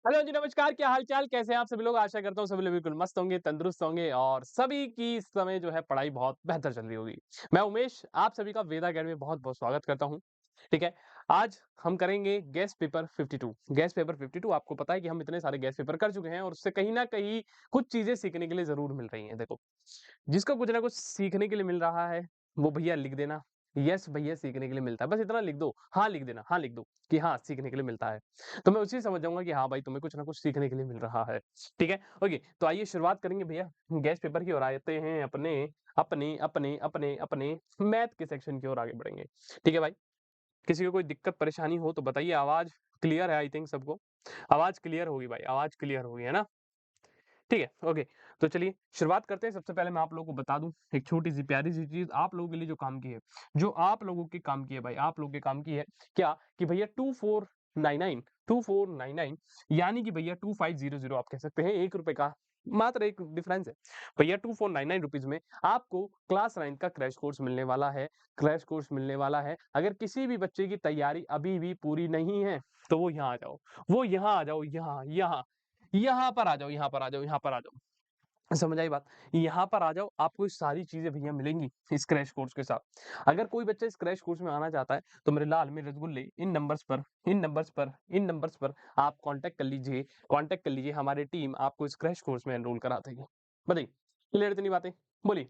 Hello जी, नमस्कार। क्या हाल चाल, कैसे हैं आप सभी लोग? आशा करता हूँ सभी लोग बिल्कुल मस्त होंगे, तंदुरुस्त होंगे और सभी की इस समय जो है पढ़ाई बहुत बेहतर चल रही होगी। मैं उमेश आप सभी का वेदा अकेडमी में बहुत बहुत स्वागत करता हूँ। ठीक है, आज हम करेंगे गेस पेपर 52। गेस पेपर 52 आपको पता है कि हम इतने सारे गेस पेपर कर चुके हैं और उससे कहीं ना कहीं कुछ चीजें सीखने के लिए जरूर मिल रही हैं। देखो, जिसको कुछ ना कुछ सीखने के लिए मिल रहा है, वो भैया लिख देना, यस भैया सीखने के लिए मिलता है। बस इतना लिख दो, हाँ लिख देना, हाँ लिख दो कि हाँ सीखने के लिए मिलता है। तो मैं उसी समझ जाऊँगा कि हाँ भाई, तुम्हें कुछ ना कुछ सीखने के लिए मिल रहा है। ठीक है? ओके, तो आइए शुरुआत करेंगे भैया गैस पेपर की ओर आते हैं अपने अपने अपने अपने अपने मैथ के सेक्शन की ओर आगे बढ़ेंगे। ठीक है भाई? किसी को कोई दिक्कत परेशानी हो तो बताइए, आवाज़ क्लियर है आई थिंक सबको? आवाज़ क्लियर होगी भाई, आवाज़ क्लियर होगी, है ना? ठीक है, ओके। तो चलिए शुरुआत करते हैं। सबसे पहले मैं आप लोगों को बता दूँ एक छोटी-सी प्यारी-सी चीज़ आप लोगों के लिए जो काम की है। जो आप लोगों के काम की है भाई, आप लोगों के काम की है क्या कि भैया 2499 यानी कि भैया 2500 आप कह सकते हैं, ₹1 का मात्र एक डिफरेंस है। भैया 2499 रुपीज़ में आपको क्लास 9 का क्रैश कोर्स मिलने वाला है, क्रैश कोर्स मिलने वाला है। अगर किसी भी बच्चे की तैयारी अभी भी पूरी नहीं है, तो वो यहाँ आ जाओ। वो यहाँ आ जाओ, यहाँ, यहाँ। यहाँ पर आ जाओ, यहाँ पर आ जाओ, यहाँ पर आ जाओ। समझ आई बात? यहाँ पर आ जाओ, आपको ये सारी चीज़ें भैया मिलेंगी इस क्रैश कोर्स के साथ। अगर कोई बच्चा इस क्रैश कोर्स में आना चाहता है, तो मेरे लाल, मेरे रसगुल्ले इन नंबर्स पर आप कॉन्टैक्ट कर लीजिए, हमारी टीम आपको इस क्रैश कोर्स में एनरोल करा देगी। बताइए, क्लियर इतनी बातें? बोलिए।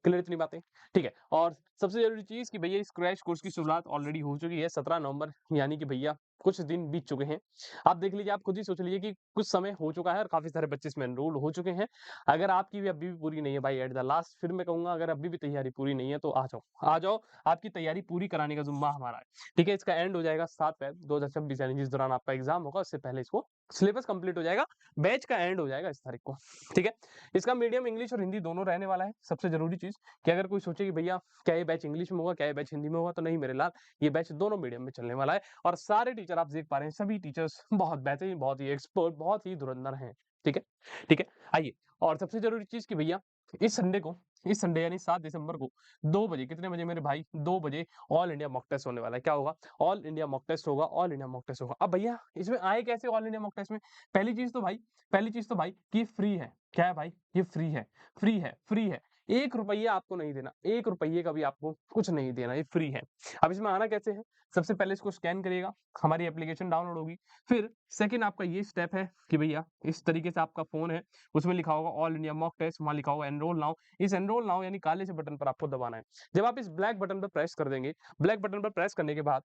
क्लियर इतनी बातें? ठीक है। और सबसे ज़रूरी चीज़ कि भैया इस क्रैश कोर्स की शुरुआत ऑलरेडी हो चुकी है 17 नवंबर, यानी कि भैया कुछ दिन बीत चुके हैं। आप देख लीजिए, आप खुद ही सोच लीजिए कि कुछ समय हो चुका है और काफ़ी सारे बच्चे इसमें एनरोल हो चुके हैं। अगर आपकी भी अभी भी पूरी नहीं है भाई, एट द लास्ट फिर मैं कहूँगा, अगर अभी भी तैयारी पूरी नहीं है तो आ जाओ। आ जाओ, आपकी तैयारी पूरी कराने का ज़ुम्मा हमारा है। ठीक है? इसका एंड हो जाएगा 7 फ़ेब 2026, यानी जिस दौरान आपका एग्ज़ाम होगा उससे पहले इसको सिलेबस कंप्लीट हो जाएगा। बैच का एंड हो जाएगा इस तारीख को। ठीक है? इसका मीडियम इंग्लिश और हिंदी दोनों रहने वाला है। सबसे ज़रूरी चीज़ कि अगर कोई सोचे कि भैया क्या ये बैच इंग्लिश में होगा, क्या ये बैच हिंदी में होगा, तो नहीं मेरे लाल, ये बैच दोनों मीडियम में चलने वाला है। और सारे टीचर आप देख पा रहे हैं, सभी टीचर्स बहुत बेहतरीन, बहुत ही एक्सपर्ट, बहुत ही धुरंधर हैं। ठीक है? ठीक है? आइए, और सबसे ज़रूरी चीज़ कि भैया इस संडे को, इस संडे यानी 7 दिसंबर को 2 बजे, कितने बजे मेरे भाई? 2 बजे ऑल इंडिया मॉक टेस्ट होने वाला है। क्या होगा? ऑल इंडिया मॉक टेस्ट होगा, ऑल इंडिया मॉक टेस्ट होगा। अब भैया इसमें आए कैसे ऑल इंडिया मॉक टेस्ट में? पहली चीज़ तो भाई पहली चीज़ तो भाई कि ये फ्री है। क्या है भाई? ये फ्री है, फ्री है, फ्री है। ₹1 आपको नहीं देना, ₹1 का भी आपको कुछ नहीं देना, ये फ्री है। अब इसमें आना कैसे है? सबसे पहले इसको स्कैन करिएगा, हमारी एप्लीकेशन डाउनलोड होगी। फिर सेकंड आपका ये स्टेप है कि भैया इस तरीके से आपका फ़ोन है, उसमें लिखा होगा ऑल इंडिया मॉक टेस्ट, वहाँ लिखा होगा एनरोल नाउ। इस एनरोल नाउ यानी काले से बटन पर आपको दबाना है। जब आप इस ब्लैक बटन पर प्रेस कर देंगे, ब्लैक बटन पर प्रेस करने के बाद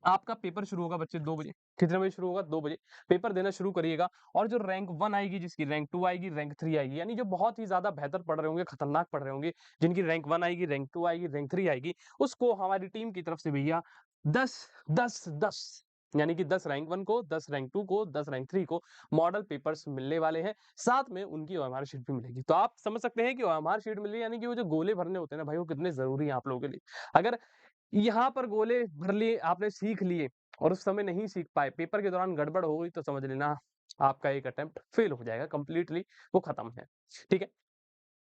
आपका पेपर शुरू होगा बच्चे 2 बजे। कितने बजे शुरू होगा? 2 बजे। पेपर देना शुरू करिएगा और जो रैंक 1 आएगी, जिसकी रैंक 2 आएगी, रैंक 3 आएगी, यानी जो बहुत ही ज़्यादा बेहतर पढ़ रहे होंगे, खतरनाक पढ़ रहे होंगे, जिनकी रैंक 1 आएगी, रैंक 2 आएगी, रैंक 3 आएगी, उसको हमारी टीम की तरफ से भैया 10, 10, 10 यानी कि 10 रैंक 1 को, 10 रैंक 2 को, 10 रैंक 3 को मॉडल पेपर्स मिलने वाले हैं। साथ में उनकी ओएमआर शीट भी मिलेगी। तो आप समझ सकते हैं कि ओएमआर शीट मिल रही है, यानी कि वो जो गोले भरने होते हैं ना भाई, वो कितने ज़रूरी हैं आप लोगों के लिए। अगर यहाँ पर गोले भर लिए, आपने सीख लिए और उस समय नहीं सीख पाए, पेपर के दौरान गड़बड़ हो गई, तो समझ लेना आपका एक अटेम्प्ट फेल हो जाएगा कंप्लीटली, वो खत्म है। ठीक है?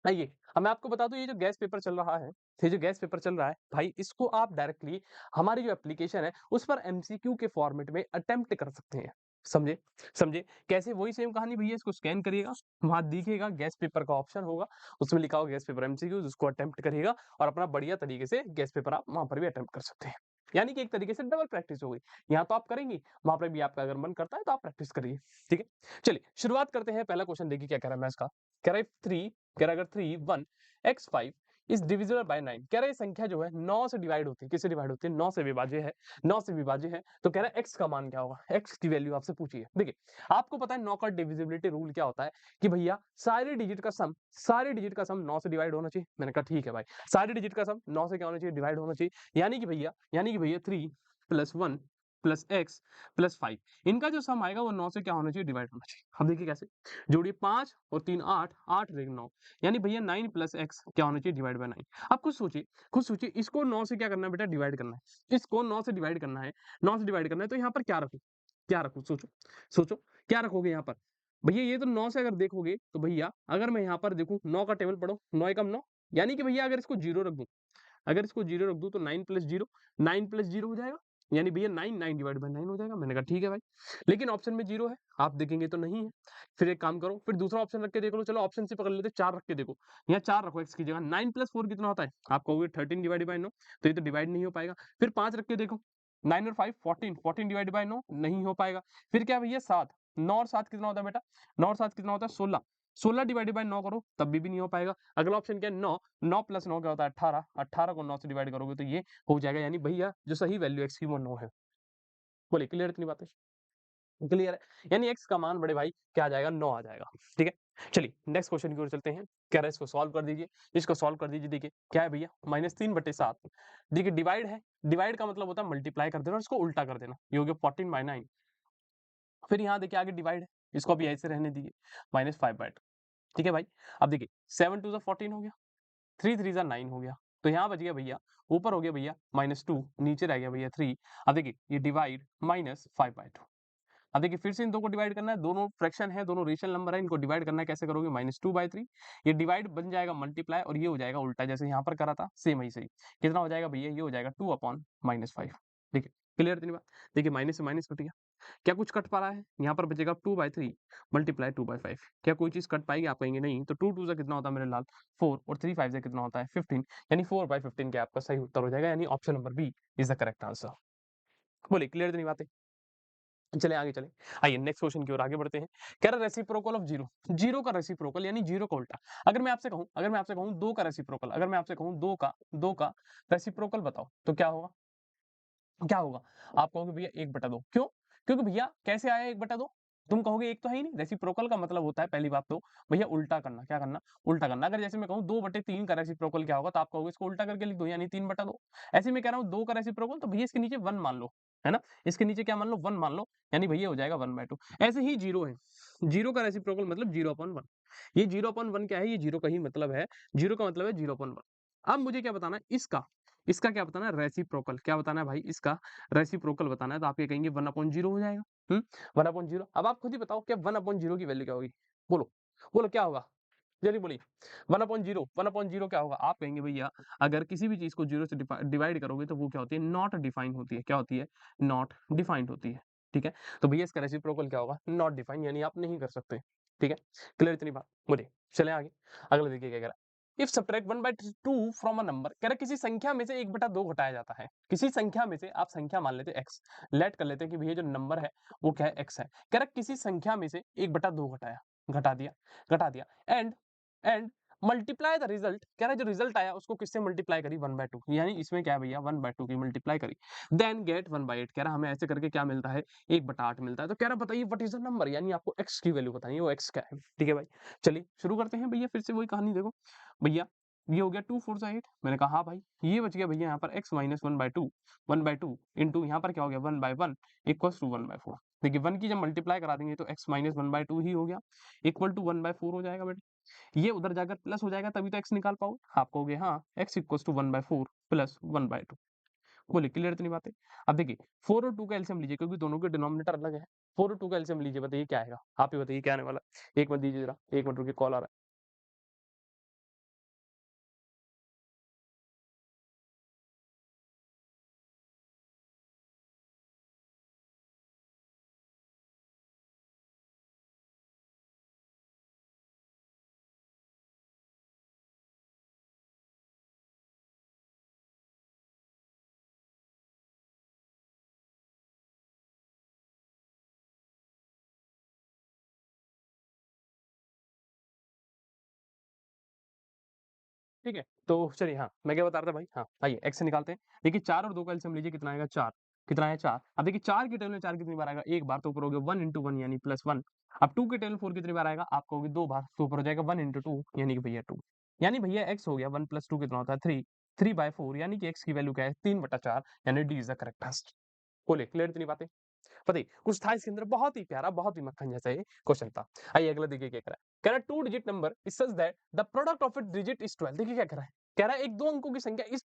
आइए, अब मैं आपको बता दूँ, ये जो गैस पेपर चल रहा है, ये जो गैस पेपर चल रहा है, भाई इसको आप डायरेक्टली हमारी जो एप्लीकेशन है, उस पर एमसीक्यू के फॉर्मेट में अटेम्प्ट कर सकते हैं। समझे? समझे? कैसे? वही सेम कहानी भैया, इसको स्कैन करिएगा, वहाँ दिखेगा गैस पेपर का ऑप्शन होगा, उसमें लिखा होगा गैस पेपर एमसीक्यूज़, उसको अटेम्प्ट करिएगा और अपना बढ़िया तरीके से गैस पेपर आप वहाँ पर भी अटेम्प्ट कर सकते हैं। यानी कि एक तरीके से डबल प्रैक्टिस हो गई। यहाँ तो आप करेंगी, वहाँ पर भी आपका अगर मन करता है तो आप प्रैक्टिस करिए। ठीक है? चलिए शुरुआत करते हैं। पहला क्वेश्चन देखिए क्या कह रहा है मैथ्स का। कह रहा है 3, कह रहा है अगर 3 1 x 5 इज डिविजिबल बाय 9। कह रहा है ये संख्या जो है 9 से डिवाइड होती है। किससे डिवाइड होती है? 9 से विभाज्य है। 9 से विभाज्य है, तो कह रहा है x का मान क्या होगा? x की वैल्यू आपसे पूछिए। देखिए, आपको पता है 9 का डिविजिबिलिटी रूल क्या होता है कि भैया सारे डिजिट का सम 9 से डिवाइड होना चाहिए। मैंने कहा ठीक है भाई, सारे डिजिट का सम 9 से क्या होना चाहिए? डिवाइड होना चाहिए। यानी कि भैया 3 + 1 + x + 5, इनका जो सम आएगा वो 9 से क्या होना चाहिए? डिवाइड होना चाहिए। अब देखिए कैसे? जोड़िए 5 और 3 8, 8 और 1 9, यानी भैया 9 + x क्या होना चाहिए? Divide by 9। अब खुद सोचिए इसको 9 से क्या करना है बेटा? डिवाइड करना है। इसको 9 से डिवाइड करना है, 9 से डिवाइड करना है, तो यहाँ पर क्या रखूँ? क्या रखूँ? सोचो, सोचो क्या रखोगे यहाँ पर? भैया ये तो 9 से अगर देखोगे तो भैया अगर मैं यहाँ पर देखूँ, 9 का टेबल पढ़ो, 9 एकम 9, यानी कि भैया अगर इसको 0 रख दूँ, तो 9 + 0, 9 + 0 हो जाएगा। यानी भैया 9 डिवाइड बाय 9 हो जाएगा। मैंने कहा ठीक है भाई, लेकिन ऑप्शन में 0 है, आप देखेंगे तो नहीं है। फिर एक काम करो, फिर दूसरा ऑप्शन रख के देख लो। चलो ऑप्शन से पकड़ लेते, 4 रख के देखो। यहाँ 4 रखो x की जगह। 9 + 4 कितना होता है? आप कहोगे 13 डिवाइड बाय 9, तो ये तो डिवाइड नहीं हो पाएगा। फिर 5 रख के देखो, 9 और 5 14, 14 डिवाइड बाय 9 नहीं हो पाएगा। फिर क्या भैया 7, 9 और 7 कितना होता है बेटा? 9 और 7 कितना होता है? 16, 16 डिवाइड बाय 9 करो, तब भी नहीं हो पाएगा। अगला ऑप्शन क्या है? 9, 9 + 9 क्या होता है? 18, 18 को 9 से डिवाइड करोगे तो ये हो जाएगा। यानी भैया जो सही वैल्यू x की वो 9 है। बोलिए क्लियर इतनी बातें? क्लियर है? यानी x का मान बड़े भाई क्या आ जाएगा? 9 आ जाएगा। ठीक है? चलिए नेक्स्ट क्वेश्चन की ओर चलते हैं। कह रहा है इसको सॉल्व कर दीजिए, इसको सॉल्व कर दीजिए। देखिए क्या है भैया? -3/7। देखिए डिवाइड है, डिवाइड का मतलब होता है मल्टीप्लाई कर देना और इसको उल्टा कर देना। ये हो गया 14/9। फिर यहाँ देखिए आगे डिवाइड है, इसको भी ऐसे रहने दीजिए, -5/2। ठीक है भाई? अब देखिए 7 2 ज़ा 14 हो गया, 3 3 ज़ा 9 हो गया। तो यहाँ बच गया भैया, ऊपर हो गया भैया -2, नीचे रह गया भैया 3। अब देखिए ये डिवाइड -5/2। अब देखिए फिर से इन दो को डिवाइड करना है, दोनों फ्रैक्शन है, दोनों रेशनल नंबर है, इनको डिवाइड करना है। कैसे करोगे? -2/3। ये डिवाइड बन जाएगा मल्टीप्लाई और ये हो जाएगा उल्टा, जैसे यहाँ पर करा था सेम ऐसे ही। कितना हो जाएगा भैया? ये हो जाएगा 2/-5। देखिए क्लियर इतनी बात? देखिए माइनस से माइनस कट गया। क्या कुछ कट पा रहा है? यहाँ पर बचेगा 2/3 मल्टीप्लाई 2/5। क्या कोई चीज कट पाएगी? आप कहेंगे नहीं। तो 2 2 से कितना होता है मेरे लाल? 4 और 3 5 से कितना होता है? 15। यानी 4/15 क्या आपका सही उत्तर हो जाएगा। यानी option number B is the correct answer. बोलिए क्लियर इतनी बातें? चले आगे चले। आइए नेक्स्ट क्वेश्चन की ओर आगे बढ़ते हैं। कह रहा रेसिप्रोकल ऑफ जीरो, जीरो का रेसिप्रोकल यानी जीरो का उल्टा। अगर मैं आपसे कहूं 2 का रेसिप्रोकल, अगर मैं आपसे कहूं 2 का रेसिप्रोकल बताओ, तो क्या होगा? क्या होगा? आप कहोगे भैया 1/2। क्यों? क्योंकि भैया कैसे आया 1/2? तुम कहोगे 1 तो है ही नहीं। रेसिप्रोकल का मतलब होता है पहली बात तो भैया उल्टा करना। क्या करना? उल्टा करना। अगर जैसे मैं कहूँ 2/3 का रेसिप्रोकल क्या होगा, तो आप कहोगे इसको उल्टा करके लिख दो, यानी 3/2। ऐसे मैं कह रहा हूँ 2 का रेसिप्रोकल, तो भैया इसके नीचे 1 मान लो, है ना? इसके नीचे क्या मान लो? 1 मान लो, यानी भैया हो जाएगा 1/2। ऐसे ही जीरो है, जीरो का रेसिप्रोकल मतलब 0/1। ये 0/1 क्या है? ये जीरो का ही मतलब है। जीरो का मतलब है 0/1। अब मुझे क्या बताना है? इसका क्या बताना है? रेसिप्रोकल। क्या बताना है भाई? इसका रेसिप्रोकल बताना है। तो आप ये कहेंगे 1/0 हो जाएगा। 1/0। अब आप खुद ही बताओ क्या 1/0 की वैल्यू क्या होगी? बोलो, बोलो क्या होगा? जल्दी बोलिए। 1/0, 1/0 क्या होगा? आप कहेंगे भैया अगर किसी भी चीज को जीरो से डिवाइड करोगे तो वो क्या होती है? नॉट डिफाइंड होती है। क्या होती है? नॉट डिफाइंड होती है। ठीक है? तो भैया इसका रेसिप्रोकल क्या होगा? नॉट डिफाइंड, यानी आप नहीं कर सकते। ठीक है? क्लियर इतनी बात? बोलिए चले आगे। अगला देखिए क्या कह रहा है। If subtract 1/2 from a number, कह रहा है किसी संख्या में से 1/2 घटाया जाता है। किसी संख्या में से, आप संख्या मान लेते हैं x, लेट कर लेते हैं कि भैया जो नंबर है वो क्या है? x है। कह रहा है किसी संख्या में से 1/2 घटाया, घटा दिया एंड मल्टीप्लाई द रिजल्ट। कह रहा है जो रिजल्ट आया उसको किससे मल्टीप्लाई करी? 1/2। यानी इसमें क्या है भैया? 1/2 की मल्टीप्लाई करी, देन गेट 1/8। कह रहा है हमें ऐसे करके क्या मिलता है? 1/8 मिलता है। तो कह रहा है बताइए व्हाट इज द नंबर, यानी आपको x की वैल्यू बताइए, वो x क्या है। ठीक है भाई, चलिए शुरू करते हैं भैया। फिर से वही कहानी देखो भैया, ये हो गया 2 4 सा 8। मैंने कहा हाँ भाई, ये बच गया भैया यहाँ पर x माइनस 1/2 इंटू यहाँ पर क्या हो गया? 1/1 इक्वल्स टू 1/4। देखिए 1 की जब मल्टीप्लाई करा देंगे तो x माइनस 1/2 ही हो गया, इक्वल टू 1/4 हो जाएगा बेटा। ये उधर जाकर प्लस हो जाएगा, तभी तो x निकाल पाओ। आप कहोगे हाँ x इक्वल्स टू 1/4 प्लस 1/2। बोलिए क्लियर इतनी बातें? अब देखिए 4 और 2 का एलसीएम लीजिए, क्योंकि दोनों के डिनोमिनेटर अलग है। 4 और 2 का एलसीएम लीजिए, बताइए क्या आएगा? आप ही बताइए क्या आने वाला है? एक मिनट दीजिए जरा, एक मिनट रुकिए, कॉल आ रहा है। ठीक है, तो चलिए हाँ, मैं क्या बता रहा था भाई? हाँ, आइए x से निकालते हैं। देखिए 4 और 2 का एलसीएम लीजिए, कितना आएगा? 4। कितना है? 4। अब देखिए 4 की टेबल में 4 कितनी बार आएगा? एक बार, तो ऊपर हो गया 1 इंटू 1 यानी +1। अब 2 की टेबल में 4 कितनी बार आएगा? आप कहोगे 2 बार, तो ऊपर हो जाएगा 1 इंटू 2 यानी कि भैया 2। यानी भैया x हो गया 1 + 2 कितना होता है? 3। 3/4 यानी कि x की वैल्यू क्या है? 3/4, यानी D is the correct answer. बोलिए क्लियर इतनी बातें? पता है कुछ था इसके अंदर, बहुत ही प्यारा, बहुत ही मक्खन जैसा ये क्वेश्चन था। आइए अगला देखिए क्या कह रहा है। कह रहा है 2 digit number is such that the product of it digit is 12। देखिए क्या कह रहा है। कह रहा है एक 2 अंकों की संख्या इस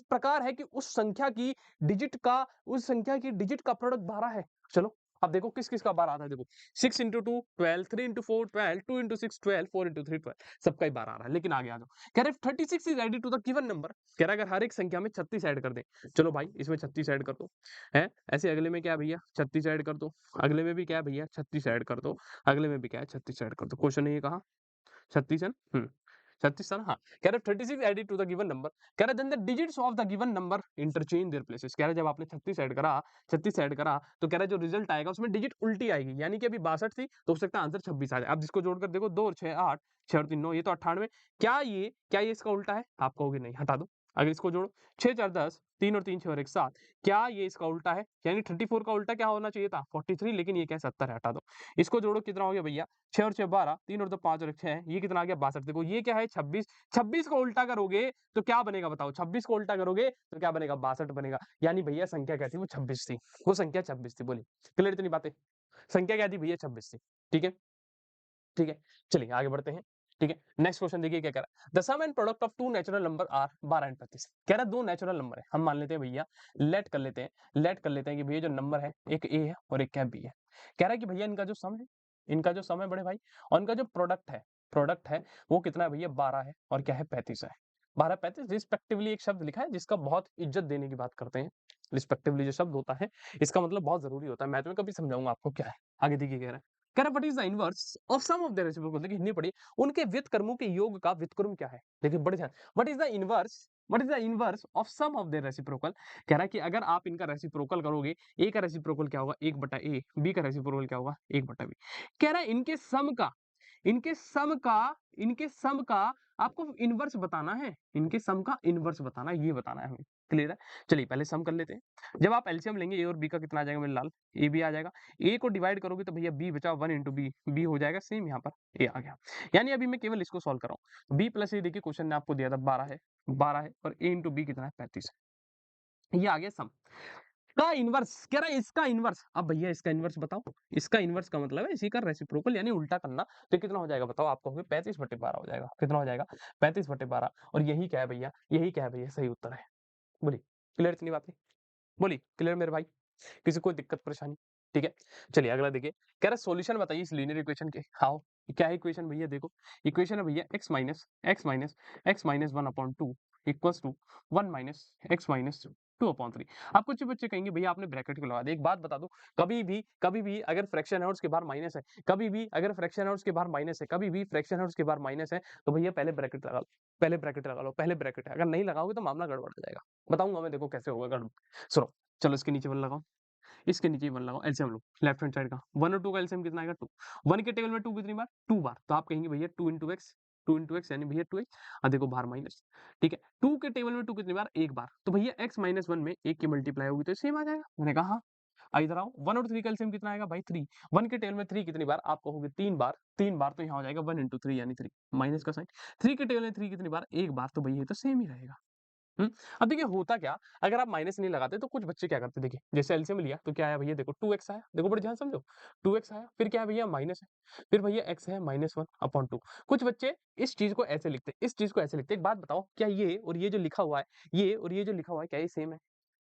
प्रकार है कि उस संख्या की डिजिट का प्रोडक्ट 12 है। चलो अब देखो किस-किस का बार आता है देखो 6 into 2 12 3 into 4 12 2 into 6 12 4 into 3 12 सबका ही बार आ रहा है। लेकिन आगे आ जाओ। कह रहे 36 is added to the given number कह रहा है अगर हर एक संख्या में 36 ऐड कर दें। चलो भाई इसमें 36 ऐड कर दो। हैं? ऐसे अगले में क्या है भैया 36 ऐड कर दो। अगले में भी क्या है भैया 36 ऐड कर दो। अगले में भी क्या है 36 ऐड कर दो। क्वेश्चन है ये कहाँ? 36 है ना? 36 था ना? हाँ। कह रहा है 36 added to the given number कह रहा है then the digits of the given number interchange their places कह रहा है जब आपने 36 ऐड करा तो कह रहा है जो रिजल्ट आएगा उसमें डिजिट उल्टी आएगी यानी कि अभी 62 थी तो हो सकता है आंसर 26 आ जाए। अब जिसको जोड़कर देखो 2 और 6 8 6 और 3 9 ये तो 98 क्या ये इसका उल्टा है? आप कहोगे नहीं हटा दो। अगर इसको जोड़ो 6 4 10 3 और 3 6 और 1 7 क्या ये इसका उल्टा है? यानी 34 का उल्टा क्या होना चाहिए था? 43 लेकिन ये क्या है 70 है हटा दो। इसको जोड़ो कितना हो गया भैया 6 और 6 12 3 और 2 5 और 1 6 ये कितना आ गया 62 देखो ये क्या है 26 26 को उल्टा करोगे तो क्या बनेगा बताओ 26 को उल्टा करोगे तो क्या बनेगा 62 बनेगा यानी भैया संख्या क्या थी वो 26 थी वो संख्या 26 थी बोली क्लियर इतनी बातें संख्या क्या थी भैया 26 थी ठीक है ठीक है चलिए आगे बढ़ते हैं ठीक है नेक्स्ट क्वेश्चन देखिए क्या कह रहा है the sum and product of two natural number are 12 and 35 कह रहा है दो नेचुरल नंबर है हम मान लेते हैं भैया लेट कर लेते हैं कि भैया जो नंबर है एक ए है और एक क्या बी है कह रहा है कि भैया इनका जो सम है बड़े भाई और इनका जो प्रोडक्ट है वो कितना है भैया 12 है और क्या है 35 है 12 35 रिस्पेक्टिवली एक शब्द लिखा है जिसका बहुत इज्जत देने की बात करते हैं रिस्पेक्टिवली जो शब्द होता है इसका मतलब बहुत जरूरी होता है मैथ में कभी समझाऊंगा आपको क्या है आगे देखिए कह रहा है कह रहा what is the inverse of sum of the reciprocal देखिए हिंदी पढ़िए उनके व्युत्क्रमों के योग का व्युत्क्रम क्या है देखिए बड़े ध्यान what is the inverse of sum of the reciprocal कह रहा है कि अगर आप इनका रेसिप्रोकल करोगे ए का रेसिप्रोकल क्या होगा 1/a बी का रेसिप्रोकल क्या होगा 1/b कह रहा है इनके सम का आपको इनवर्स बताना है इनके सम का इनवर्स बताना है ये बताना है हमें क्लियर है चलिए पहले सम कर लेते हैं जब आप एलसीएम लेंगे ए और बी का कितना आ जाएगा मेरे लाल ए भी आ जाएगा ए को डिवाइड करोगे तो भैया बी बचा 1 इंटू बी बी हो जाएगा सेम यहाँ पर ए आ गया यानी अभी मैं केवल इसको सॉल्व कर रहा हूँ बी प्लस ए देखिए क्वेश्चन ने आपको दिया था 12 है और ए इंटू बी कितना है 35 है ये आ गया सम का इनवर्स कह रहा है इसका इनवर्स अब भैया इसका इनवर्स बताओ इसका इनवर्स का मतलब है इसी का रेसिप्रोकल यानी उल्टा करना तो कितना हो जाएगा बताओ आप कहोगे 35/12 हो जाएगा कितना हो जाएगा 35/12 और यही क्या है भैया सही उत्तर है बोलिए क्लियर इतनी बातें बोलिए क्लियर मेरे भाई किसी को दिक्कत परेशानी ठीक है चलिए अगला देखिए कह रहा सॉल्यूशन बताइए इस लीनियर इक्वेशन के हाउ क्या है इक्वेशन भैया देखो इक्वेशन है भैया x minus 1/2 equals to 1 minus x minus 2/3 अब कुछ बच्चे कहेंगे भैया आपने ब्रैकेट क्यों लगा दिया एक बात बता दो कभी भी अगर फ्रैक्शन है और उसके बाहर माइनस है कभी भी अगर फ्रैक्शन है और उसके बाहर माइनस है कभी भी फ्रैक्शन है और उसके बाहर माइनस है तो भैया पहले ब्रैकेट है अगर नहीं लगाओगे तो मामला गड़बड़ हो जाएगा बताऊंगा मैं देखो कैसे होगा गड़बड़ सुनो चलो इसके नीचे वन लगाओ इसके नीचे 1 लगाओ एलसीएम लो लेफ्ट हैंड साइड का 1 और 2 का एलसीएम कितना आएगा 2 1 के टेबल में 2 कितनी बार 2 बार तो आप कहेंगे भैया 2 into x यानी भैया 2x और देखो बाहर माइनस ठीक है 2 के टेबल में 2 कितनी बार एक बार तो भैया x माइनस 1 में 1 की मल्टीप्लाई होगी तो सेम आ जाएगा मैंने कहा हाँ इधर आओ 1 और 3 का एलसीएम कितना आएगा भाई 3 1 के टेबल में 3 कितनी बार आप कहोगे 3 बार तो यहाँ हो जाएगा 1 into 3 यानी 3 माइनस का साइन 3 के टेबल में 3 कितनी बार एक बार तो भैया ये तो सेम ही रहेगा हुँ? अब देखिए होता क्या, अगर आप माइनस नहीं लगाते तो कुछ बच्चे क्या करते देखिए, जैसे एलसीएम लिया तो क्या आया भैया देखो 2x आया, देखो बड़े ध्यान से समझो 2x आया, फिर क्या है भैया माइनस है, फिर भैया x है -1/2 कुछ बच्चे इस चीज़ को ऐसे लिखते हैं, इस चीज़ को ऐसे लिखते हैं। एक बात बताओ क्या ये और ये जो लिखा हुआ है, ये और ये जो लिखा हुआ है क्या ये सेम है?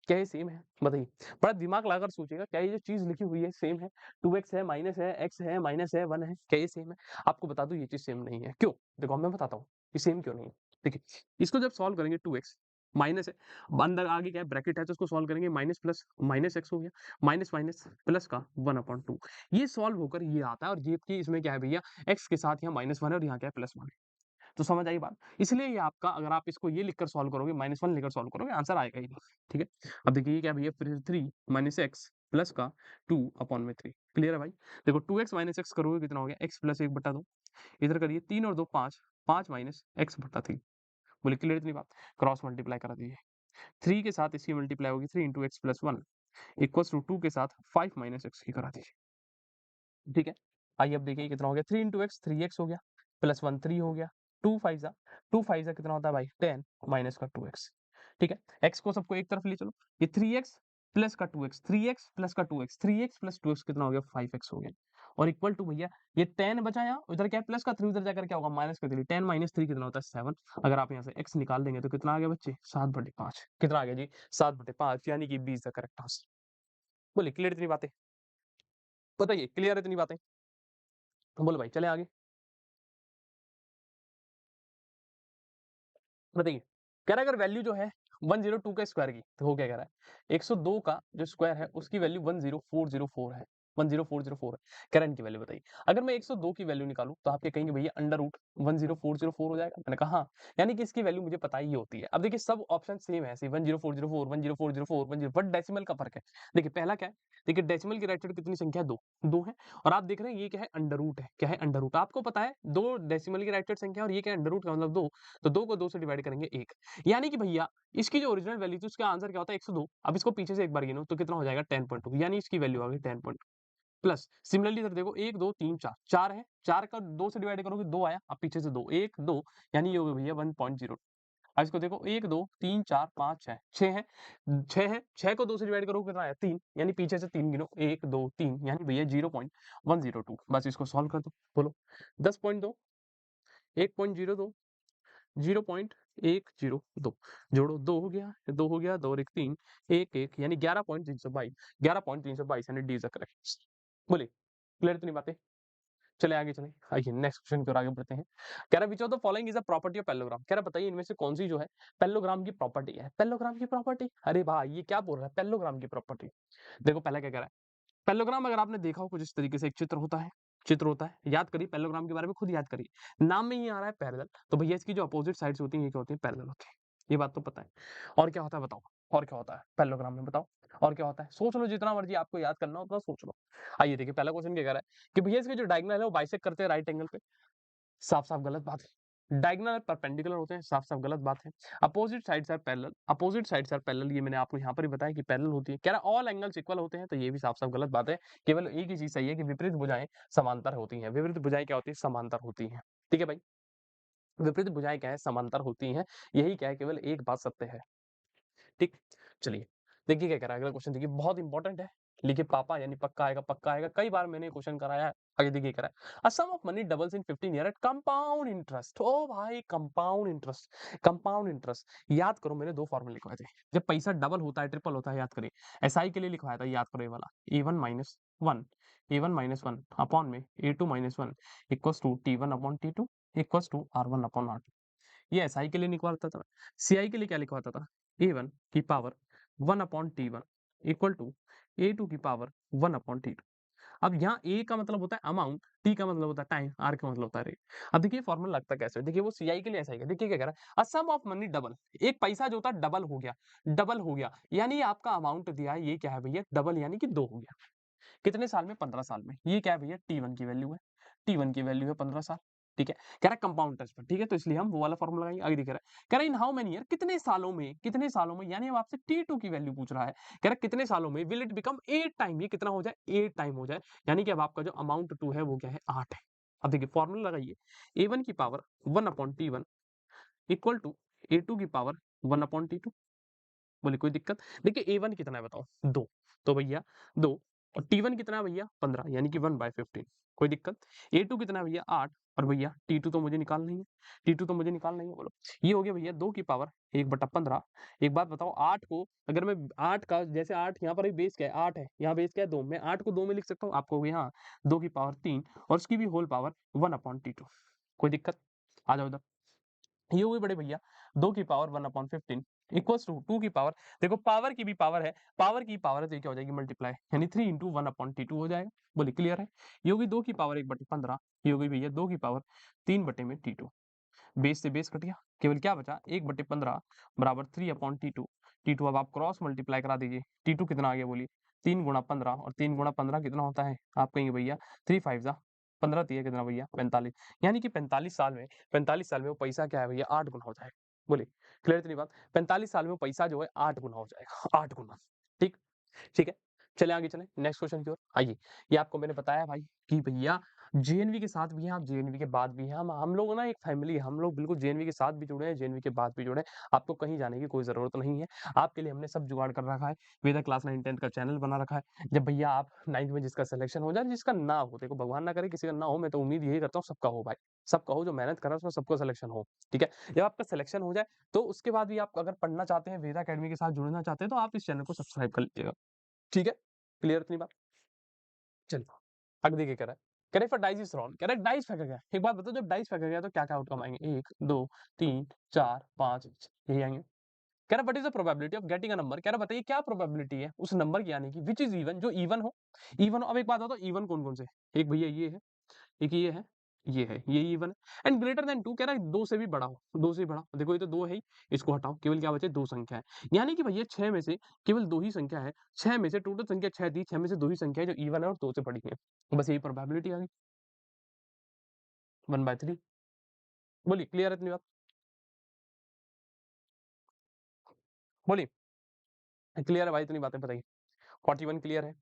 क्या ये सेम है? बताइए। बड़ा दिमाग लगाकर सोचिएगा क्या ये जो चीज़ लिखी हुई है सेम है? 2x है, माइनस है, x है, माइनस है, 1 है, क्या ये सेम है? आपको बता दूँ ये चीज़ सेम नहीं है। क्यों? देखो मैं बताता हूँ, ये सेम क्यों नहीं है। देखिए, इसको जब सॉल्व करेंगे 2x माइनस है, अंदर आगे क्या है ब्रैकेट है तो उसको सॉल्व करेंगे माइनस प्लस माइनस x हो गया, माइनस माइनस प्लस का 1/2 ये सॉल्व होकर ये आता है और ये कि इसमें क्या है भैया x के साथ यहाँ -1 है और यहाँ क्या है +1 है। तो समझ आई बात? इसलिए ये आपका अगर आप इसको ये लिखकर सॉल्व करोगे -1 लेकर सॉल्व करोगे आंसर आएगा ही नहीं, ठीक है? अब देखिए ये क्या है भैया फिर 3 माइनस x प्लस का 2/3 क्लियर है भाई? देखो 2x माइनस x करोगे कितना हो गया x प्लस 1/2 इधर करिए 3 और 2 5 5 माइनस x/3 बोले क्लियर इतनी बात? क्रॉस मल्टीप्लाई करा दीजिए। 3 के साथ इसकी मल्टीप्लाई होगी 3 into x plus 1 equals to 2 के साथ 5 माइनस x की करा दीजिए। ठीक है आइए अब देखिए कितना हो गया 3 into x 3x हो गया प्लस 1 3 हो गया 2 5 कितना होता है भाई 10 माइनस का 2x ठीक है x को सबको एक तरफ ले चलो ये 3x प्लस का 2x 3x प्लस का 2x 3x प्लस 2x कितना हो गया 5x हो गया और इक्वल टू भैया ये 10 बचा यहाँ उधर क्या है प्लस का 3 उधर जाकर क्या होगा माइनस का 3 10 माइनस 3 कितना होता है 7 अगर आप यहाँ से x निकाल देंगे तो कितना आ गया बच्चे 7/5 कितना आ गया जी 7/5 यानी कि 20 द करेक्ट आंसर बोलिए क्लियर इतनी बातें बताइए, क्लियर है इतनी बातें? बोलो भाई, चलें आगे? बताइए, कह रहा है अगर वैल्यू जो है 102 के स्क्वायर की, तो वो क्या कह रहा है 102 का जो स्क्वायर है उसकी वैल्यू 10404 है, 10404 है। कह रहा है इनकी वैल्यू बताइए। अगर मैं 102 की वैल्यू निकालूँ तो आप क्या कहेंगे भैया अंडर रूट 10404 हो जाएगा? मैंने कहा हाँ, यानी कि इसकी वैल्यू मुझे पता ही होती है। अब देखिए सब ऑप्शन सेम है ऐसे 10404 10404 10 बट डेसिमल का फ़र्क है। देखिए पहला क्या है, देखिए डेसिमल की राइट साइड कितनी संख्या है 2, 2 है और आप देख रहे हैं ये क्या है अंडर रूट है। क्या है अंडर रूट? आपको पता है 2 डेसिमल की राइट साइड संख्या और ये क्या है अंडर रूट का मतलब 2, तो 2 को 2 से डिवाइड करेंगे 1। यानी कि भैया इसकी जो ओरिजिनल वैल्यू थी उसका आंसर क्या होता है 102। अब इसको पीछे से एक बार गिनो तो कितना हो जाएगा 10.2 यानी इसकी वैल्यू आ गई 10 प्लस सिमिलरली इधर देखो 1 2 3 4 4 है, 4 का 2 से डिवाइड करोगे 2 आया, अब पीछे से 2 1 2 यानी ये हो गया भैया 1.0। अब इसको देखो 1 2 3 4 5 6 6 है, 6 है, 6 को 2 से डिवाइड करोगे कितना आया 3 यानी पीछे से 3 गिनो 1 2 3 यानी भैया 0.102। बस इसको सॉल्व कर दो। बोलो 10.2 1.02 0.102 जोड़ो 2 हो गया, 2 हो गया, 2 और 1 3 1 1 यानी 11.322 11.322 यानी डी इज़ द करेक्ट। बोलिए, क्लियर इतनी बातें? चलें आगे चलें। आइए नेक्स्ट क्वेश्चन की ओर आगे बढ़ते हैं। कह रहा है which of the following is a property of parallelogram. कह रहा है बताइए इनमें से कौन-सी जो है पैरेललोग्राम की प्रॉपर्टी है। पैरेललोग्राम की प्रॉपर्टी? अरे भाई ये क्या बोल रहा है पैरेललोग्राम की प्रॉपर्टी। देखो पहला क्या कह रहा है, पैरेललोग्राम अगर आपने देखा हो कुछ इस तरीके से एक चित्र होता है, याद करिए पैरेललोग्राम के बारे में खुद याद करिए। नाम में ही आ रहा है पैरेलल, तो भैया इसकी जो अपोजिट साइड्स होती हैं ये क्या होती हैं पैरेलल होती हैं। ये बात तो पता है। और क्या होता है बताओ? और क्या होता है पैरेललोग्राम में बताओ? और क्या होता है? सोच लो जितना मर्ज़ी आपको याद करना हो उतना सोच लो। आइए देखिए पहला क्वेश्चन क्या कह रहा है कि भैया इसके जो डायगोनल है वो बाइसेक्ट करते हैं राइट एंगल पे। साफ-साफ गलत बात है। डायगोनल परपेंडिकुलर होते हैं, साफ-साफ गलत बात है। Opposite sides are parallel, opposite sides are parallel ये मैंने आपको यहाँ पर ही बताया कि पैरेलल होती है। कह रहा है ऑल एंगल्स इक्वल होते हैं, तो ये भी साफ-साफ गलत बात है। केवल एक ही चीज़ सही है कि विपरीत भुजाएँ समांतर होती हैं। विपरीत भुजाएँ क्या होती हैं? समांतर होती हैं। ठीक है भाई? विपरीत भुजाएँ क्या है? समांतर होती हैं। यही क्या है? केवल एक बात सत्य है। ठीक? चलिए, देखिए क्या कह रहा है अगला क्वेश्चन देखिए बहुत इंपॉर्टेंट है। लिखिए पापा यानी पक्का आएगा, पक्का आएगा। कई बार मैंने ये क्वेश्चन कराया है। आगे देखिए कह रहा है, "a sum of money doubles in 15 year at compound interest." ओ भाई कंपाउंड इंटरेस्ट, कंपाउंड इंटरेस्ट। याद करो मैंने 2 फॉर्मूले लिखवाए थे। जब पैसा डबल होता है, ट्रिपल होता है याद करिए। एसआई के लिए लिखवाया था याद करो ये वाला A1 minus 1 A1 minus 1 upon में A2 minus 1 equals to T1 upon T2 equals to R1 upon R2। ये एसआई के लिए निकलवाता था। सीआई के लिए क्या लिखवाता था? A1 की power 1 upon T1 equal to A2 की पावर 1 अपॉन T2। अब यहाँ A का मतलब होता है अमाउंट, T का मतलब होता है टाइम, R का मतलब होता है रेट। अब देखिए फॉर्मूला लगता कैसे है? देखिए वो सीआई के लिए ऐसा ही है। देखिए क्या कह रहा है? A sum of money double, एक पैसा जो होता है डबल हो गया, डबल हो गया। यानी आपका अमाउंट दिया है ये क्या है भैया? डबल यानी कि 2 हो गया। कितने साल में? 15 साल में। ये क्या है भैया? T1 की वैल्यू है। T1 की वैल्यू है 15 साल। ठीक है? कह रहा है कंपाउंड इंटरेस्ट पर, ठीक है? तो इसलिए हम वो वाला फॉर्मूला लगाएँगे। आगे देखिए कह रहा है इन हाउ मेनी ईयर कितने सालों में यानी अब आपसे T2 की वैल्यू पूछ रहा है। कह रहा है कितने सालों में विल इट बिकम 8 टाइम ये कितना हो जाए? 8 टाइम हो जाए। यानी कि अब आपका जो अमाउंट 2 है वो क्या है? 8 है। अब देखिए फॉर्मूला लगाइए। A1 की power 1 upon T1 equal to A2 की पावर 1 अपॉन T2। बोले कोई दिक्कत? देखिए A1 कितना है बताओ? 2 तो भैया 2 और T1 कितना है भैया? 15 यानी कि 1/15 कोई दिक्कत? A2 कितना है भैया? 8 और भैया T2 तो मुझे निकालना ही है। T2 तो मुझे निकालना ही है बोलो। ये हो गया भैया 2 की पावर 1/15। एक बात बताओ 8 को अगर मैं 8 का जैसे 8 यहाँ पर बेस क्या है? 8 है, यहाँ बेस क्या है? 2 मैं 8 को 2 में लिख सकता हूँ? आप कहोगे हाँ, 2 की पावर 3 और उसकी भी होल पावर 1/T2 कोई दिक्कत? आ जाओ इधर। ये हुई बड़े भैया 2 की पावर 1/15 इक्वल्स टू 2 की पावर देखो पावर की भी पावर है, पावर की पावर है तो ये क्या हो जाएगी मल्टीप्लाई यानी 3 इंटू 1/T2 हो जाएगा। बोलिए क्लियर है? ये होगी 2 की पावर 1/15 ये हो गई भैया 2 की पावर 3 बटे में T2। बेस से बेस कट गया, केवल क्या बचा 1/15 बराबर 3/T2। T2 अब आप क्रॉस मल्टीप्लाई करा दीजिए। T2 कितना आ गया बोलिए? 3 गुणा 15 और 3 गुणा 15 कितना होता है? आप कहेंगे भैया 3 5 जा 15 तिया कितना भैया 45 यानी कि 45 साल में वो पैसा क्या है भैया 8 गुना हो जाएगा। बोलिए क्लियर इतनी बात? 45 साल में वो पैसा जो है 8 गुना हो जाएगा 8 गुना। ठीक? ठीक है? चलें आगे चलें नेक्स्ट क्वेश्चन की ओर। आइए, ये आपको मैंने बताया भाई कि भैया जेएनवी के साथ भी हैं आप, जेएनवी के बाद भी हैं। हम लोग ना एक फैमिली है, हम लोग बिल्कुल जेएनवी के साथ भी जुड़े हैं, जेएनवी के बाद भी जुड़े हैं। आपको कहीं जाने की कोई ज़रूरत नहीं है। आपके लिए हमने सब जुगाड़ कर रखा है। वेदा क्लास 9-10 का चैनल बना रखा है। जब भैया आप 9th में जिसका सिलेक्शन हो जाए, जिसका ना हो, देखो भगवान ना करे किसी का ना हो, मैं तो उम्मीद यही करता हूँ सबका हो भाई। सबका हो जो मेहनत कर रहा है उसमें सबको सिलेक्शन हो। ठीक है? जब आपका सिलेक्शन हो जाए, तो उसके बाद भी आप अगर पढ़ना चाहते हैं, वेदा अकेडमी के साथ जुड़ना चाहते हैं, तो आप इस चैनल को सब्सक्राइब कर लीजिएगा। ठीक है? क्लियर इतनी बात? चलिए। आगे देखिए कह रहा है if a dice is throne, कह रहा है डाइस फेंका गया। एक बात बताओ, जब डाइस फेंका गया तो क्या-क्या आउटकम आएँगे? 1, 2, 3, 4, 5 यही आएँगे। कह रहा है what is the probability of getting a number, कह रहा है बताइए क्या प्रोबेबिलिटी है उस नंबर की आने की व्हिच इज़ इवन, जो इवन हो। इवन हो, अब एक बात बताओ इवन कौन-कौन से? एक भैया ये है, एक ये है, ये इवन है एंड ग्रेटर दैन 2, कह रहा है 2 से भी बड़ा हो, 2 से भी बड़ा। देखो ये तो 2 है ही, इसको हटाओ, केवल क्या बचे 2 संख्या है। यानी कि भैया 6 में से केवल 2 ही संख्या है, 6 में से टोटल संख्या 6 थी, 6 में से 2 ही संख्या है जो इवन है और 2 से बड़ी है। बस यही प्रोबेबिलिटी आ गई, 1/3। बोलिए क्लियर है इतनी बात? बोलिए, क्लियर है भाई इतनी बातें बताइए? 41 क्लियर है?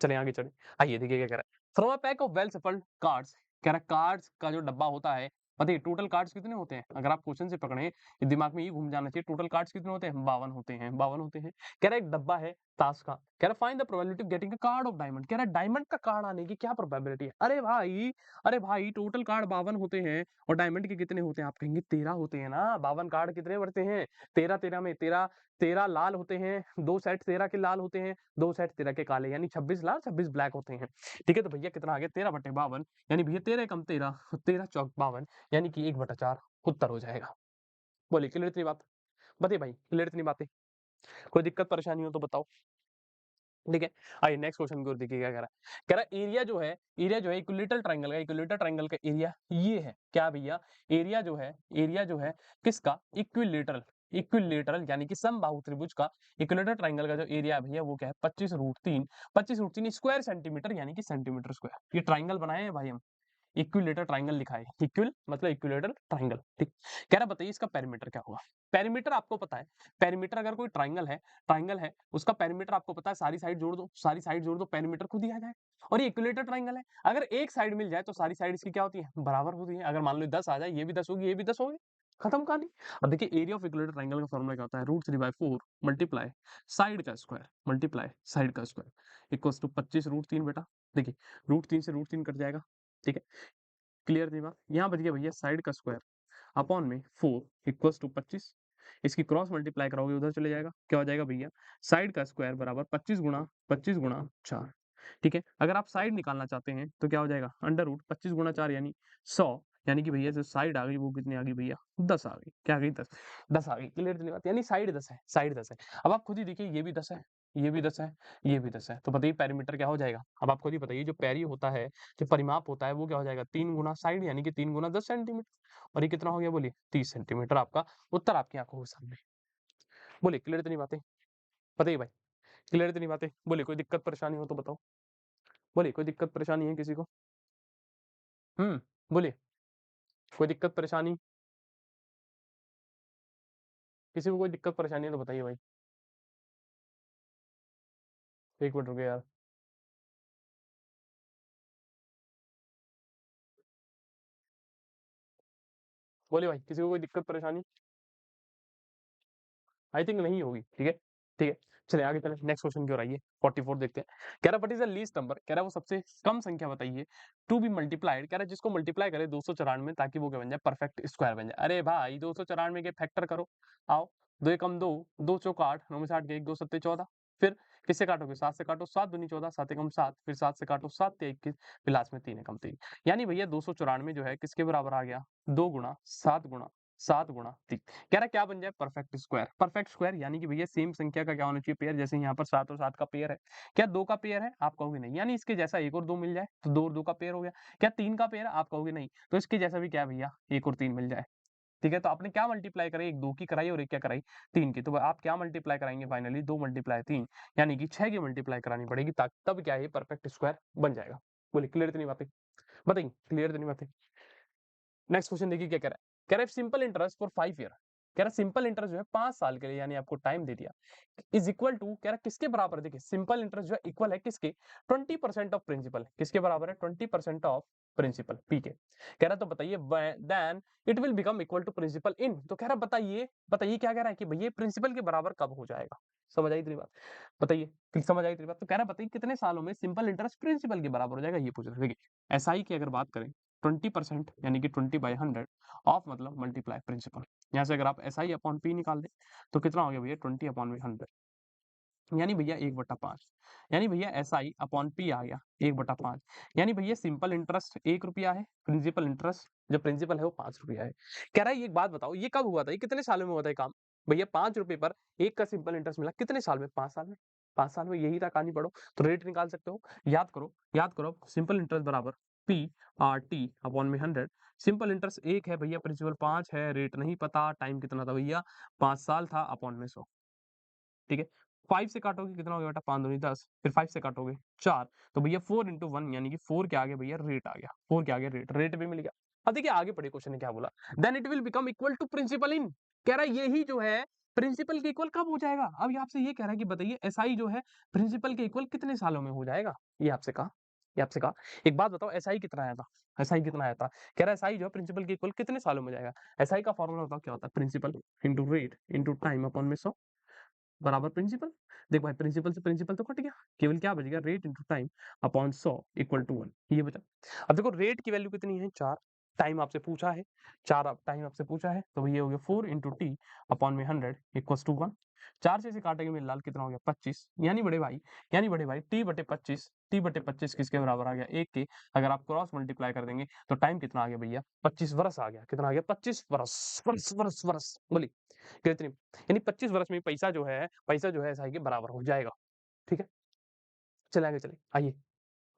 चलें आगे चलें। आइए देखिए क्या कह रहा है। From a pack of well shuffled cards, कह रहा है कार्ड्स का जो डब्बा होता है, बताइए टोटल कार्ड्स कितने होते हैं? अगर आप क्वेश्चन से पकड़ें, ये दिमाग में ये घूम जाना चाहिए, टोटल कार्ड्स कितने होते हैं? 52 होते हैं, 52 होते हैं। कह रहा है एक डब्बा है ताश का, कह रहा है find the probability of getting a card of diamond, कह रहा है डायमंड का कार्ड आने की क्या प्रोबेबिलिटी है? अरे भाई टोटल कार्ड 52 होते हैं और डायमंड के कितने होते हैं? आप कहेंगे 13 होते हैं ना, 52 कार्ड कितने बढ़ते हैं? 13 में 13 13 लाल होते हैं, 2 सेट 13 के लाल होते हैं, 2 सेट 13 के काले, यानी 26 लाल 26 ब्लैक होते हैं। ठीक है, तो भैया कितना आ गया 13/52, यानी भैया 13 कम 13, 13 चौक 52, यानी कि 1/4 उत्तर हो जाएगा। बोलिए क्लियर इतनी बात? बताइए भाई क्लियर इतनी बातें? कोई दिक्कत परेशानी हो तो बताओ? ठीक है, आइए नेक्स्ट क्वेश्चन की ओर देखिए क्या कह रहा है। कह रहा है एरिया जो है इक्विलेटरल ट्रायंगल का एरिया ये है। क्या भैया? एरिया जो है किसका? इक्विलेटरल यानी कि समबाहु त्रिभुज का इक्विलेटरल ट्रायंगल का जो एरिया है भैया वो क्या है? 25√3, 25√3 स्क्वायर सेंटीमीटर यानी कि सेंटीमीटर स्क्वायर। ये ट्रायंगल बनाए हैं भाई हम। इक्विलेटर ट्रायंगल लिखा है, इक्विल मतलब इक्विलेटरल ट्रायंगल, ठीक। कह रहा बताइए इसका पेरीमीटर क्या होगा? पेरीमीटर आपको पता है, पेरीमीटर अगर कोई ट्रायंगल है, उसका पेरीमीटर आपको पता है, सारी साइड जोड़ दो, पेरीमीटर खुद ही आ जाएगा। और ये इक्विलेटर ट्रायंगल है, अगर एक साइड मिल जाए तो सारी साइड इसकी क्या होती है? बराबर होती है। अगर मान लो 10 आ जाए, ये भी 10 होगी, ये भी 10 होगी, खत्म कहानी। अब देखिए एरिया ऑफ इक्विलेटर ट्रायंगल का फॉर्मूला क्या होता है? √3/4 मल्टीप्लाई साइड का स्क्वायर मल्टीप्लाई साइड का स्क्वायर इक्वल्स टू 25√3 बेटा। देखिए √3 से √3 कट जाएगा, ठीक है। क्लियर थी बात? यहाँ बच गया भैया साइड का स्क्वायर अपॉन में 4 इक्वल्स टू 25। इसकी क्रॉस मल्टीप्लाई कराओगे उधर चले जाएगा, क्या हो जाएगा भैया? साइड का स्क्वायर बराबर 25 गुणा 4, ठीक है। अगर आप साइड निकालना चाहते हैं तो क्या हो जाएगा? अंडर रूट 25 गुणा 4 यानी 100, यानी कि भैया जो साइड आ गई वो कितनी आ गई भैया? 10 आ गई। क्या आ गई? 10, 10 आ गई। क्लियर थी बात? यानी साइड 10 है, साइड 10 है। अब आप खुद ही देखिए ये भी 10 है, ये भी 10 है, ये भी 10 है, तो बताइए पेरीमीटर क्या हो जाएगा? अब आप खुद ही बताइए, जो पेरी होता है, जो परिमाप होता है वो क्या हो जाएगा? 3 गुना साइड यानी कि 3 गुना 10 सेंटीमीटर। और ये कितना हो गया बोलिए? 30 सेंटीमीटर आपका उत्तर आपकी आंखों के सामने। बोलिए क्लियर इतनी बातें? बताइए भाई क्लियर इतनी बातें? बोलिए कोई दिक्कत परेशानी हो तो बताओ? बोलिए कोई दिक्कत परेशानी है किसी को? बोलिए कोई दिक्कत परेशानी? किसी को कोई दिक्कत परेशानी है तो बताइए भाई? 1 मिनट रुकिए यार। बोलिए भाई किसी को कोई दिक्कत परेशानी? आई थिंक नहीं होगी, ठीक है? ठीक है, चलिए आगे चलें, नेक्स्ट क्वेश्चन की ओर आइए, 44 देखते हैं। कह रहा what is the least number, कह रहा वो सबसे कम संख्या बताइए टू बी मल्टीप्लाइड, कह रहा जिसको मल्टीप्लाई करे 294 ताकि वो क्या बन जाए? परफेक्ट स्क्वायर बन जाए। अरे भाई 294 के फैक्टर करो, आओ, 2 एकम 2, 2 चौक 8, 9 में से 8 गए, 1 2 सत्ते 14, फिर किससे काटोगे? 7 से काटो, 7 दूनी 14, 7 एकम 7, फिर 7 से काटो, 7 तिया 21, फिर लास्ट में 3 एकम 3। यानी भैया 294 जो है किसके बराबर आ गया? 2 गुणा 7 गुणा 7 गुणा 3। कह रहा क्या बन जाए? परफेक्ट स्क्वायर यानी कि भैया सेम संख्या का क्या होना चाहिए? पेयर। जैसे यहाँ पर 7 और 7 का पेयर है, क्या 2 का पेयर है? आप कहोगे नहीं, यानी इसके जैसा 1 और 2 मिल जाए तो 2 और 2 का पेयर हो गया। क्या 3 का पेयर है? आप कहोगे नहीं, तो इसके जैसा भी क्या है भैया? 1 और 3 मिल जाए। ठीक है, तो आपने क्या मल्टीप्लाई कराई? एक 2 की कराई और एक क्या कराई? 3 की। तो आप क्या मल्टीप्लाई कराएंगे फाइनली? 2 मल्टीप्लाई 3 यानी कि 6 की मल्टीप्लाई करानी पड़ेगी, तब क्या है परफेक्ट स्क्वायर बन जाएगा। बोलिए क्लियर इतनी बातें? बताइए क्लियर इतनी बातें? नेक्स्ट क्वेश्चन देखिए क्या कह रहा है। कह रहा है सिंपल इंटरेस्ट फॉर 5 ईयर, कह रहा सिंपल इंटरेस्ट जो है 5 साल के लिए, यानी आपको टाइम दे दिया, इज इक्वल टू, कह रहा किसके बराबर है? देखिए सिंपल इंटरेस्ट जो है इक्वल है किसके? 20% ऑफ प्रिंसिपल। किसके बराबर है? 20% ऑफ प्रिंसिपल, पी के। कह रहा तो बताइए then it will become equal to principal in, तो कह रहा बताइए क्या कह रहा है कि भैया प्रिंसिपल के बराबर कब हो जाएगा? समझ आई तेरी बात? बताइए समझ आई तेरी बात? तो कह रहा बताइए कितने सालों में सिंपल इंटरेस्ट प्रिंसिपल के बराबर हो जाएगा, ये पूछ रहा है। देखिए एसआई की अगर बात करें, 20% यानी कि 20/100 ऑफ मतलब मल्टीप्लाई प्रिंसिपल। यहाँ से अगर आप एस आई अपॉन पी निकाल दें तो कितना हो गया भैया? 20/100। यानी भैया 1/5, यानी भैया एसआई अपॉन पी आ गया 1/5, यानी भैया सिंपल इंटरेस्ट ₹1 है, प्रिंसिपल इंटरेस्ट जो प्रिंसिपल है वो ₹5 है। कह रहा है ये एक बात बताओ ये कब हुआ था? ये कितने सालों में हुआ था ये काम? भैया ₹5 पर 1 का सिंपल इंटरेस्ट मिला कितने साल में? 5 साल में। 5 साल में यही था कहानी पढ़ो, तो रेट निकाल सकते हो। याद करो सिंपल इंटरेस्ट बराबर पी आर टी अपॉन में 100। सिंपल इंटरेस्ट 1 है भैया, प्रिंसिपल 5 है, रेट नहीं पता, टाइम कितना था भैया 5 साल था अपॉन में 100। ठीक है? 5 से काटोगे कितना हो गया बेटा 5 दूनी 10, फिर 5 से काटोगे 4, तो भैया 4 into 1 यानी कि 4 के आगे भैया रेट आ गया, 4 के आगे रेट भी मिल गया। अब देखिए आगे पढ़िए क्वेश्चन ने क्या बोला, then it will become equal to principal in, कह रहा है यही जो है प्रिंसिपल के इक्वल कब हो जाएगा? अब ये आपसे ये कह रहा है कि बताइए एसआई जो है प्रिंसिपल के इक्वल कितने सालों में हो जाएगा? ये आपसे कहा। एक बात बताओ एसआई कितना आया था? एसआई कितना आया था? कह रहा है एसआई जो है प्रिंसिपल के इक्वल कितने सालों में जाएगा? एसआई का फॉर्मूला बताओ क्या होता है? Principal into rate into time upon में 100 बराबर प्रिंसिपल। देख भाई प्रिंसिपल से प्रिंसिपल तो कट गया, केवल क्या बचेगा rate into time upon 100 equal to 1 ये बचा। अब देखो रेट की वैल्यू कितनी है 4, टाइम आपसे पूछा है 4 टाइम आपसे पूछा है तो ये हो गया 4 इंटू टी अपॉन में 100 इक्वल टू 1। 4 से इसे काटेंगे मेरे लाल कितना हो गया 25, यानी बड़े भाई टी बटे 25 किसके बराबर आ गया 1 के। अगर आप क्रॉस मल्टीप्लाई कर देंगे तो टाइम कितना आ गया भैया 25 वर्ष आ गया। कितना आ गया 25 वर्ष वर्ष वर्ष वर्ष बोली कितनी, यानी 25 वर्ष में पैसा जो है एसआई के बराबर हो जाएगा। ठीक है? चले आगे चले आइए।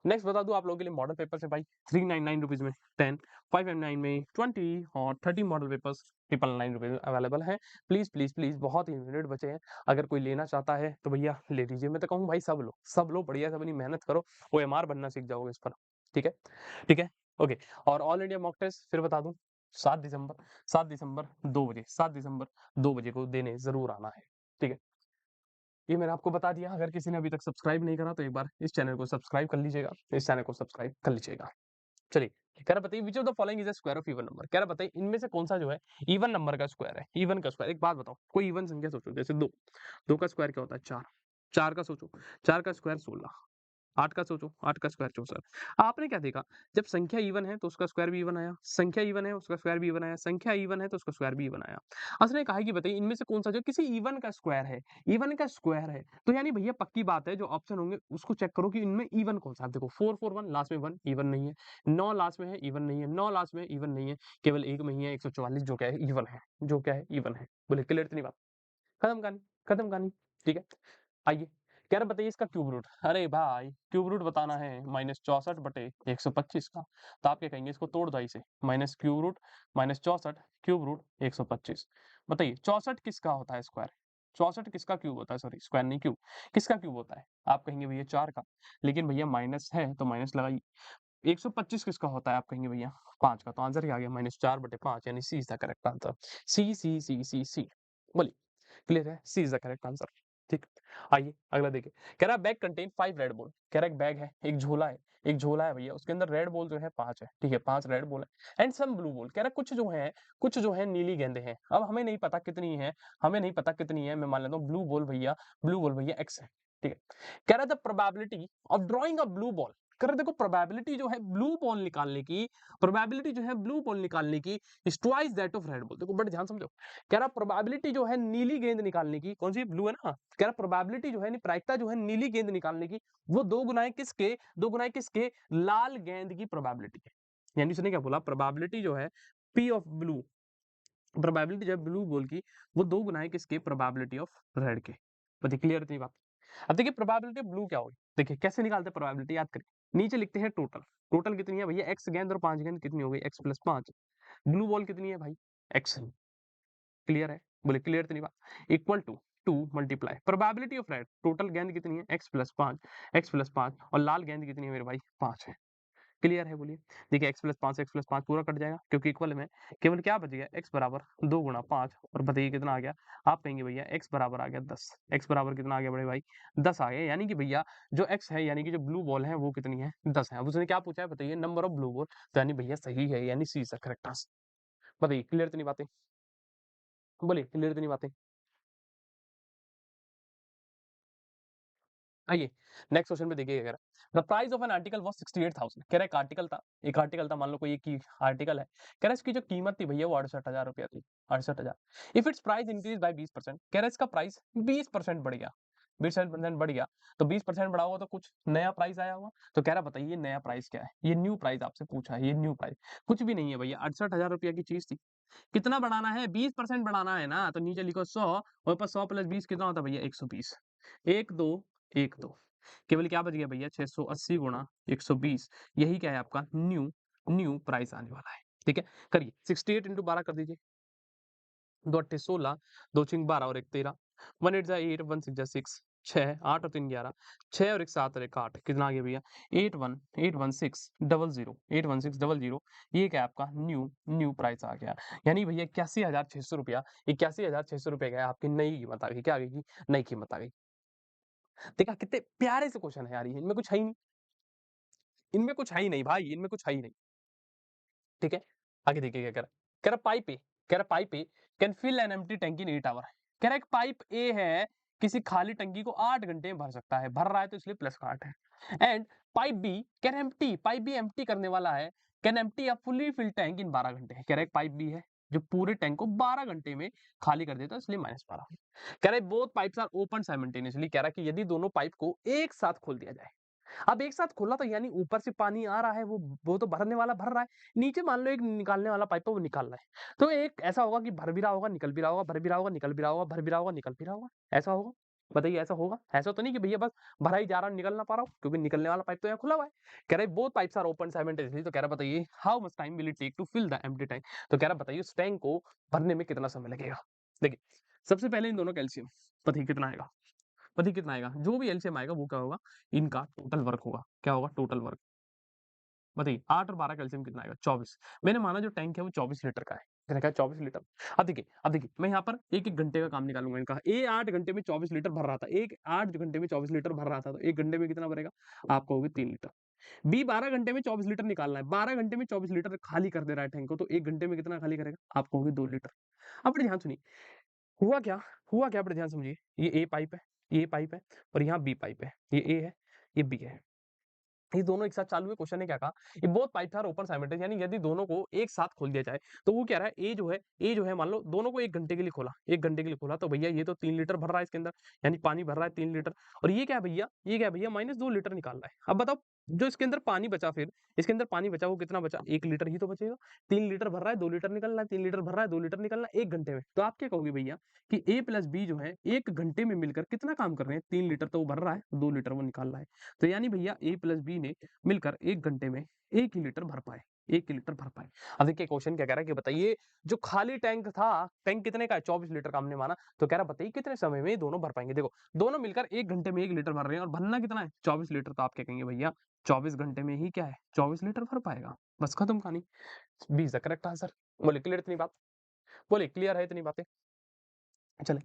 नेक्स्ट बता दूं आप लोगों के लिए मॉडल पेपर्स है भाई 399 रुपीज में 10, 5M9 में 20 और 30 मॉडल पेपर्स 999 रुपीज में अवेलेबल है। प्लीज प्लीज प्लीज बहुत ही यूनिट बचे हैं, अगर कोई लेना चाहता है तो भैया ले लीजिए। मैं तो कहूँ भाई सब लो बढ़िया से अपनी मेहनत करो, ओएमआर बनना सीख जाओगे इस पर। ठीक है? ठीक है? ओके। और ऑल इंडिया मॉक टेस्ट फिर बता दूं 7 दिसंबर 2 बजे 7 दिसंबर 2 बजे को देने जरूर आना है। ठीक है? ये मैंने आपको बता दिया, अगर किसी ने अभी तक सब्सक्राइब नहीं करा तो एक बार इस चैनल को सब्सक्राइब कर लीजिएगा, इस चैनल को सब्सक्राइब कर लीजिएगा। चलिए, कह रहा बताइए which of the following is the square of even number, कह रहा बताइए इनमें से कौन सा जो है इवन नंबर का स्क्वायर है? इवन का स्क्वायर एक बात बताओ, कोई इवन संख्या सोचो जैसे 2, 2 का स्क्वायर क्या होता है 4, 4 का सोचो, 4 का स्क्वायर 16, 8 का सोचो, 8 का स्क्वायर 64। आपने क्या देखा, जब संख्या इवन है तो उसका स्क्वायर भी इवन आया, संख्या इवन है उसका स्क्वायर भी इवन आया, संख्या इवन है तो उसका स्क्वायर भी इवन आया। उसने कहा है कि बताइए इनमें से कौन सा जो किसी इवन का स्क्वायर है, इवन का स्क्वायर है, तो यानी भैया पक्की बात है जो ऑप्शन होंगे उसको चेक करो कि इनमें इवन कौन सा है। देखो 441 लास्ट में 1 इवन नहीं है, 9 लास्ट में है इवन नहीं है, 9 लास्ट में इवन नहीं है, केवल एक में ही है 144 जो क्या है इवन है, जो क्या है इवन है। बोले क्लियर इतनी बात, खत्म कहानी, खत्म कहानी। ठीक है? आइए, कह रहा बताइए इसका क्यूब रूट। अरे भाई क्यूब रूट बताना है -64/125 का, तो आप क्या कहेंगे इसको तोड़ दो इसे, minus cube root -64 cube root 125। बताइए 64 किसका होता है स्क्वायर? 64 किसका क्यूब होता है? सॉरी स्क्वायर नहीं क्यूब, किसका क्यूब होता है? आप कहेंगे भैया 4 का, लेकिन भैया माइनस है तो माइनस लगाइए। 125 किसका होता है? आप कहेंगे भैया 5 का, तो आंसर क्या आ गया -4/5 यानी सी इज द करेक्ट आंसर। सी बोलिए क्लियर है, सी इज द करेक्ट आंसर। ठीक, आइए अगला देखिए। कह रहा है बैग कंटेन 5 रेड बॉल, कह रहा है एक बैग है, एक झोला है भैया, उसके अंदर रेड बॉल जो है 5 है। ठीक है, 5 रेड बॉल है एंड सम ब्लू बॉल, कह रहा है कुछ जो है नीली गेंदें हैं। अब हमें नहीं पता कितनी है, मैं मान लेता हूँ ब्लू बॉल भैया x है। ठीक है? कह रहा है the probability of drawing a blue ball, कह रहा है देखो प्रोबेबिलिटी जो है ब्लू बॉल निकालने की, is twice that of red ball. देखो बड़े ध्यान समझो, कह रहा प्रोबेबिलिटी जो है नीली गेंद निकालने की, कौन सी ब्लू है ना, कह रहा प्रोबेबिलिटी जो है प्रायिकता जो है नीली गेंद निकालने की, वो दो गुना है किसके लाल गेंद की प्रोबेबिलिटी है। यानी उसने क्या बोला, प्रोबेबिलिटी जो है पी ऑफ ब्लू, प्रोबेबिलिटी जो है ब्लू बॉल की वो दो गुना है किसके प्रोबेबिलिटी ऑफ रेड के। बताइए क्लियर इतनी बात। अब देखिए प्रोबेबिलिटी ब्लू क्या होगी, देखिए कैसे निकालते हैं प्रोबेबिलिटी, याद करिए नीचे लिखते हैं टोटल, टोटल कितनी है भैया एक्स गेंद और 5 गेंद कितनी हो गई x + 5, ब्लू बॉल कितनी है भाई x, क्लियर है, बोले क्लियर इतनी बात, equal to 2 multiply probability of red, total गेंद कितनी है x + 5 और लाल गेंद कितनी है मेरे भाई 5 है। क्लियर है बोलिए। देखिए x + 5 पूरा कट जाएगा क्योंकि इक्वल में, केवल क्या बच गया x बराबर 2 गुणा 5 और बताइए कितना आ गया। आप कहेंगे भैया x बराबर आ गया 10, x बराबर कितना आ गया बड़े भाई 10 आ गया, यानी कि भैया जो x है यानी कि जो ब्लू बॉल है वो कितनी है 10 है। अब उसने क्या पूछा है बताइए नंबर ऑफ ब्लू बॉल, तो यानी भैया सही है, यानी सी इज द करेक्ट आंसर। बताइए क्लियर इतनी बातें, बोलिए क्लियर इतनी बातें। आइए नेक्स्ट क्वेश्चन में देखिए कह रहा है the price of an article was 68,000, कह रहा है एक आर्टिकल था मान लो कोई एक आर्टिकल है, कह रहा है इसकी जो कीमत थी भैया वो 68,000 रुपया थी, 68,000। If it's price increase by 20%, कह रहा है इसका प्राइस 20% बढ़ गया, 20% बढ़ गया, तो 20% बढ़ा होगा तो कुछ नया प्राइस आया होगा। तो कह रहा बताइए नया प्राइस क्या है? ये न्यू प्राइस आपसे पूछा है, ये न्यू प्राइस कुछ भी नहीं है भैया, 68,000 की चीज़ थी। कितना बढ़ाना है? 20% बढ़ाना है ना, तो नीचे लिखो 100 और ऊपर 100 + 20 कितना होता है भैया? 120। 1 2 1 2 केवल क्या बच गया भैया? 680 गुणा 120, यही क्या है आपका न्यू न्यू प्राइस आने वाला है। ठीक है, करिए 68 × 12 कर दीजिए। 2 अट्ठे 16, 2 छींग 12 और 1 13, 1 8 जा 8, 1 6 जा 6, 6 8 और 3 11, 6 और 1 7 और 1 8, कितना आ गया भैया? 811600, 811600, ये क्या है आपका न्यू न्यू प्राइस आ गया। यानी भैया 81,600 रुपया, 81,600 रुपए का है आपकी नई कीमत आ गई। क्या आ गई? नई कीमत आ गई। देखा कितने प्यारे से क्वेश्चन है यार ये, इनमें कुछ है ही नहीं, इनमें कुछ है ही नहीं भाई, इनमें कुछ है ही नहीं। ठीक है, आगे देखिए क्या कह रहा पाइप ए, कह रहा pipe A can fill an empty tank in 8 hour. कह रहा एक पाइप ए है किसी खाली टंकी को 8 घंटे में भर सकता है, भर रहा है तो इसलिए प्लस का 8 है। And pipe B can empty, pipe B empty करने वाला है, can empty a fully fill tank in 12 घंटे। कह रहा एक पाइप बी है जो पूरे टैंक को 12 घंटे में खाली कर देता है, इसलिए -12। कह रहा both pipes are open simultaneously, कह रहा कि यदि दोनों पाइप को एक साथ खोल दिया जाए। अब एक साथ खोला तो यानी ऊपर से पानी आ रहा है, वो तो भरने वाला भर रहा है, नीचे मान लो एक निकालने वाला पाइप है वो निकाल रहा है। तो एक ऐसा होगा कि भर भी रहा होगा, निकल भी रहा होगा, भर भी रहा होगा, निकल भी रहा होगा, भर भी रहा होगा, निकल भी रहा होगा। ऐसा होगा? बताइए ऐसा होगा? ऐसा तो नहीं कि भैया बस भरा ही जा रहा है, निकल ना पा रहा हूँ, क्योंकि निकलने वाला पाइप तो यहाँ खुला हुआ है। कह रहा है both pipes are open simultaneously, तो कह रहा बताइए how much time will it take to fill the empty tank. तो कह रहा बताइए उस टैंक को भरने में कितना समय लगेगा। देखिए सबसे पहले इन दोनों का एलसीएम बताइए कितना आएगा। बताइए कितना आएगा? जो भी एलसीएम आएगा वो क्या होगा? इनका टोटल वर्क होगा। क्या होगा? Total work. बताइए 8 और 12 का एलसीएम कितना आएगा? 24। मैंने माना जो टैंक है वो 24 लीटर का है। मैंने कहा 24 लीटर। अब देखिए मैं यहाँ पर 1-1 घंटे का काम निकालूंगा इनका। ए 8 घंटे में 24 लीटर भर रहा था। एक 8 घंटे में 24 लीटर भर रहा था, तो 1 घंटे में कितना भरेगा? आप कहोगे 3 लीटर। बी 12 घंटे में 24 लीटर निकालना है। 12 घंटे में 24 लीटर खाली कर दे रहा है टैंक को, तो 1 घंटे में कितना खाली करेगा? आप कहोगे 2 लीटर। अब बड़े ध्यान सुनिए, हुआ क्या? हुआ क्या बड़े ध्यान समझिए। ये ए पाइप है, ये पाइप है और यहाँ बी पाइप है। ये ए है, ये बी है। ये दोनों एक साथ चालू है। क्वेश्चन ने क्या कहा? ये both pipes are open simultaneous, यानी यदि दोनों को एक साथ खोल दिया जाए, तो वो कह रहा है ए जो है मान लो दोनों को 1 घंटे के लिए खोला, 1 घंटे के लिए खोला, तो भैया ये तो 3 लीटर भर रहा है इसके अंदर, यानी पानी भर रहा है 3 लीटर। और ये क्या है भैया? ये क्या है भैया? -2 लीटर निकाल रहा है। अब बताओ जो इसके अंदर पानी बचा, फिर इसके अंदर पानी बचा वो कितना बचा? 1 लीटर ही तो बचेगा। 3 लीटर भर रहा है, 2 लीटर निकल रहा है, 3 लीटर भर रहा है, 2 लीटर निकल रहा है 1 घंटे में। तो आप क्या कहोगे भैया कि ए प्लस बी जो है 1 घंटे में मिलकर कितना काम कर रहे हैं? 3 लीटर तो वो भर रहा है, 2 लीटर वो निकाल रहा है। तो यानी भैया ए प्लस बी ने मिलकर 1 घंटे में 1 ही लीटर भर पाए, 1 ही लीटर भर पाए। अब देखिए क्वेश्चन क्या कह रहा है कि बताइए जो खाली टैंक था, टैंक कितने का है? 24 लीटर का हमने माना, तो कह रहा बताइए कितने समय में ये दोनों भर पाएंगे। देखो दोनों मिलकर 1 घंटे में 1 लीटर भर रहे हैं और भरना कितना है? 24 लीटर। तो आप क्या कहेंगे भैया 24 घंटे में ही क्या है? 24 लीटर भर पाएगा। बस खत्म कहानी। B is the correct answer. बोले क्लियर इतनी बात? बोले क्लियर है इतनी बातें? चले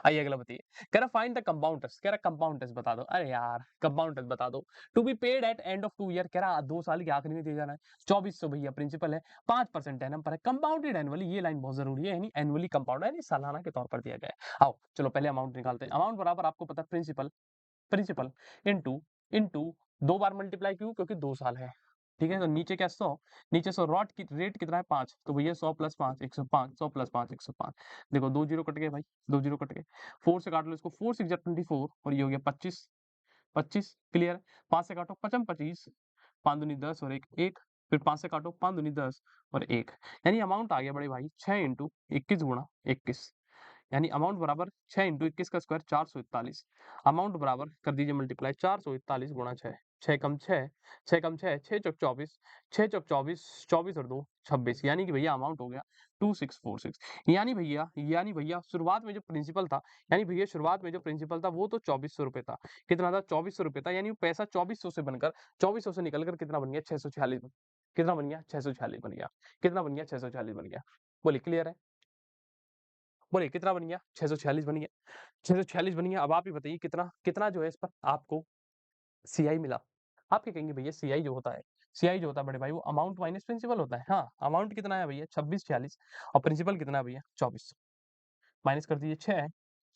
आइए अगला बताइए। कह रहा फाइंड द कंपाउंड टेस्ट, कह रहा कंपाउंड टेस्ट बता दो। अरे यार कंपाउंड टेस्ट बता दो। To be paid at end of 2 year, कह रहा 2 साल के आखिरी में दिया जाना है। 2400 भैया प्रिंसिपल है, 5% एनम पर है, कंपाउंडेड एनुअली, ये लाइन बहुत जरूरी है, यानी एनुअली कंपाउंड है, यानी सालाना के तौर पर दिया गया है। आओ चलो पहले अमाउंट निकालते हैं। अमाउंट बराबर आपको पता है प्रिंसिपल, प्रिंसिपल इनटू इनटू 2 बार मल्टीप्लाई क्यों? क्योंकि 2 साल है। ठीक है, तो नीचे क्या 100, नीचे 100, रॉट की रेट कितना है 5, तो भैया 100 + 5 105, 100 + 5 105। देखो 2 जीरो कट गए भाई, 2 जीरो कट गए। 4 से काट लो इसको, 4 6 जा 24 और ये हो गया 25, 25 क्लियर। 5 से काटो 55 25, 5 दूनी 10 और 1 1, फिर 5 से काटो 5 दूनी 10 और 1, यानी अमाउंट आ गया बड़े भाई 6 × 21 गुणा 21, यानी अमाउंट बराबर 6 × 21 का स्क्वायर 441। अमाउंट बराबर कर दीजिए मल्टीप्लाई 441 गुणा 6, 6 कम 6, 6 कम 6, 6 चौक 24, 6 चौक 24, 24 और 2 26, यानी कि भैया अमाउंट हो गया 2646। यानी भैया शुरुआत में जो प्रिंसिपल था, यानी भैया शुरुआत में जो प्रिंसिपल था वो तो 2400 रुपए था। कितना था? 2400 रुपए था, यानी वो पैसा 2400 से बनकर 2400 से निकलकर कितना बन गया? 646 कितना बन गया? 646 बन गया। कितना बन गया? 646 बन गया। बोलिए क्लियर है? बोलिए कितना बन गया? 646 बन गया। 646 बन गया। अब आप ही बताइए कितना कितना जो है इस पर आपको सीआई मिला? आप क्या कहेंगे भैया सीआई जो होता है, सीआई जो होता है बड़े भाई वो अमाउंट माइनस प्रिंसिपल होता है। हाँ, अमाउंट कितना है भैया 2646 और प्रिंसिपल कितना है भैया 2400। माइनस कर दीजिए 6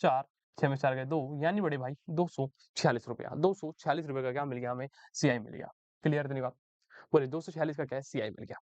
4, 6 में 4 गए 2, यानी बड़े भाई 246 रुपया, 246 रुपए का क्या मिल गया हमें? सीआई मिल गया। क्लियर इतनी बात? बोलिए 246 का क्या है? सीआई मिल गया।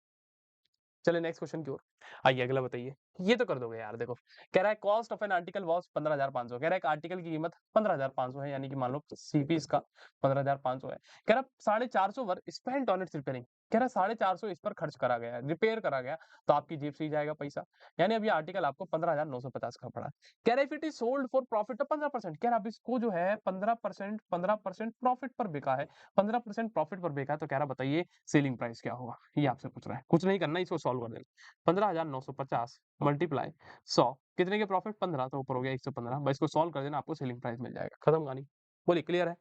चलिए नेक्स्ट क्वेश्चन की ओर आइए, अगला बताइए। ये तो कर दोगे यार, देखो कह रहा है cost of an article was 15,500, कह रहा है एक आर्टिकल की कीमत 15,500 है, यानी कि मान लो सीपी इसका 15,500 है। कह रहा 450 वर स्पेंट ऑन इट्स रिपेयरिंग, कह रहा 450 इस पर खर्च करा गया है, रिपेयर करा गया, तो आपकी जेब से ही जाएगा पैसा, यानी अभी आर्टिकल आपको 15,950 का पड़ा। कह रहा if it is sold for profit of 15%, कह रहा अब इसको जो है 15% प्रॉफिट पर बिका है, 15% प्रॉफिट पर बिका है, तो कह रहा बताइए सेलिंग प्राइस क्या होगा, ये आपसे पूछ रहा है। कुछ नहीं करना, इसको सॉल्व कर देना। 15,950 मल्टीप्लाई 100, कितने के प्रॉफिट 15, तो ऊपर हो गया 115, बस इसको सॉल्व कर देना, आपको सेलिंग प्राइस मिल जाएगा, खत्म कहानी। बोलिए क्लियर है,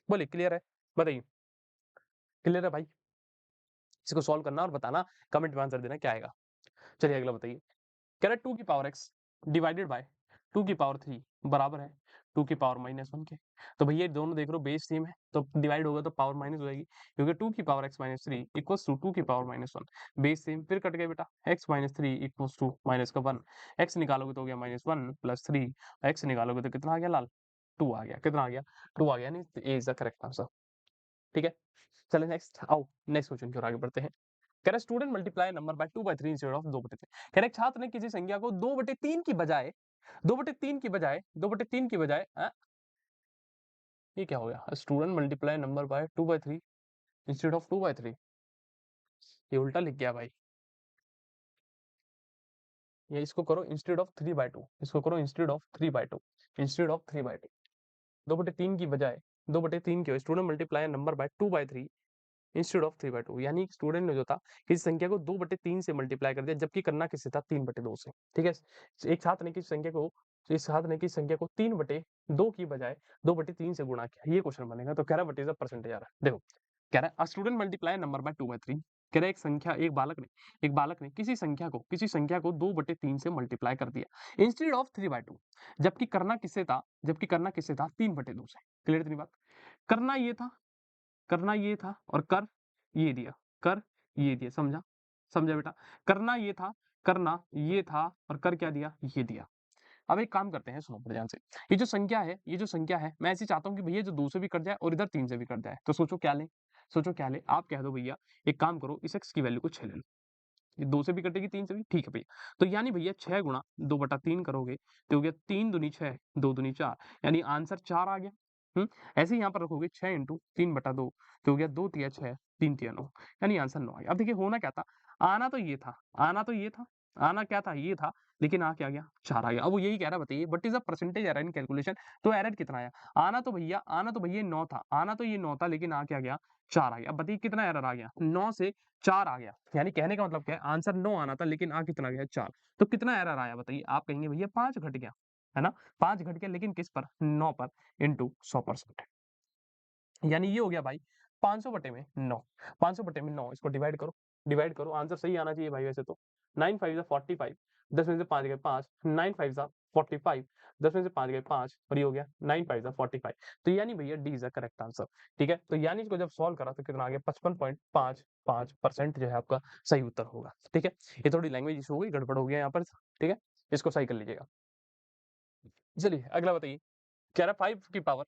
बोलिए क्लियर है, बताइए क्लियर है भाई। इसको सॉल्व करना और बताना, कमेंट में आंसर देना क्या आएगा। चलिए अगला बताइए। कह रहा है 2 की पावर x डिवाइडेड बाय 2 की पावर 3 बराबर है 2 की पावर -1 के। तो भैया दोनों देख रहे हो बेस सेम है, तो डिवाइड होगा तो पावर माइनस हो जाएगी, क्योंकि 2 की पावर x - 3 इक्वल्स टू 2 की पावर -1, बेस सेम, फिर कट गए बेटा, x - 3 इक्वल्स टू माइनस का 1, x निकालोगे तो हो गया -1 प्लस 3, x निकालोगे तो कितना आ गया लाल, 2 आ गया, कितना आ गया, 2 आ गया, नहीं ए इज द करेक्ट आंसर। ठीक है, चले नेक्स्ट आओ, नेक्स्ट क्वेश्चन की ओर आगे बढ़ते हैं। कह रहा student multiply number by 2/3 instead of 2/3, कह रहा छात्र ने किसी संख्या को 2/3 की बजाय 2/3 की बजाय 2/3 की बजाय ये क्या हो गया, student multiply number by 2/3 instead of 2/3, ये उल्टा लिख गया भाई, ये इसको करो इंस्टेड ऑफ 3/2, इसको करो इंस्टेड ऑफ 3/2, इंस्टेड ऑफ 3/2, 2/3 की बजाय 2/3 की student multiply number by 2/3 instead of 3/2, यानी स्टूडेंट ने जो था किसी संख्या को 2/3 से मल्टीप्लाई कर दिया, जबकि करना किससे था 3/2 से। ठीक है, एक छात्र ने किसी संख्या को इस छात्र ने किसी संख्या को 3/2 की बजाय 2/3 से गुणा किया, ये क्वेश्चन बनेगा। तो कह रहा व्हाट इज द परसेंटेज आ रहा है, देखो कह रहा है स्टूडेंट मल्टीप्लाई नंबर बाय 2/3, कह रहा है किसी संख्या को 2/3 से मल्टीप्लाई कर दिया इंस्टेड ऑफ 3/2, जबकि करना किससे था 3/2 से। क्लियर इतनी बात, करना ये था, करना ये था और कर ये दिया, कर ये दिया, समझा, समझा बेटा, करना ये था, करना ये था और कर क्या दिया, ये दिया। अब एक काम करते हैं, सुनो बड़े ध्यान से, ये जो संख्या है मैं ऐसे चाहता हूँ कि भैया जो 2 से भी कट जाए और इधर 3 से भी कट जाए, तो सोचो क्या ले, आप कह दो भैया एक काम करो, इस x की वैल्यू को 6 ले लो, ये 2 से भी कटेगी 3 से भी, ठीक है भैया। तो यानी भैया 6 गुणा 2/3 करोगे तो हो गया 3 दूनी 6 2 दूनी 4, यानी आंसर 4 आ गया। ऐसे ही यहाँ पर रखोगे 6 इंटू 3/2, तो हो गया 2 तिया 6 3 तिया 9, यानी आंसर 9 आ गया। अब देखिए होना क्या था, आना तो ये था, आना क्या था, ये था, लेकिन आ क्या गया, 4 आ गया। अब वो यही कह रहा है, बताइए what is the percentage error in calculation, तो एरर कितना आया, आना तो भैया 9 था, लेकिन आ क्या गया, 4 आ गया। अब बताइए कितना एरर आ गया, 9 से 4 आ गया, यानी कहने का मतलब क्या है, आंसर 9 आना था लेकिन आ कितना गया, 4। तो कितना एरर आया बताइए, आप कहेंगे भैया 5 घट गया, है ना, 5 घट गया, लेकिन किस पर, 9 पर, इंटू 100%, यानी ये हो गया भाई 500 बटे में 9, 500 बटे में 9, इसको डिवाइड करो, आंसर सही आना चाहिए भाई वैसे तो। 9 5 जा 45, 10 में से 5 गए 5, 9 5 जा 45, 10 में से 5 गए 5, और ये हो गया 9 5 जा 45, तो यानी भैया D is the correct answer. ठीक है, तो यानी इसको जब सॉल्व करा तो कितना आ गया, 55.55% जो है आपका सही उत्तर होगा। ठीक है, ये थोड़ी लैंग्वेज इशू हो गई, गड़बड़ हो गया यहाँ पर। ठीक है, इसको सही कर लीजिएगा। चलिए अगला बताइए, कह रहा 5 की पावर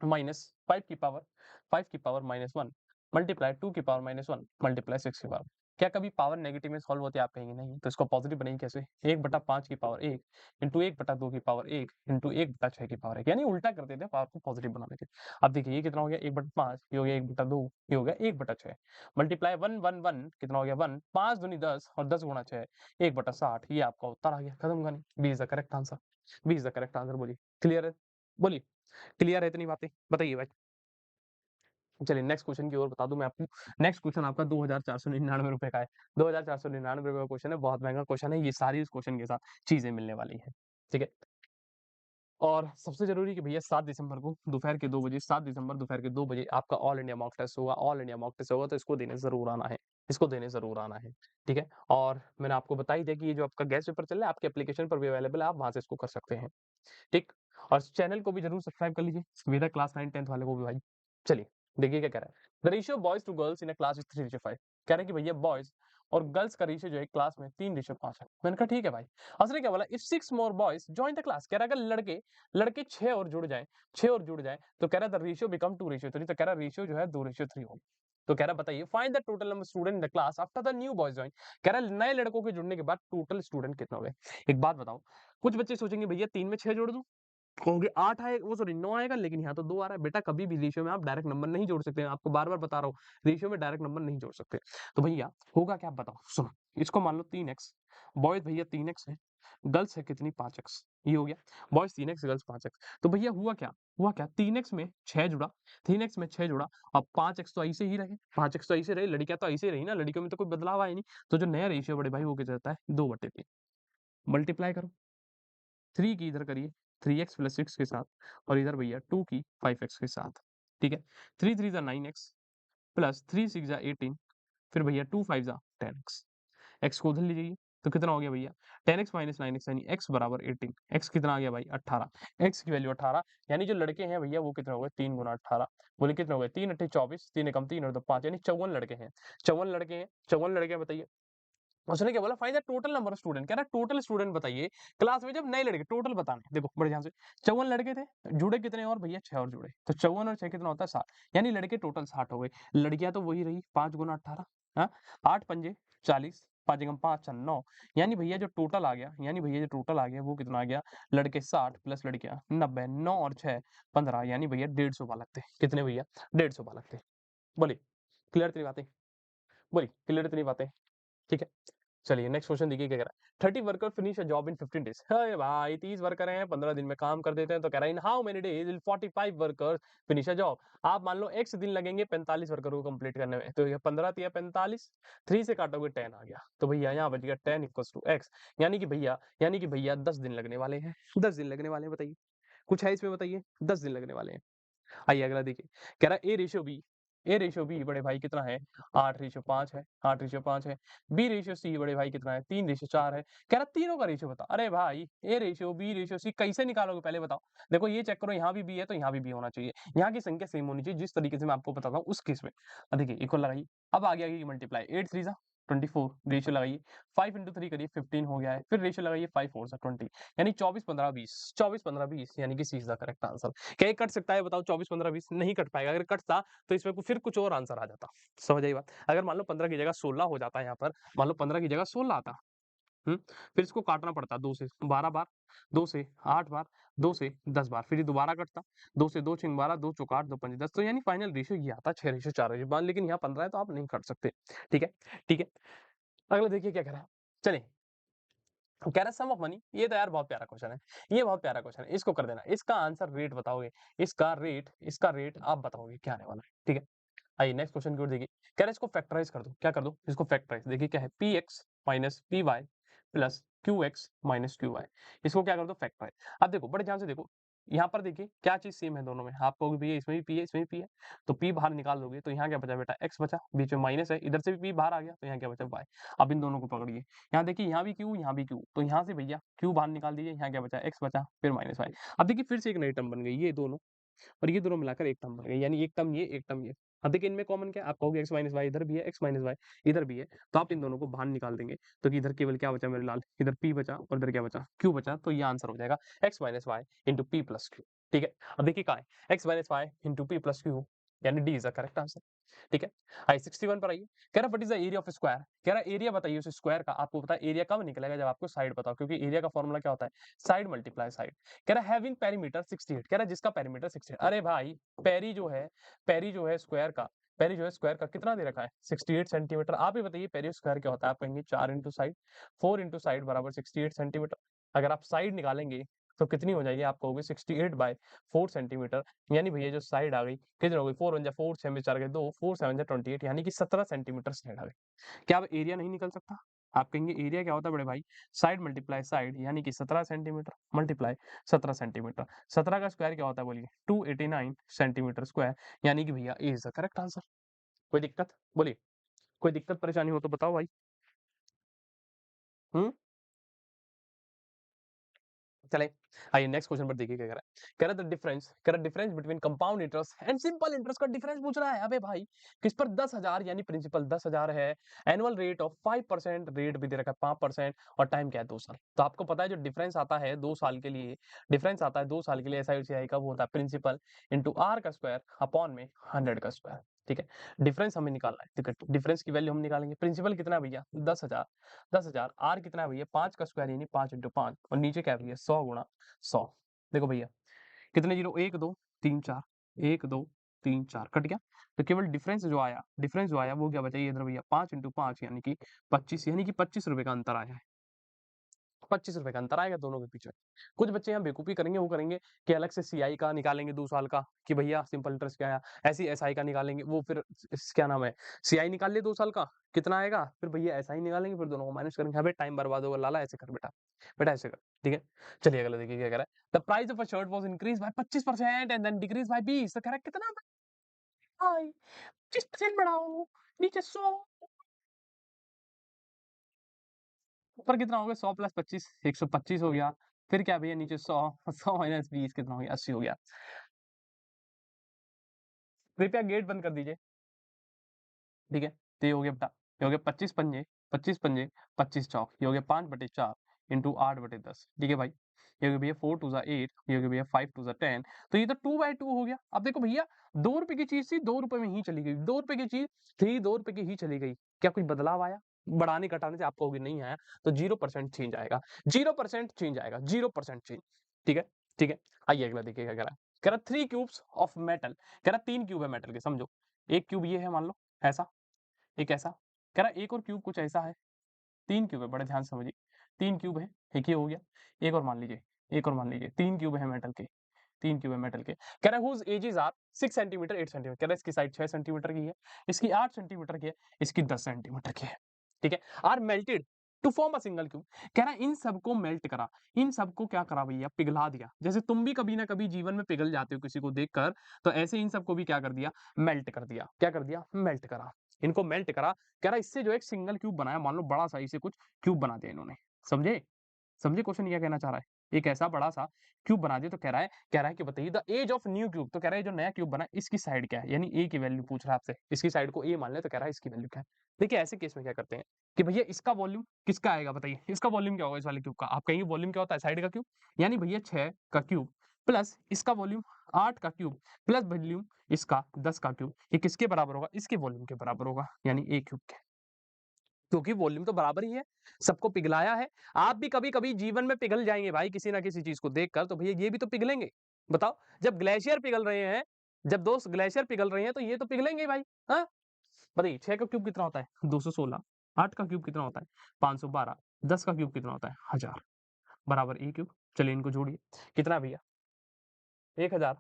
माइनस 5 की पावर -1 मल्टीप्लाई 2 की पावर -1 मल्टीप्लाई 6 की पावर। क्या कभी पावर नेगेटिव में सॉल्व होती है, आप कहेंगे नहीं, तो इसको पॉजिटिव बनेगी कैसे, 1/5 की पावर 1 इंटू 1/2 की पावर 1 इंटू 1/6 की पावर 1, यानी उल्टा कर देते हैं पावर को पॉजिटिव बनाने के। अब देखिए ये कितना हो गया, 1/5, ये हो गया 1/2, ये हो गया 1/6, मल्टीप्लाई 1 1 1 कितना हो गया 1, 5 दूनी 10 और 10 गुणा 6 1/60, ये आपका उत्तर आ गया, खत्म कहानी, B is the correct answer, B is the correct answer. बोलिए क्लियर है, बोलिए क्लियर है इतनी बातें, बताइए भाई। चलिए नेक्स्ट क्वेश्चन की ओर बता दूं मैं आपको, नेक्स्ट क्वेश्चन आपका 2499 रुपए का है, 2499 रुपए का क्वेश्चन है, बहुत महंगा क्वेश्चन है, ये सारी उस क्वेश्चन के साथ चीजें मिलने वाली हैं। ठीक है, और सबसे जरूरी कि भैया 7 दिसंबर को दोपहर के 2 बजे, 7 दिसंबर दोपहर के 2 बजे आपका ऑल इंडिया मॉक टेस्ट होगा, ऑल इंडिया मॉक टेस्ट होगा, तो इसको देने जरूर आना है, इसको देने जरूर आना है। ठीक है, और मैंने आपको बता ही दिया कि ये जो आपका गैस पेपर चल रहा है आपके एप्लीकेशन पर भी अवेलेबल है, आप वहां से इसको कर सकते हैं। ठीक, और चैनल को भी जरूर सब्सक्राइब कर लीजिए, वेदा क्लास 9 10th वाले को भी भाई। चलिए देखिए क्या कह रहा है, the ratio boys to girls in a class is 3:5, कह रहे हैं कि भैया बॉयज और गर्ल्स का रेशियो जो है क्लास में 3:5 है। मैंने कहा ठीक है भाई, असली क्या बोला, if 6 more boys join the class, कह रहा है अगर लड़के लड़के 6 और जुड़ जाए, 6 और जुड़ जाए, तो कह रहा है द रेशियो बिकम 2:3, तो कह रहा है रेशियो जो है 2:3 होगा। तो कह रहा बताइए find the total number student in the class after the new boys join. कह रहा नए लड़कों के जुड़ने के बाद टोटल स्टूडेंट कितने हो गए। एक बात बताओ, कुछ बच्चे सोचेंगे भैया 3 में 6 जोड़ दूं, कहोगे 8 आएगा, वो सॉरी 9 आएगा, लेकिन यहाँ तो 2 आ रहा है। बेटा कभी भी रेशियो में आप डायरेक्ट नंबर नहीं जोड़ सकते हैं, आपको बार-बार बता रहा हूँ, रेशियो में डायरेक्ट नंबर नहीं जोड़ सकते। तो भैया होगा क्या आप बताओ, सुनो, इसको मान लो 3x, बॉयज भैया 3x है, गर्ल्स है कितनी 5x, ये हो गया, बॉयज 3x गर्ल्स 5x। तो भैया हुआ क्या 3x में 6 जुड़ा, 3x में 6 जुड़ा, अब 5x तो ऐसे ही रहे, 5x तो ऐसे रहे, लड़कियां तो ऐसे ही रही ना, लड़कियों में तो कोई बदलाव आया नहीं। तो जो नया रेशियो बड़े भाई वो क्या रहता है 2/3, मल्टीप्लाई करो, 3 की इधर करिए 3x प्लस 6 के साथ, और इधर भैया 2 की 5x के साथ, ठीक है। 3 3 जा 9x प्लस 3 6 जा 18, फिर भैया 2 5 जा 10x, x को उधर ले जाइए तो कितना हो गया भैया 10x माइनस 9x यानी x बराबर 18, x कितना आ गया भाई 18, x की वैल्यू 18, यानी जो लड़के हैं भैया वो कितने हो गए 3 गुना 18, बोले कितने हो गए 3 अट्ठे 24, 3 एकम 3 और 2 5, यानी 54 लड़के हैं, 54 लड़के हैं, 54 लड़के बताइए। उसने क्या बोला find the total number of student, कह रहा टोटल स्टूडेंट बताइए क्लास में जब नए लड़के टोटल बताने, देखो बड़े ध्यान से, 54 लड़के थे, जुड़े कितने और भैया 6 और जुड़े, तो 54 और 6 कितना होता है 60, यानी लड़के टोटल 60 हो गए, लड़कियां तो वही रही 5 गुना 18, हाँ 8 पंजे 40, 5 एकम 5 9, यानी भैया जो टोटल आ गया, यानी भैया जो टोटल आ गया वो कितना आ गया, लड़के 60 प्लस लड़कियां 90, 9 और 6 15, यानी भैया 150 बालक थे, कितने भैया 150 बालक थे। बोलिए क्लियर इतनी बातें, बोलिए क्लियर इतनी बातें, ठीक है। चलिए नेक्स्ट क्वेश्चन देखिए क्या कह रहा है, 30 worker finish a job in 15 days. अरे भाई 30 वर्कर हैं 15 दिन में काम कर देते हैं, तो कह रहा है in how many days will 45 workers finish a job. आप मान लो x दिन लगेंगे 45 वर्कर को कंप्लीट करने में, तो ये 15 तिया 45, 3 से काटोगे 10 आ गया, तो भैया यहाँ बच गया 10 इक्वल्स टू x, यानी कि भैया 10 दिन लगने वाले हैं, 10 दिन लगने वाले हैं, बताइए कुछ है इसमें, बताइए 10 दिन लगने वाले हैं। आइए अगला देखिए, कह रहा है ए रेशियो बी बड़े भाई कितना है 8:5 है, 8:5 है। बी रेशियो सी बड़े भाई कितना है 3:4 है। कह रहा तीनों का रेशियो बताओ। अरे भाई A ratio B ratio C कैसे निकालोगे पहले बताओ। देखो ये चेक करो, यहाँ भी बी है तो यहाँ भी बी होना चाहिए, यहाँ की संख्या सेम होनी चाहिए, जिस तरीके से मैं आपको बताता हूँ उस केस में। अब देखिए इक्वल लगाइए, अब आ गया मल्टीप्लाई, 8 3 जा 24, रेशियो लगाइए 5 इंटू 3 करिए 15 हो गया है, फिर रेशियो लगाइए 5 4 जा 20, यानी 24 15 20, 24 15 20, यानी कि सी इज द करेक्ट आंसर। क्या ये कट सकता है बताओ 24 15 20 नहीं कट पाएगा, अगर कटता तो इसमें फिर कुछ और आंसर आ जाता, समझ आई बात। अगर मान लो 15 की जगह 16 हो जाता है, यहाँ पर मान लो 15 की जगह 16 आता, फिर इसको काटना पड़ता 2 से 12 बार, 2 से 8 बार, 2 से 10 बार, फिर ये दोबारा कटता 2 से 2 6 12, 2 चौक 8 2 पंजे 10, तो यानी फाइनल रेशियो ये आता 6:4, लेकिन यहाँ 15 है तो आप नहीं काट सकते, ठीक है ठीक है। अगला देखिए क्या कह रहा है, चलिए कह रहा है सम ऑफ मनी, ये तो यार बहुत प्यारा क्वेश्चन है, ये बहुत प्यारा क्वेश्चन है, इसको कर देना, इसका आंसर रेट बताओगे, इसका रेट आप बताओगे क्या आने वाला है, ठीक है। आइए नेक्स्ट क्वेश्चन की ओर देखिए, कह रहा है इसको फैक्टराइज कर दो, क्या कर दो इसको फैक्टराइज, देखिए क्या है P X minus P Y plus Q X minus Q Y, इसको क्या कर दो फैक्टराइज। अब देखो बड़े ध्यान से देखो, यहाँ पर देखिए क्या चीज सेम है दोनों में, आप कहोगे भैया इसमें भी पी है इसमें भी पी है, तो पी बाहर निकाल दोगे तो यहाँ क्या बचा बेटा एक्स बचा, बीच में माइनस है, इधर से भी पी बाहर आ गया तो यहाँ क्या बचा वाई। अब इन दोनों को पकड़िए, यहाँ देखिए यहाँ भी क्यू यहाँ भी क्यू, तो यहाँ से भैया क्यू बाहर निकाल दीजिए, यहाँ क्या बचा एक्स बचा फिर माइनस वाई। अब देखिए फिर से एक नई टर्म बन गई, ये दोनों और ये दोनों मिलाकर एक टर्म बन गई, यानी एक टर्म ये एक टर्म ये। अब देखिए इनमें कॉमन क्या है, आप कहोगे एक्स माइनस वाई इधर भी है, एक्स माइनस वाई इधर भी है, तो आप इन दोनों को बाहर निकाल देंगे, तो कि इधर केवल क्या बचा मेरे लाल, इधर पी बचा और इधर क्या बचा क्यू बचा, तो ये आंसर हो जाएगा X minus Y into P plus Q, ठीक है। अब देखिए क्या है X minus Y into P plus Q, यानी D is the correct answer, ठीक है। आई 61 पर आइए, कह रहा what is the area of square, कह रहा एरिया बताइए उस स्क्वायर का, आपको पता है एरिया कब निकलेगा जब आपको साइड बताओ, क्योंकि एरिया का फॉर्मूला क्या होता है साइड मल्टीप्लाई साइड। कह रहा हैविंग पेरीमीटर 68, कह रहा जिसका पेरीमीटर 68, अरे भाई पेरी जो है स्क्वायर का, पेरी जो है स्क्वायर का कितना दे रखा है 68 सेंटीमीटर। आप ही बताइए पेरी स्क्वायर क्या होता है, आप कहेंगे 4 इंटू साइड 4 इंटू साइड बराबर 68 सेंटीमीटर। अगर आप साइड निकालेंगे तो कितनी हो जाएगी, आप कहोगे 68 बाय 4 सेंटीमीटर, यानी भैया जो साइड आ गई कितनी हो गई 4 1 जा 4 6 में 4 गए 2 4 7 जा 28, यानी कि 17 सेंटीमीटर साइड आ गई। क्या अब एरिया नहीं निकल सकता, आप कहेंगे एरिया क्या होता है बड़े भाई साइड मल्टीप्लाई साइड, यानी कि 17 सेंटीमीटर मल्टीप्लाई 17 सेंटीमीटर, 17 का स्क्वायर क्या होता है बोलिए 289 सेंटीमीटर स्क्वायर, यानी कि भैया ए इज द करेक्ट आंसर। कोई दिक्कत बोलिए, कोई दिक्कत परेशानी हो तो बताओ भाई। हम्म चले आइए नेक्स्ट क्वेश्चन पर देखिए क्या कह रहा है, कह रहा difference between compound interest and simple interest का डिफरेंस पूछ रहा है। अबे भाई किस पर 10,000 यानी प्रिंसिपल 10,000 है, एनुअल रेट ऑफ 5%, रेट भी दे रखा है 5%, और टाइम क्या है 2 साल। तो आपको पता है जो डिफरेंस आता है 2 साल के लिए, डिफरेंस आता है 2 साल के लिए एसआईसीआई कब होता है प्रिंसिपल इंटू आर का स्क्वायर अपॉन में 100 का स्क्वायर। ठीक है? डिफरेंस हमें निकालना है, ठीक है? डिफरेंस की वैल्यू हम निकालेंगे। प्रिंसिपल कितना है भैया? 10,000 10,000 आर कितना है भैया? 5 का स्क्वायर यानी 5 × 5 और नीचे क्या है भैया? 100 गुणा 100। देखो भैया कितने जीरो 1 2 3 4 1 2 3 4 कट गया। तो केवल डिफरेंस जो आया वो क्या बचा? ये इधर भैया 5 × 5 यानी कि 25 यानी कि ₹25 का अंतर आया है। ₹25 का अंतर आएगा दोनों के बीच में। कुछ बच्चे यहाँ बेवकूफ़ी करेंगे, वो करेंगे कि अलग से सीआई का निकालेंगे 2 साल का कि भैया सिंपल इंटरेस्ट क्या है, ऐसे ही एसआई का निकालेंगे। वो फिर क्या नाम है, सीआई निकाल लिए 2 साल का, कितना आएगा? फिर भैया एसआई निकालेंगे, फिर दोनों को माइनस करेंगे। अबे टाइम बर्बाद होगा लाला, ऐसे कर बेटा, बेटा ऐसे कर, ठीक है? चलिए अगला देखिए क्या कह रहा है। The price of a shirt was increase by 25% and then decrease by 20। तो कह रहा है कितना भाई 25% बढ़ाओ, नीचे 100 ऊपर कितना हो गया 100 + 25 125 हो गया। फिर क्या भैया नीचे 100 100 - 20 कितना हो गया 80 हो गया। कृपया गेट बंद कर दीजिए, ठीक है? तो ये हो गया बेटा, ये हो गया 25 पंजे 25 चौक, ये हो गया 5/4 इंटू 8/10, ठीक है भाई? ये हो गया भैया 4 2 ज़ा 8, ये हो गया भैया 5 2 ज़ा 10, तो ये तो 2/2 हो गया। अब देखो भैया ₹2 की चीज़ थी ₹2 में ही चली गई, ₹2 की चीज़ थी ₹2 की ही चली गई। क्या कुछ बदलाव आया? बढ़ाने घटाने से आप कहोगे नहीं आया, तो 0% चेंज आएगा, 0% चेंज आएगा, 0% चेंज, ठीक है? ठीक है? आइए अगला देखिए क्या कह रहा है। कह रहा 3 क्यूब्स ऑफ मेटल, कह रहा 3 क्यूब है मेटल के समझो। 1 क्यूब ये है मान लो, ऐसा, एक ऐसा, कह रहा एक और क्यूब कुछ ऐसा है, 3 क्यूब है, बड़े ध्यान से समझिए, 3 क्यूब है, एक ये हो गया, एक और मान लीजिए, 3 क्यूब है मेटल के, 3 क्यूब है मेटल के। कह रहा है व्होज़ एजेस आर 6 सेंटीमीटर 8 सेंटीमीटर, कह रहा है इसकी साइड 6 सेंटीमीटर की है, इसकी 8 सेंटीमीटर की है, इसकी 10 सेंटीमीटर की है, ठीक है? Are melted to form a single cube, कह रहा है इन सबको मेल्ट करा, इन सबको क्या करा भैया? पिघला दिया। जैसे तुम भी कभी ना कभी जीवन में पिघल जाते हो किसी को देखकर, तो ऐसे इन सबको भी क्या कर दिया? मेल्ट कर दिया। क्या कर दिया? मेल्ट करा। इनको मेल्ट करा, कह रहा है इससे जो एक सिंगल क्यूब बनाया, मान लो बड़ा सा इसे कुछ क्यूब बना दिया इन्होंने, समझे? समझे क्वेश्चन क्या कहना चाह रहा है? एक ऐसा बड़ा-सा क्यूब बना दिया तो कह रहा है कि बताइए the edge of new cube, तो कह रहा है जो नया क्यूब बना है इसकी साइड क्या है? यानी ए की वैल्यू पूछ रहा है आपसे। इसकी साइड को ए मान लें तो कह रहा है इसकी वैल्यू क्या है? देखिए ऐसे केस में क्या करते हैं कि भैया इसका वॉल्यूम किसका आएगा बताइए? इसका वॉल्यूम क्या होगा इस वाले क्यूब का? आप कहेंगे वॉल्यूम क्या होता है? साइड का क्यूब। यानी भैया 6 का क्यूब प्लस इसका वॉल्यूम 8 का क्यूब प्लस वॉल्यूम इसका 10 का क्यूब। ये किसके बराबर होगा? इसके वॉल्यूम के बराबर होगा, यानी ए क्यूब के। क्योंकि वॉल्यूम तो बराबर ही है, सबको पिघलाया है। आप भी कभी-कभी जीवन में पिघल जाएँगे भाई किसी न किसी चीज़ को देखकर, तो भैया ये भी तो पिघलेंगे। बताओ, जब ग्लेशियर पिघल रहे हैं, जब 2 ग्लेशियर पिघल रहे हैं, तो ये तो पिघलेंगे ही भाई, हाँ? बताइए 6 का क्यूब कितना होता है? 216, 8 का क्यूब कितना होता है? 512, 10 का क्यूब कितना होता है? 1000 बराबर ए क्यूब। चलिए इनको जोड़िए, कितना है भैया? 1000,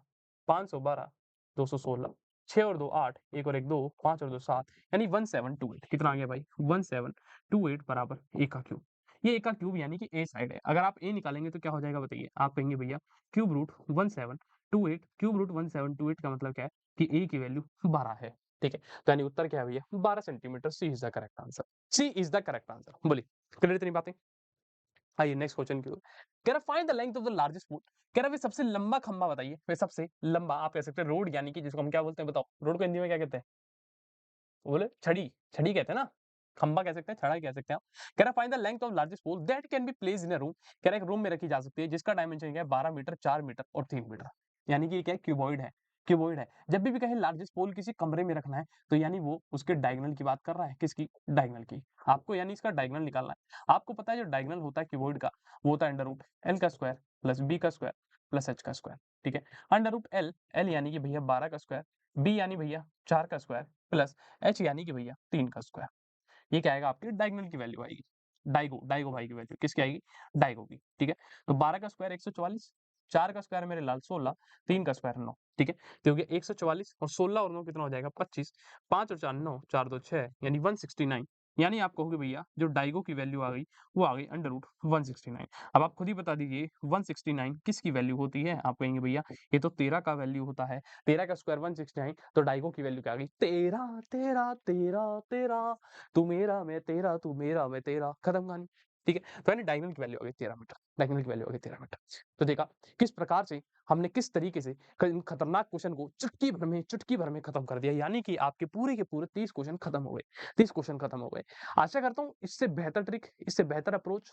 512, 216, 6 और 2 8, 1 और 1 2, 5 और 2 7 यानी 1728 कितना आ गया भाई? 1728 बराबर ए का क्यूब। ये ए का क्यूब यानी कि ए साइड है। अगर आप ए निकालेंगे तो क्या हो जाएगा बताइए? आप कहेंगे भैया क्यूब रूट 1728 क्यूब रूट 1728 का मतलब क्या है कि ए की वैल्यू 12 है। ठीक है? तो यानी उत्तर क्या है भैया? 12 centimetre C is the correct answer. C is the correct answer. बोलिए, क्लियर इतनी बातें? आइए नेक्स्ट क्वेश्चन की ओर। कह रहा find the length of the largest pole. कह रहा भाई सबसे लंबा खंभा बताइए। भाई सबसे लंबा आप कह सकते हैं रोड यानी कि जिसको हम क्या बोलते हैं बताओ? रोड को हिंदी में क्या कहते हैं? बोले छड़ी, छड़ी कहते हैं ना? खंभा कह सकते हैं, छड़ा ही कह सकते हैं आप। कह रहा find the length of largest pole that can be placed in a room. कह रहा एक रूम में रखी जा सकती है जिसका डायमेंशन क्या है 12 मीटर, 4 मीटर और 3 मीटर। यानी कि ये क्या है क्यूबॉइड है, क्यूबॉइड है। जब भी कहे लार्जेस्ट पोल किसी कमरे में रखना है तो यानी वो उसके डायगोनल की बात कर रहा है, किसकी? डायगोनल की। आपको यानी इसका डायगोनल निकालना है। आपको पता है जो डायगोनल होता है क्यूबॉइड का, वो होता है अंडर रूट एल का स्क्वायर प्लस बी का स्क्वायर प्लस एच का स्क्वायर, ठीक है? अंडर रूट एल, एल यानी कि भैया 12 का स्क्वायर, बी यानी भैया 4 का स्क्वायर प्लस एच यानी कि भैया 3 का स्क्वायर। ये क्या आएगा आपकी डायगोनल की वैल्यू आएगी। डाइगो डाइगो भाई की वैल्यू किसकी आएगी? डाइगो की, ठीक है? तो 12 का स्क्वायर 144, 4 का स्क्वायर मेरे लाल 16, 3 का स्क्वायर 9, ठीक है? तो हो गया 144 और 16 और 9 कितना हो जाएगा? 25, 5 और 4 9, 4 2 6 यानी 169। यानी आप कहोगे भैया जो डाइगो की वैल्यू आ गई, वो आ गई अंडर रूट 169। अब आप खुद ही बता दीजिए 169 किसकी वैल्यू होती है? आप कहेंगे भैया ये तो 13 का वैल्यू होता है। 13 का स्क्वायर 169 तो डाइगो की वैल्यू क्या आ गई? 13 13 13 13 तू मेरा मैं तेरा, तू मेरा मैं तेरा, खत्म कहानी। ठीक है? तो यानी डायगोनल की वैल्यू आ गई 13 मीटर, डायगोनल की वैल्यू आ गई 13 मीटर। तो देखा किस प्रकार से हमने किस तरीके से इन खतरनाक क्वेश्चन को चुटकी भर में खत्म कर दिया। यानी कि आपके पूरे के पूरे 30 क्वेश्चन खत्म हो गए, 30 क्वेश्चन खत्म हो गए। आशा करता हूँ इससे बेहतर ट्रिक, इससे बेहतर अप्रोच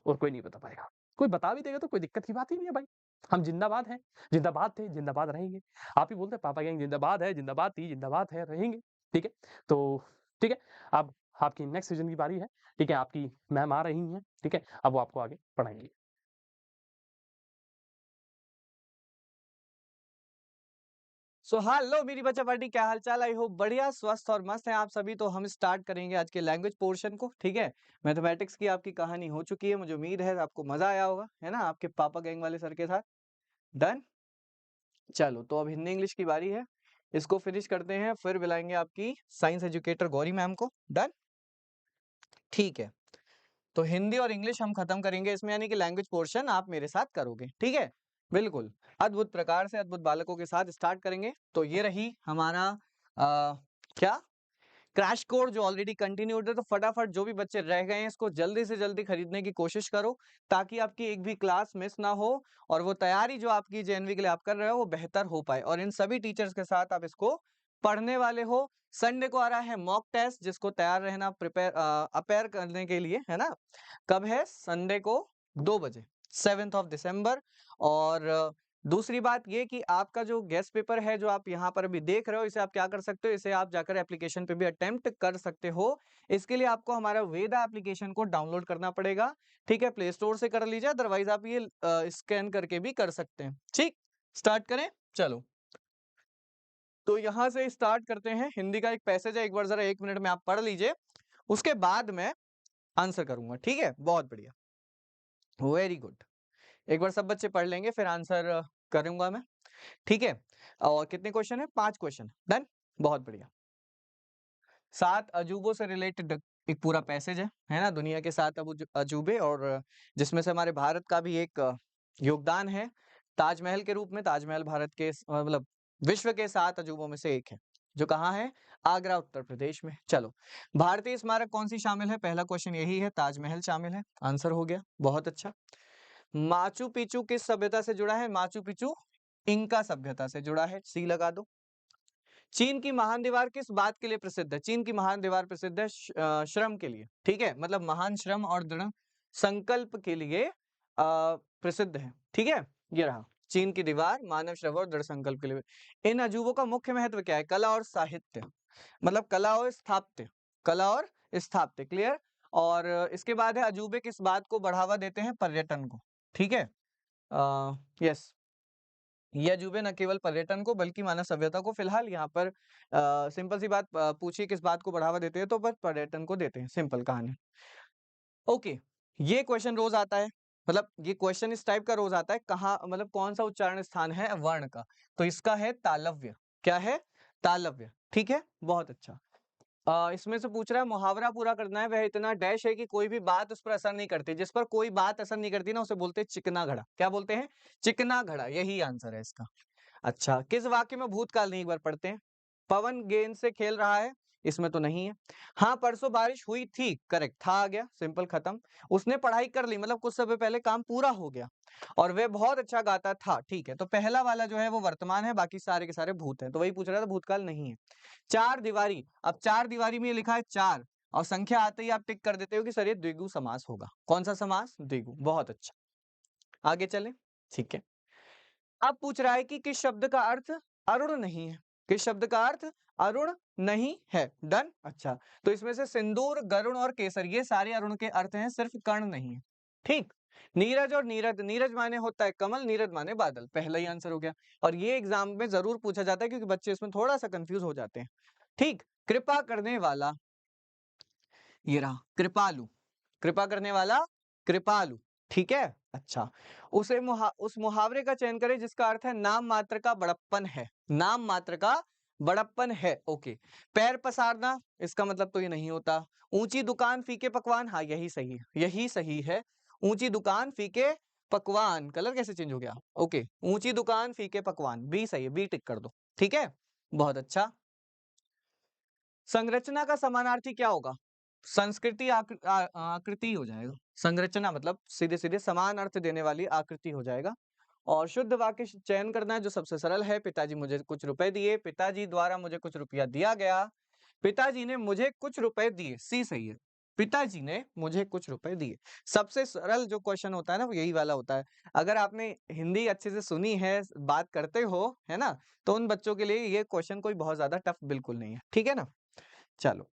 और कोई नहीं बता पाएगा। कोई बता भी देगा तो कोई दिक्कत की बात ही नहीं है भाई। हम जिंदाबाद हैं, जिंदाबाद थे, जिंदाबाद रहेंगे। आप ही बोलते हैं पापा गैंग जिंदाबाद है, जिंदाबाद थी, जिंदाबाद है, रहेंगे। ठीक है? तो ठीक है, अब आपकी नेक्स्ट सेशन की बारी है। ठीक है? आपकी मैम आ रही हैं। ठीक है? अब वो आपको आगे पढ़ाएँगी। सो हेलो मेरी बच्चा पार्टी, क्या हाल चाल? आई होप बढ़िया, स्वस्थ और मस्त हैं आप सभी। तो हम स्टार्ट करेंगे आज के लैंग्वेज पोर्शन को। ठीक है, मैथमेटिक्स की आपकी कहानी हो चुकी है, मुझे उम्मीद है आपको मजा आया होगा, है ना, आपके पापा गैंग वाले सर के साथ। डन। चलो तो अब हिंदी इंग्लिश की बारी है, इसको फिनिश करते हैं, फिर बुलाएंगे आपकी साइंस एजुकेटर गौरी मैम को। डन। ठीक है, तो हिंदी और इंग्लिश हम खत्म करेंगे इसमें, यानी कि लैंग्वेज पोर्शन आप मेरे साथ करोगे। ठीक है, बिल्कुल अद्भुत प्रकार से अद्भुत बालकों के साथ स्टार्ट करेंगे। तो ये रही हमारा क्या क्रैश कोर्स जो ऑलरेडी कंटिन्यूड है। तो फटाफट जो भी बच्चे रह गए हैं इसको जल्दी से जल्दी खरीदने की कोशिश करो, ताकि आपकी एक भी क्लास मिस ना हो और वो तैयारी जो आपकी जेएनवी के लिए आप कर रहे हो वो बेहतर हो पाए। और इन सभी टीचर्स के साथ आप इसको पढ़ने वाले हो। संडे को आ रहा है मॉक टेस्ट, जिसको तैयार रहना, प्रिपेयर अपेयर करने के लिए, है ना। कब है? संडे को 2 बजे, 7 दिसंबर। और दूसरी बात ये कि आपका जो गेस्ट पेपर है जो आप यहाँ पर अभी देख रहे हो, इसे आप क्या कर सकते हो, इसे आप जाकर एप्लीकेशन पे भी अटेम्प्ट कर सकते हो। इसके लिए आपको हमारा वेदा एप्लीकेशन को डाउनलोड करना पड़ेगा। ठीक है, प्ले स्टोर से कर लीजिए, अदरवाइज आप ये स्कैन करके भी कर सकते हैं। ठीक, स्टार्ट करें। चलो, तो यहाँ से स्टार्ट करते हैं। हिंदी का एक पैसेज है, एक बार जरा 1 मिनट में आप पढ़ लीजिए, उसके बाद मैं आंसर करूंगा। ठीक है, बहुत बढ़िया, वेरी गुड। एक बार सब बच्चे पढ़ लेंगे, फिर आंसर करूंगा मैं। ठीक है, और कितने क्वेश्चन है? 5 क्वेश्चन। डन, बहुत बढ़िया। 7 अजूबों से रिलेटेड एक पूरा पैसेज है ना, दुनिया के 7 अजूबे, और जिसमें से हमारे भारत का भी एक योगदान है ताजमहल के रूप में। ताजमहल भारत के मतलब विश्व के 7 अजूबों में से एक है, जो कहाँ है? आगरा, उत्तर प्रदेश में। चलो, भारतीय स्मारक कौन सी शामिल है? पहला क्वेश्चन यही है, ताजमहल शामिल है, आंसर हो गया, बहुत अच्छा। माचू पिचू किस सभ्यता से जुड़ा है? माचू पिचू इंका सभ्यता से जुड़ा है, सी लगा दो। चीन की महान दीवार किस बात के लिए प्रसिद्ध है? चीन की महान दीवार प्रसिद्ध है श्रम के लिए। ठीक है, मतलब महान श्रम और दृढ़ संकल्प के लिए प्रसिद्ध है। ठीक है, ये रहा चीन की दीवार, मानव श्रम और दृढ़ संकल्प के लिए। इन अजूबों का मुख्य महत्व क्या है? कला और साहित्य, मतलब कला और स्थापत्य, कला और स्थापत्य, क्लियर। और इसके बाद है अजूबे किस बात को बढ़ावा देते हैं? पर्यटन को। ठीक है, यस, ये अजूबे न केवल पर्यटन को बल्कि मानव सभ्यता को, फिलहाल यहाँ पर सिंपल सी बात पूछिए किस बात को बढ़ावा देते हैं, तो बस पर्यटन को देते हैं, सिंपल कहानी। ओके, ये क्वेश्चन रोज आता है, मतलब ये क्वेश्चन इस टाइप का रोज आता है, कहाँ मतलब कौन सा उच्चारण स्थान है वर्ण का? तो इसका है तालव्य। क्या है? तालव्य। ठीक है, बहुत अच्छा। इसमें से पूछ रहा है मुहावरा पूरा करना है, वह इतना डैश है कि कोई भी बात उस पर असर नहीं करती। जिस पर कोई बात असर नहीं करती ना, उसे बोलते हैं चिकना घड़ा। क्या बोलते हैं? चिकना घड़ा, यही आंसर है इसका। अच्छा, किस वाक्य में भूतकाल नहीं, एक बार पढ़ते हैं। पवन गेंद से खेल रहा है, इसमें तो नहीं है। हाँ, परसों बारिश हुई थी, करेक्ट, था आ गया, सिंपल, खत्म। उसने पढ़ाई कर ली, मतलब कुछ समय पहले काम पूरा हो गया। और वह बहुत अच्छा गाता था, ठीक है। तो पहला वाला जो है वो वर्तमान है, बाकी सारे के सारे भूत हैं, तो वही पूछ रहा था, भूतकाल नहीं है। चार दीवारी, अब चार दीवारी में ये लिखा है 4, और संख्या आते ही आप टिक कर देते हो कि सर ये द्विगु समास होगा। कौन सा समास? द्विगु, बहुत अच्छा। आगे चले, ठीक है। अब पूछ रहा है कि किस शब्द का अर्थ अरुण नहीं है? किस शब्द का अर्थ अरुण नहीं है? डन, अच्छा। तो इसमें से सिंदूर, गरुण और केसर, ये सारे अरुण के अर्थ हैं, सिर्फ कर्ण नहीं है। ठीक। नीरज और नीरद, नीरज माने होता है कमल, नीरद माने बादल, पहला ही आंसर हो गया। और ये एग्जाम में जरूर पूछा जाता है, क्योंकि बच्चे इसमें थोड़ा सा कंफ्यूज हो जाते हैं। ठीक, कृपा करने वाला, ये रहा कृपालु, कृपा करने वाला कृपालु। ठीक है, अच्छा। उस मुहावरे का चयन करें जिसका अर्थ है नाम मात्र का बड़प्पन है। नाम मात्र का बड़प्पन है, ओके। पैर पसारना, इसका मतलब तो ये नहीं होता। ऊंची दुकान फीके पकवान, हाँ यही सही है, यही सही है। ऊंची दुकान फीके पकवान, कलर कैसे चेंज हो गया? ओके, ऊंची दुकान फीके पकवान, बी सही है, बी टिक कर दो। ठीक है, बहुत अच्छा। संरचना का समानार्थी क्या होगा? संस्कृति आकृति हो जाएगा। संरचना मतलब सीधे सीधे समान अर्थ देने वाली आकृति हो जाएगा। और शुद्ध वाक्य चयन करना है, जो सबसे सरल है। पिताजी मुझे कुछ रुपए दिए, पिताजी द्वारा मुझे कुछ रुपया दिया गया, पिताजी ने मुझे कुछ रुपए दिए, सी सही है। पिताजी ने मुझे कुछ रुपए दिए। सबसे सरल जो क्वेश्चन होता है ना वो यही वाला होता है। अगर आपने हिंदी अच्छे से सुनी है, बात करते हो, है ना, तो उन बच्चों के लिए ये क्वेश्चन कोई बहुत ज्यादा टफ बिल्कुल नहीं है, ठीक है ना। चलो,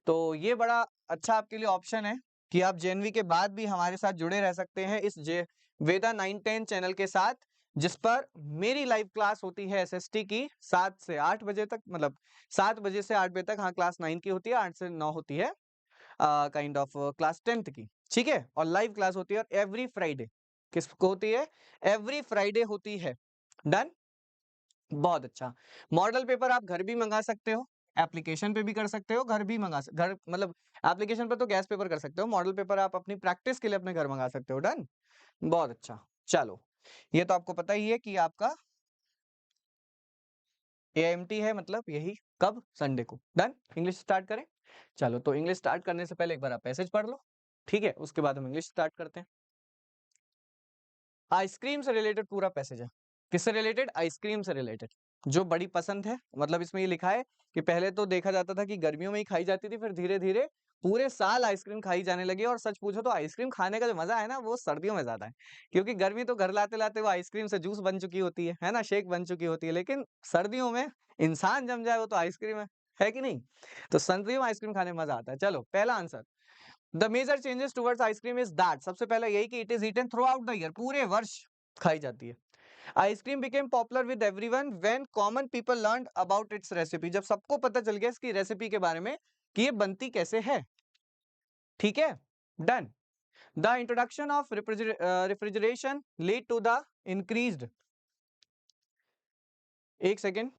तो ये बड़ा अच्छा आपके लिए ऑप्शन है कि आप जेएनवी के बाद भी हमारे साथ जुड़े रह सकते हैं इस जे वेदा 910 चैनल के साथ, जिस पर मेरी लाइव क्लास होती है एसएसटी की 7 से 8 बजे तक, मतलब 7 बजे से 8 बजे तक। हाँ, क्लास 9 की होती है, 8 से 9 होती है काइंड ऑफ क्लास 10th की, ठीक है। और लाइव क्लास होती है, और एवरी फ्राइडे किसको होती है? एवरी फ्राइडे होती है। डन, बहुत अच्छा। मॉडल पेपर आप घर भी मंगा सकते हो, एप्लीकेशन पे भी कर सकते हो, घर भी घर मतलब एप्लीकेशन पर तो गैस पेपर कर सकते हो, मॉडल पेपर आप अपनी प्रैक्टिस के लिए अपने घर मंगा सकते हो। डन, बहुत अच्छा। चलो, ये तो आपको पता ही है कि आपका एएमटी है, मतलब यही कब? संडे को। डन, इंग्लिश स्टार्ट करें। चलो, तो इंग्लिश स्टार्ट करने से पहले एक बार आप पैसेज पढ़ लो, ठीक है, उसके बाद हम इंग्लिश स्टार्ट करते हैं। आइसक्रीम से रिलेटेड पूरा पैसेज है। किससे रिलेटेड? आइसक्रीम से रिलेटेड, जो बड़ी पसंद है। मतलब इसमें ये लिखा है कि पहले तो देखा जाता था कि गर्मियों में ही खाई जाती थी, फिर धीरे धीरे पूरे साल आइसक्रीम खाई जाने लगी। और सच पूछो तो आइसक्रीम खाने का जो मजा है ना, वो सर्दियों में ज्यादा है, क्योंकि गर्मी तो घर लाते लाते वो आइसक्रीम से जूस बन चुकी होती है ना, शेक बन चुकी होती है। लेकिन सर्दियों में इंसान जम जाए वो तो आइसक्रीम है कि नहीं? तो सर्दियों में आइसक्रीम खाने में मजा आता है। चलो, पहला answer, the major changes towards ice cream is that, सबसे पहला यही कि it is eaten throughout the year, पूरे वर्ष खाई जाती है। Ice cream became popular with everyone when common people learned about its recipe, जब सबको पता चल गया इसकी रेसिपी के बारे में कि ये बनती कैसे है, ठीक है। Done, the introduction of refrigeration lead to the increased, एक सेकेंड,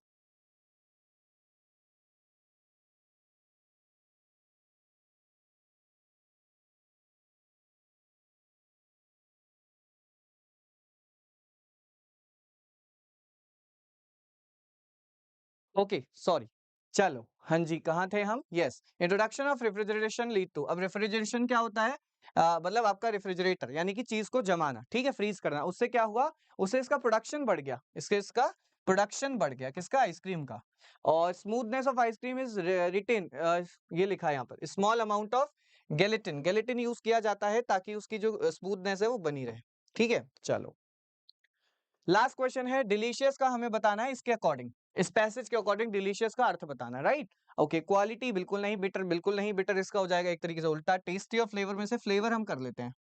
ओके सॉरी। चलो, हाँ जी, कहाँ थे हम? Yes, introduction of refrigeration lead to, अब रेफ्रिजरेशन क्या होता है? मतलब आपका रेफ्रिजरेटर यानी कि चीज को जमाना, ठीक है, फ्रीज करना। उससे क्या हुआ? उससे इसका प्रोडक्शन बढ़ गया, इसका प्रोडक्शन बढ़ गया, किसका? आइसक्रीम का। और smoothness of ice cream is retain, ये लिखा है यहाँ पर, small amount of gelatin, gelatin use किया जाता है ताकि उसकी जो स्मूथनेस है वो बनी रहे, ठीक है। चलो, लास्ट क्वेश्चन है, डिलीशियस का हमें बताना है इसके अकॉर्डिंग, इस पैसेज के अकॉर्डिंग डिलीशियस का अर्थ बताना, राइट? ओके, क्वालिटी बिल्कुल नहीं, बिटर बिल्कुल नहीं, बिटर इसका हो जाएगा एक तरीके से उल्टा। टेस्टी और फ्लेवर में से फ्लेवर हम कर लेते हैं,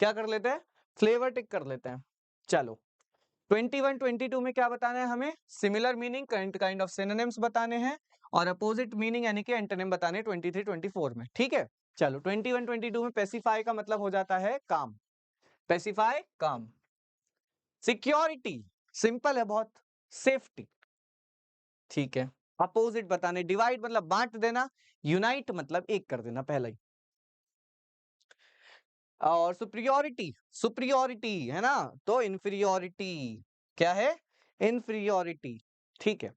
क्या कर लेते हैं? फ्लेवर टिक कर लेते हैं। चलो, 21 22 में क्या बताना है हमें? Similar meaning, kind of synonyms बताने हैं, और अपोजिट मीनिंग यानी कि एंटोनिम बताने हैं 23 24 में, ठीक है। चलो, 21 22 में पेसिफाई का मतलब हो जाता है काम, पेसिफाई काम। सिक्योरिटी, सिंपल है बहुत, सेफ्टी, ठीक है। अपोजिट बताने, डिवाइड मतलब बांट देना, यूनाइट मतलब एक कर देना, पहला ही। और सुप्रियोरिटी, सुप्रियोरिटी है ना, तो इंफीरियोरिटी, क्या है? इंफीरियोरिटी, ठीक है।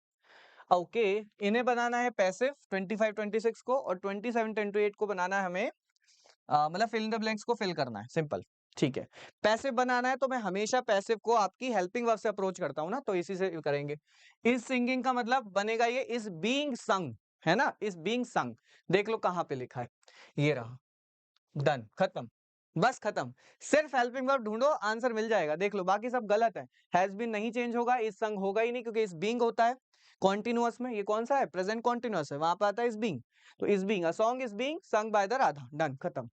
ओके, इन्हें बनाना है पैसिव 25 26 को, और 27 28 को बनाना है हमें, मतलब फिल इन द ब्लैंक्स को फिल करना है, सिंपल, ठीक है। पैसिव बनाना है तो मैं हमेशा पैसिव को आपकी हेल्पिंग वर्ब से अप्रोच करता हूं ना, तो इसी से करेंगे। इज सिंगिंग का मतलब बनेगा ये इज बीइंग संग, है ना, इज बीइंग संग। देख लो कहां पे लिखा है, ये रहा। डन, खत्म, बस खत्म। सिर्फ हेल्पिंग वर्ब ढूंढो, आंसर मिल जाएगा। देख लो, बाकी सब गलत है। हैज बीन नहीं चेंज होगा, इज संग होगा ही नहीं, क्योंकि इज बीइंग होता है कॉन्टिन्यूअस में। ये कौन सा है? प्रेजेंट कॉन्टिन्यूअस है, वहां पे आता है इज बीइंग। तो is being, a song is being sung by the Radha. Done, खत्म।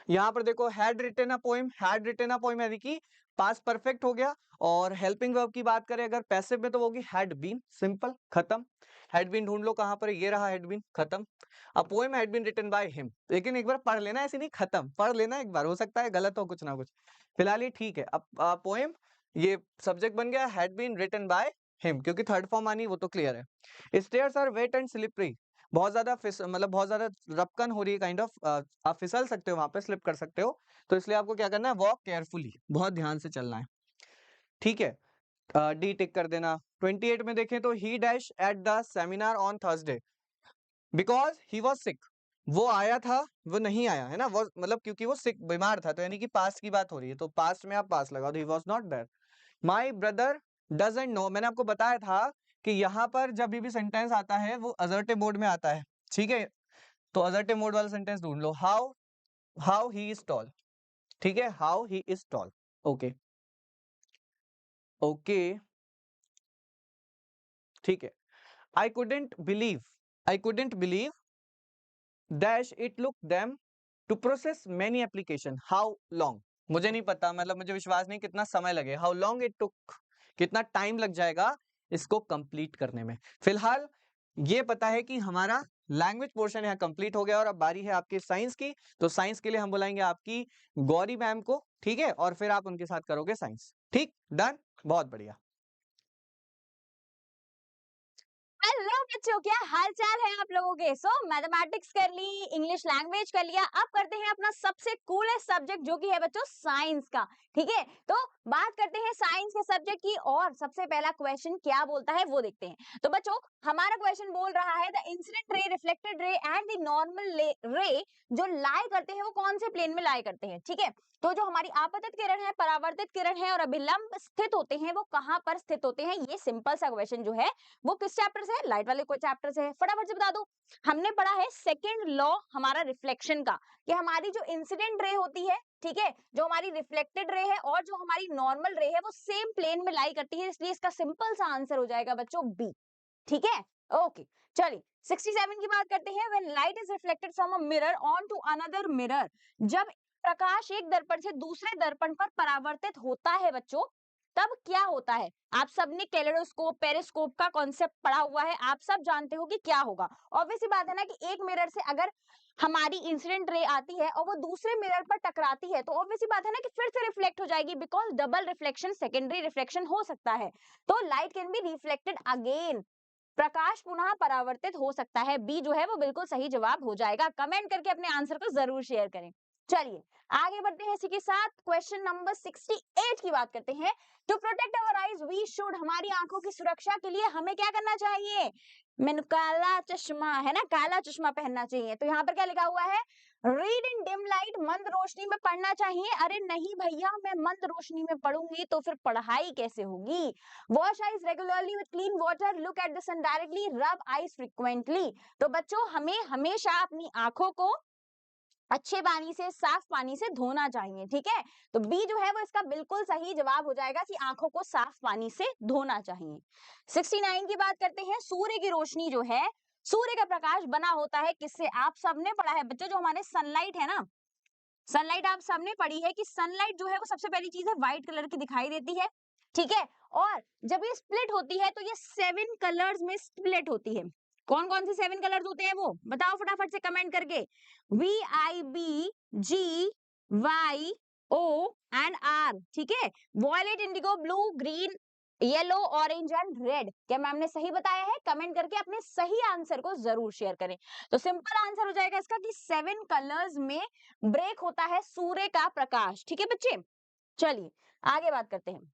यहाँ पर देखो, had written a poem, had written a poem यानी कि पास्ट परफेक्ट हो गया। और हेल्पिंग वर्ब की बात करें अगर पैसिव में, तो वो होगी हैड बीन, सिंपल, खत्म। हैड बीन ढूंढ लो कहां पर है, ये रहा हैड बीन, खत्म। A poem had been written by him, लेकिन एक बार पढ़ लेना, ऐसे नहीं, खत्म, पढ़ लेना एक बार, हो सकता है गलत हो कुछ ना कुछ। फिलहाल ये ठीक है। अब पोएम, ये सब्जेक्ट बन गया, had been written by him, क्योंकि थर्ड फॉर्म आनी वो तो क्लियर है। Stairs are wet and slippery, बहुत ज्यादा मतलब बहुत ज्यादा रपकन हो रही है, काइंड ऑफ आप फिसल सकते हो वहां पे, स्लिप कर सकते हो। तो इसलिए आपको क्या करना है? वॉक केयरफुली, बहुत ध्यान से चलना है, ठीक है। डी टिक कर देना। 28 में देखें तो ही dash at the seminar on Thursday because he was sick, वो आया था, वो नहीं आया, है ना, वो मतलब क्योंकि वो सिक, बीमार था, तो यानी कि पास्ट की बात हो रही है, तो पास्ट में आप पास लगाओ, he was not there. My brother doesn't know, मैंने आपको बताया था कि यहाँ पर जब भी सेंटेंस आता है वो असर्टिव मोड में आता है, ठीक है। तो असर्टिव मोड वाला सेंटेंस ढूंढ लो, हाउ ही इज टॉल, ठीक है, how he is tall. Okay okay ठीक है। I couldn't believe dash it look them to process many application, how long, मुझे नहीं पता, मतलब मुझे विश्वास नहीं कितना समय लगे, हाउ लॉन्ग इट टुक, कितना टाइम लग जाएगा इसको कंप्लीट करने में। फिलहाल ये पता है कि हमारा लैंग्वेज पोर्शन यहाँ कंप्लीट हो गया और अब बारी है आपकी साइंस की। तो साइंस के लिए हम बुलाएंगे आपकी गौरी मैम को, ठीक है, और फिर आप उनके साथ करोगे साइंस, ठीक, डन, बहुत बढ़िया। हेलो बच्चों, क्या हाल चाल है आप लोगों के। मैथमेटिक्स कर ली, इंग्लिश लैंग्वेज कर लिया, अब करते हैं अपना सबसे कूलेस्ट सब्जेक्ट जो कि है बच्चों साइंस का। ठीक है, तो बात करते हैं साइंस के सब्जेक्ट की और सबसे पहला क्वेश्चन क्या बोलता है वो देखते हैं। तो बच्चों हमारा क्वेश्चन बोल रहा है the incident ray, reflected ray and the normal रे जो लाई करते हैं वो कौन से प्लेन में लाई करते हैं। ठीक है, तो जो हमारी आपतित किरण है, परावर्तित किरण है और अभिलंब स्थित होते हैं वो कहाँ पर स्थित होते हैं। ये सिंपल सा क्वेश्चन जो है वो किस चैप्टर से है, लाइट वाले को चैप्टर से है। फटाफट से बता दो, हमने पढ़ा है सेकंड लॉ हमारा रिफ्लेक्शन का, कि हमारी जो इंसिडेंट रे होती है, ठीक है, जो हमारी रिफ्लेक्टेड रे है और जो हमारी नॉर्मल रे है वो सेम प्लेन में लाई करती है, इसलिए इसका सिंपल सा आंसर हो जाएगा बच्चों बी। ठीक है, ओके, चलिए 67 की बात करते हैं। When light is reflected from a mirror on to another mirror, जब प्रकाश एक दर्पण से दूसरे दर्पण पर परावर्तित होता है बच्चों, तब क्या होता है। आप सबने कैलेडोस्कोप, पेरिस्कोप का कॉन्सेप्ट पढ़ा हुआ है, आप सब जानते हो कि क्या होगा। ऑब्वियसली बात है ना कि एक मिरर से अगर हमारी इंसिडेंट रे आती है और वो दूसरे मिरर पर टकराती है तो ऑब्वियसली बात है ना कि फिर से रिफ्लेक्ट हो जाएगी, because double reflection, secondary reflection हो सकता है। तो light can be reflected again, प्रकाश पुनः परावर्तित हो सकता है। बी जो है वो बिल्कुल सही जवाब हो जाएगा। कमेंट करके अपने आंसर को जरूर शेयर करें। चलिए आगे बढ़ते हैं इसी के साथ, क्वेश्चन नंबर 68 की बात करते हैं। To protect our eyes we should, हमारी आंखों की सुरक्षा के लिए हमें क्या करना चाहिए। मैंने काला चश्मा है ना, काला चश्मा पहनना चाहिए। तो यहाँ पर क्या लिखा हुआ है, रीड इन डिम लाइट, मंद रोशनी में पढ़ना चाहिए। अरे नहीं भैया, मैं मंद रोशनी में पढ़ूंगी तो फिर पढ़ाई कैसे होगी। Wash eyes regularly with clean water, look at the sun directly, rub eyes frequently. तो बच्चों हमें हमेशा अपनी आंखों को अच्छे पानी से, साफ पानी से धोना चाहिए। ठीक है, तो बी जो है वो इसका बिल्कुल सही जवाब हो जाएगा कि आंखों को साफ पानी से धोना चाहिए। 69 की बात करते हैं। सूर्य की रोशनी जो है, सूर्य का प्रकाश बना होता है किससे, आप सबने पढ़ा है बच्चों, जो हमारे सनलाइट है ना, सनलाइट आप सबने पढ़ी है कि सनलाइट जो है वो सबसे पहली चीज है व्हाइट कलर की दिखाई देती है। ठीक है, और जब ये स्प्लिट होती है तो ये 7 कलर्स में स्प्लिट होती है। कौन कौन से 7 कलर्स होते हैं वो बताओ फटाफट से कमेंट करके। VIBGYOR, ठीक है, violet, indigo, blue, green, yellow, orange and red. क्या मैम ने सही बताया है? कमेंट करके अपने सही आंसर को जरूर शेयर करें। तो सिंपल आंसर हो जाएगा इसका कि 7 कलर्स में ब्रेक होता है सूर्य का प्रकाश। ठीक है बच्चे, चलिए आगे बात करते हैं।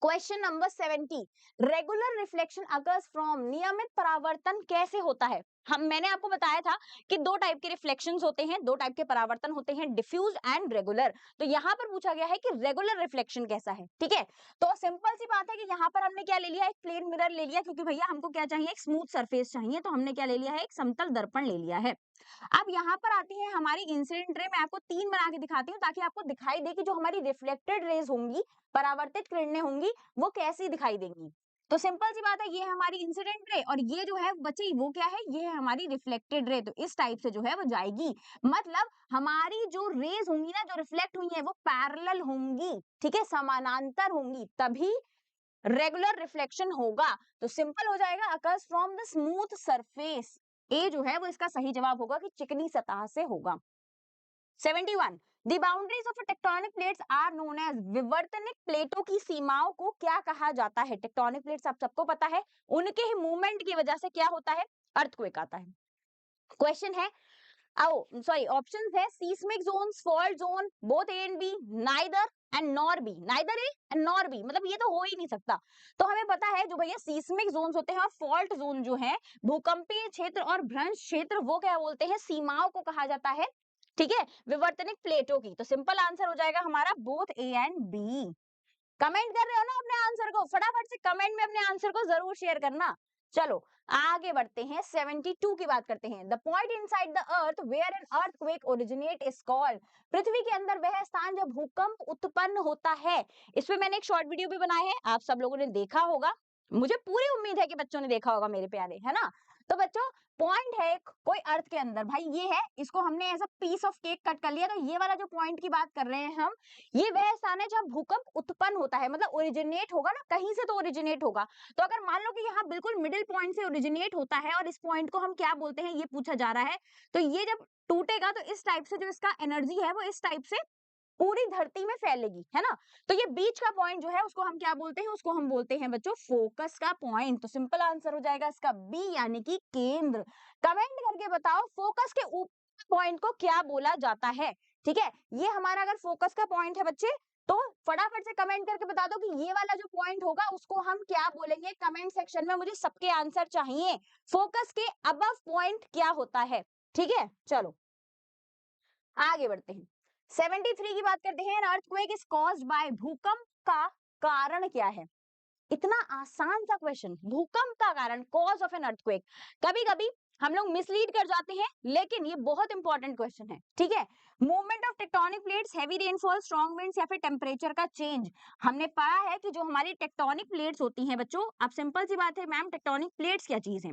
Question number 70, regular reflection occurs from, नियमित परावर्तन कैसे होता है। मैंने आपको बताया था कि दो टाइप के रिफ्लेक्शंस होते हैं, दो टाइप के परावर्तन होते हैं, डिफ्यूज एंड रेगुलर। तो यहाँ पर पूछा गया है कि रेगुलर रिफ्लेक्शन कैसा है। ठीक है, तो सिंपल सी बात है कि यहाँ पर हमने क्या ले लिया, एक प्लेन मिरर ले लिया, क्योंकि भैया हमको क्या चाहिए, एक स्मूथ सरफेस चाहिए, तो हमने क्या ले लिया है, एक समतल दर्पण ले लिया है। अब यहाँ पर आती है हमारी इंसिडेंट रे। मैं आपको 3 बना के दिखाती हूँ ताकि आपको दिखाई दे कि जो हमारी रिफ्लेक्टेड रेज होंगी, परावर्तित किरणें होंगी, वो कैसी दिखाई देंगी। तो सिंपल सी बात है, ये है हमारी इंसिडेंट रे और ये जो है बच्चे वो क्या है, ये है हमारी रिफ्लेक्टेड रे। तो इस टाइप से जो है वो जाएगी, मतलब हमारी जो रेज होंगी ना, जो रिफ्लेक्ट हुई है वो पैरेलल होंगी, ठीक है, समानांतर होंगी, तभी रेगुलर रिफ्लेक्शन होगा। तो सिंपल हो जाएगा, occurs from the smooth surface. ए जो है वो इसका सही जवाब होगा कि चिकनी सतह से होगा। 71, the boundaries of tectonic plates are known as, विवर्तनिक प्लेटों की सीमाओं को क्या कहा जाता है। टेक्टोनिक प्लेट्स आप सबको पता है, उनके ही मूवमेंट की वजह से क्या होता है, अर्थक्वेक आता है। क्वेश्चन है, ऑप्शंस है seismic zones, fault zone, both A and B, neither and nor B. Neither A and nor B मतलब ये तो हो ही नहीं सकता। तो हमें पता है जो भैया सीस्मिक जोन्स होते हैं और फॉल्ट जोन जो है, भूकंपीय क्षेत्र और भ्रंश क्षेत्र, वो क्या बोलते हैं, सीमाओं को कहा जाता है। ठीक है, विवर्तनिक प्लेटों की। तो सिंपल आंसर हो जाएगा हमारा both A and B. Comment कर रहे हो ना अपने आंसर को, फटाफट से कमेंट में अपने आंसर को जरूर शेयर करना। चलो आगे बढ़ते हैं, 72 की बात करते हैं। The point inside the earth where an earthquake originate is called. पृथ्वी के अंदर वह स्थान जब भूकंप उत्पन्न होता है। इस पे मैंने एक शॉर्ट वीडियो भी बनाया है, आप सब लोगों ने देखा होगा, मुझे पूरी उम्मीद है कि बच्चों ने देखा होगा मेरे प्यारे, है ना। तो बच्चों पॉइंट है कोई अर्थ के अंदर, भाई ये है, इसको हमने ऐसा पीस ऑफ केक कट कर लिया, तो ये वाला जो पॉइंट की बात कर रहे हैं हम, ये वह स्थान है जहां भूकंप उत्पन्न होता है, मतलब ओरिजिनेट होगा ना, कहीं से तो ओरिजिनेट होगा। तो अगर मान लो कि यहाँ बिल्कुल मिडिल पॉइंट से ओरिजिनेट होता है और इस पॉइंट को हम क्या बोलते हैं ये पूछा जा रहा है, तो ये जब टूटेगा तो इस टाइप से जो इसका एनर्जी है वो इस टाइप से पूरी धरती में फैलेगी, है ना। तो ये बीच का पॉइंट जो है उसको हम क्या बोलते हैं, उसको हम बोलते हैं बच्चों फोकस का पॉइंट। तो सिंपल आंसर हो जाएगा इसका बी, यानी कि केंद्र। कमेंट करके बताओ फोकस के ऊपर पॉइंट को क्या बोला जाता है। ठीक है, ये हमारा अगर फोकस का पॉइंट है बच्चे, तो फटाफट से कमेंट करके बता दो कि ये वाला जो पॉइंट होगा उसको हम क्या बोलेंगे। कमेंट सेक्शन में मुझे सबके आंसर चाहिए। फोकस के अबव पॉइंट क्या होता है, ठीक है। चलो आगे बढ़ते हैं, 73 की बात करते हैं। अर्थक्वेक इज कॉज्ड बाय, भूकंप का कारण क्या है। इतना आसान सा क्वेश्चन, भूकंप का कारण, कॉज ऑफ एन अर्थक्वेक। कभी कभी हम लोग मिसलीड कर जाते हैं, लेकिन ये बहुत इंपॉर्टेंट क्वेश्चन है, ठीक है। Movement of tectonic plates, heavy rainfall, strong winds, या फिर टेम्परेचर का चेंज। हमने पढ़ा है कि जो हमारी टेक्टोनिक प्लेट्स होती हैं बच्चों, अब सिंपल सी बात है मैम टेक्टोनिक प्लेट्स क्या चीज है।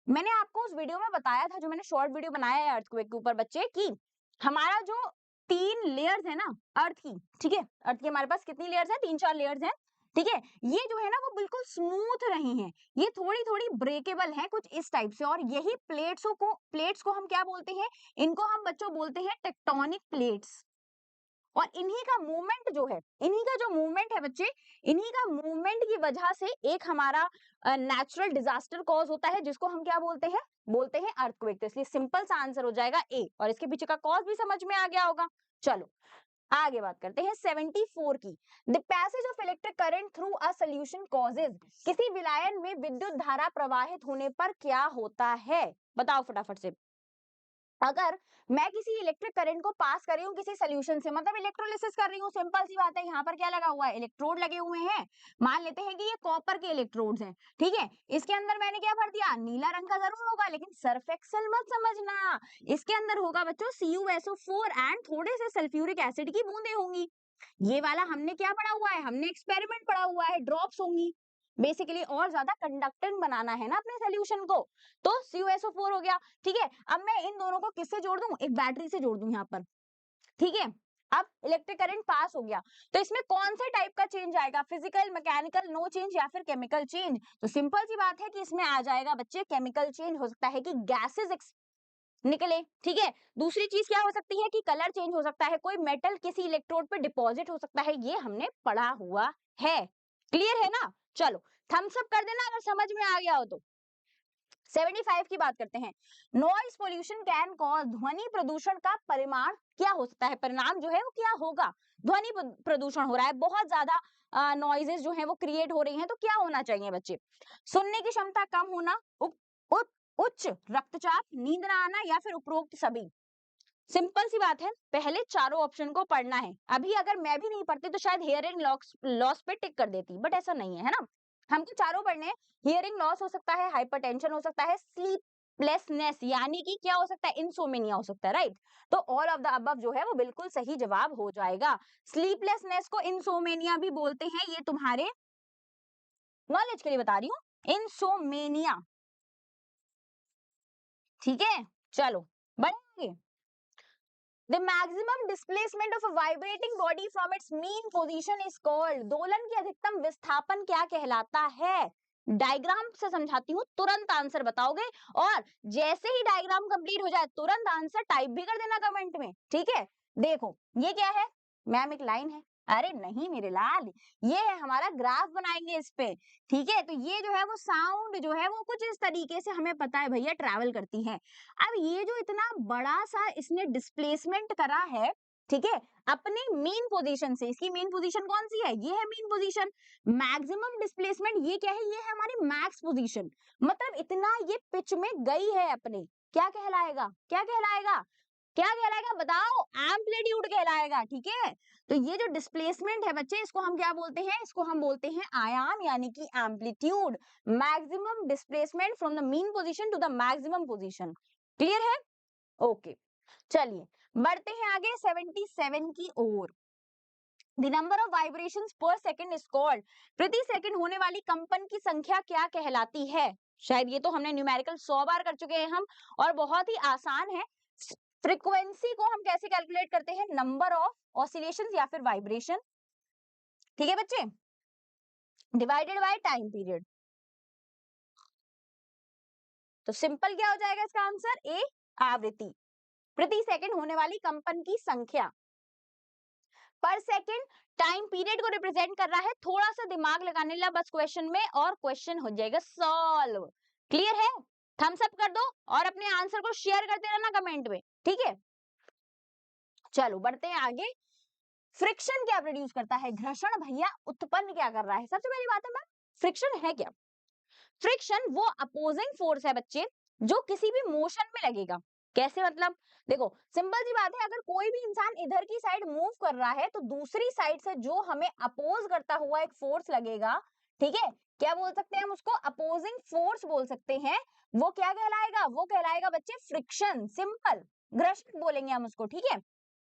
मैंने आपको उस वीडियो में बताया था, जो मैंने शॉर्ट वीडियो बनाया है अर्थक्वेक के ऊपर बच्चे, की हमारा जो 3 लेयर्स है ना अर्थ की, ठीक है, अर्थ की हमारे पास कितनी लेयर्स है, 3-4 लेयर्स हैं, ठीक है। ये जो है ना वो बिल्कुल स्मूथ रही हैं, ये थोड़ी थोड़ी ब्रेकेबल है कुछ इस टाइप से, और यही प्लेट्स को हम क्या बोलते हैं, इनको हम बच्चों बोलते हैं टेक्टोनिक प्लेट्स। और इन्हीं का मूवमेंट जो है, इन्हीं का जो मूवमेंट है बच्चे, इन्हीं का मूवमेंट की वजह से एक हमारा नेचुरल डिजास्टर कॉज होता है, जिसको हम क्या बोलते हैं अर्थक्वेक। तो इसलिए सिंपल सा आंसर हो जाएगा ए, और इसके पीछे का कॉज भी समझ में आ गया होगा। चलो आगे बात करते हैं 74 की। The passage of electric current through a solution causes, किसी विलायन में विद्युत धारा प्रवाहित होने पर क्या होता है, बताओ फटाफट से। अगर मैं किसी इलेक्ट्रिक करंट को पास कर रही हूँ किसी सोल्यूशन से, मतलब इलेक्ट्रोलिसिस कर रही हूँ, सिंपल सी बात है, यहाँ पर क्या लगा हुआ है, इलेक्ट्रोड लगे हुए हैं। मान लेते हैं कि ये कॉपर के इलेक्ट्रोड्स हैं, ठीक है। इसके अंदर मैंने क्या भर दिया, नीला रंग का जरूर होगा, लेकिन सर्फ एक्सेल मत समझना, इसके अंदर होगा बच्चों CuSO4 एंड थोड़े से सल्फ्यूरिक एसिड की बूंदें होंगी। ये वाला हमने क्या पढ़ा हुआ है, हमने एक्सपेरिमेंट पढ़ा हुआ है, ड्रॉप्स होंगी बेसिकली, और ज्यादा कंडक्टेंट बनाना है ना अपने सोल्यूशन को, तो CuSO4 हो गया, ठीक है। अब मैं इन दोनों को किससे जोड़ दूं, एक बैटरी से जोड़ दूं यहाँ पर, ठीक है। अब इलेक्ट्रिक करंट पास हो गया, तो इसमें कौन से टाइप का चेंज आएगा, फिजिकल, मैकेनिकल, नो चेंज, या फिर केमिकल चेंज। तो सिंपल सी बात है कि इसमें आ जाएगा बच्चे केमिकल चेंज। हो सकता है कि गैसेस निकले, ठीक है। दूसरी चीज क्या हो सकती है कि कलर चेंज हो सकता है, कोई मेटल किसी इलेक्ट्रोड पे डिपॉजिट हो सकता है, ये हमने पढ़ा हुआ है। क्लियर है ना। चलो थम्स अप कर देना अगर समझ में आ गया हो तो। 75 की बात करते हैं। नॉइज पोल्यूशन कैन कॉज, ध्वनि प्रदूषण का परिमाण क्या हो सकता है, परिणाम जो है वो क्या होगा। ध्वनि प्रदूषण हो रहा है, बहुत ज्यादा नॉइजेस जो है वो क्रिएट हो रही हैं, तो क्या होना चाहिए बच्चे। सुनने की क्षमता कम होना, उच्च रक्तचाप, नींद ना आना, या फिर उपरोक्त सभी। सिंपल सी बात है, पहले चारों ऑप्शन को पढ़ना है। अभी अगर मैं भी नहीं पढ़ती तो शायद हियरिंग लॉस पे टिक कर देती, बट ऐसा नहीं है ना, हमको चारों पढ़ने हैं। हियरिंग लॉस हो सकता है, हाइपरटेंशन हो सकता है, स्लीपलेसनेस यानी कि क्या हो सकता है, इंसोमेनिया हो सकता है, राइट। तो ऑल ऑफ द अबव जो है वो बिल्कुल सही जवाब हो जाएगा। स्लीपलेसनेस को इंसोमेनिया भी बोलते हैं, ये तुम्हारे नॉलेज के लिए बता रही हूँ, इंसोमेनिया, ठीक है। चलो बढ़ेंगे। The maximum displacement of a vibrating body from its mean position is called, दोलन की अधिकतम विस्थापन क्या कहलाता है। डायग्राम से समझाती हूँ, तुरंत आंसर बताओगे, और जैसे ही डायग्राम कंप्लीट हो जाए तुरंत आंसर टाइप भी कर देना कमेंट में, ठीक है। देखो ये क्या है मैम, एक लाइन है, अरे नहीं मेरे लाल, ये है हमारा ग्राफ बनाएंगे इस पे, ठीक है। तो ये जो है वो साउंड जो है वो कुछ इस तरीके से हमें पता है भैया ट्रैवल करती है। अब ये जो इतना बड़ा सा इसने डिस्प्लेसमेंट करा है, ठीक है, अपनी मीन पोजीशन से, इसकी मीन पोजीशन कौन सी है, ये है मीन पोजीशन। मैक्सिमम डिस्प्लेसमेंट ये क्या है, ये है हमारी मैक्स पोजीशन, मतलब इतना ये पिच में गई है अपने, क्या कहलाएगा, क्या कहलाएगा, क्या कहलाएगा बताओ? एम्पलीट्यूड कहलाएगा, ठीक है। तो ये जो डिस्प्लेसमेंट है बच्चे, इसको हम क्या बोलते हैं? इसको हम बोलते हैं आयाम यानी कि amplitude. Maximum displacement from the mean position to the maximum position. Clear है? ओके, चलिए बढ़ते हैं आगे 77 की ओर। The number of vibrations per second is called, प्रति सेकंड होने वाली कंपन की संख्या क्या कहलाती है? शायद ये तो हमने न्यूमेरिकल 100 बार कर चुके हैं हम, और बहुत ही आसान है। फ्रीक्वेंसी को हम कैसे कैलकुलेट करते हैं? नंबर ऑफ ऑसिलेशंस या फिर वाइब्रेशन, ठीक है बच्चे, डिवाइडेड बाय टाइम पीरियड। तो सिंपल क्या हो जाएगा इसका आंसर? ए, आवृत्ति, प्रति सेकंड होने वाली कंपन की संख्या। पर सेकंड टाइम पीरियड को रिप्रेजेंट कर रहा है। थोड़ा सा दिमाग लगाने ला बस क्वेश्चन में, और क्वेश्चन हो जाएगा सॉल्व। क्लियर है? थम्स अप कर दो और अपने आंसर को शेयर करते रहना कमेंट में, ठीक है। चलो बढ़ते हैं आगे। फ्रिक्शन क्या प्रोड्यूस करता है? घर्षण भैया उत्पन्न क्या कर रहा है? सबसे पहली बात है मैम, फ्रिक्शन है क्या? फ्रिक्शन वो अपोजिंग फोर्स है बच्चे, जो किसी भी मोशन में लगेगा। कैसे मतलब? देखो सिंपल सी बात है, अगर कोई भी इंसान इधर की साइड मूव कर रहा है तो दूसरी साइड से जो हमें अपोज करता हुआ एक फोर्स लगेगा, ठीक है, क्या बोल सकते हैं हम उसको? अपोजिंग फोर्स बोल सकते हैं। वो क्या कहलाएगा? वो कहलाएगा बच्चे फ्रिक्शन। सिंपल, घर्षण बोलेंगे हम उसको, ठीक है।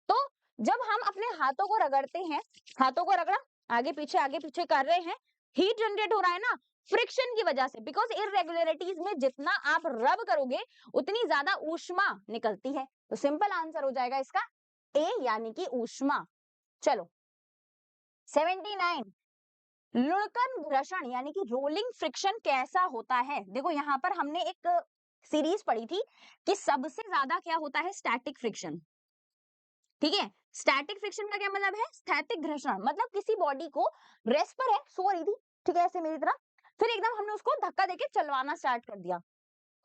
तो जब हम अपने हाथों को रगड़ते हैं, हाथों को रगड़ा, आगे पीछे कर रहे हैं, हीट जनरेट हो रहा है ना, फ्रिक्शन की वजह से। बिकॉज इरेगुलरिटीज में जितना आप रब करोगे उतनी ज्यादा ऊष्मा निकलती है। तो सिंपल आंसर हो जाएगा इसका ए, यानी कि ऊष्मा। चलो 79, लुढ़कन घर्षण यानी कि रोलिंग फ्रिक्शन कैसा होता है? देखो यहाँ पर हमने एक सीरीज पढ़ी थी कि सबसे ज्यादा क्या होता है? स्टैटिक फ्रिक्शन, ठीक है। स्टैटिक फ्रिक्शन का क्या मतलब है? स्थैतिक घर्षण, मतलब किसी बॉडी को रेस्ट पर है, सो रही थी, ठीक है, ऐसे मेरी तरह, फिर एकदम हमने उसको धक्का देके चलवाना स्टार्ट कर दिया।